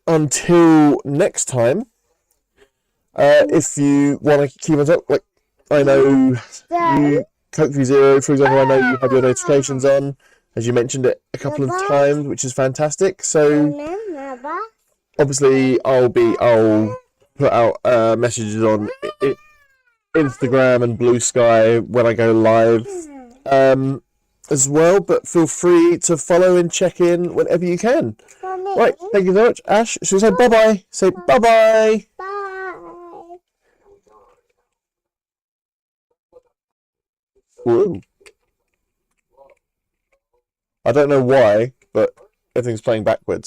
until next time, if you want to keep on top, like I know you, Coke Zero, for example, I know you have your notifications on, as you mentioned it a couple of times, which is fantastic. So obviously, I'll put out messages on Instagram and Blue Sky when I go live as well, but feel free to follow and check in whenever you can. Right, thank you so much. Ash, should we say bye-bye? Say bye-bye. Bye. Woo. I don't know why, but everything's playing backwards.